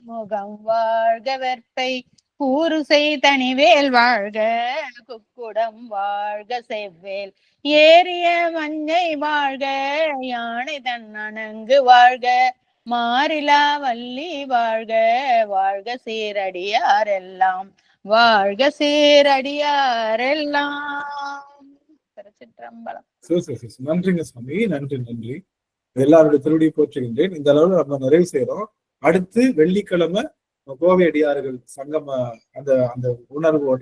முகம் வாழ்க வெற்பை கூறுசை தனிவேல் வாழ்க குக்குடம் வாழ்க செவ்வேல் ஏறிய மஞ்சை வாழ்க யானை தன் அணங்கு வாழ்க மாறிலா வள்ளி வாழ்க வாழ்க சீரடியாரெல்லாம் வாழ்க சீரடியாரெல்லாம். திருச்சிற்றம்பலம். நன்றிங்க சாமி. நன்றி. எல்லாருடைய திருவடியை போற்றுகின்றேன். இந்த அளவுல நம்ம நிறைவு செய்யறோம். அடுத்து வெள்ளிக்கிழமை கோவை அடியார்கள் சங்கம் அந்த உணர்வோட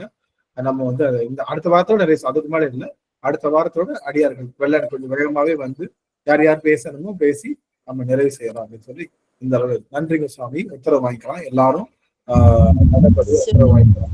நம்ம இந்த அடுத்த வாரத்தோட நிறைவு. அதுக்கு மேல இல்லை, அடுத்த வாரத்தோட அடியார்கள் கொஞ்சம் வேகமாவே யார் யார் பேசணுமோ பேசி நம்ம நிறைவு செய்யறோம் அப்படின்னு சொல்லி இந்த அளவு. நன்றிங்க சுவாமி. உத்தரவு வாங்கிக்கலாம் எல்லாரும். நல்லபடியா உத்தரவு வாங்கிக்கலாம்.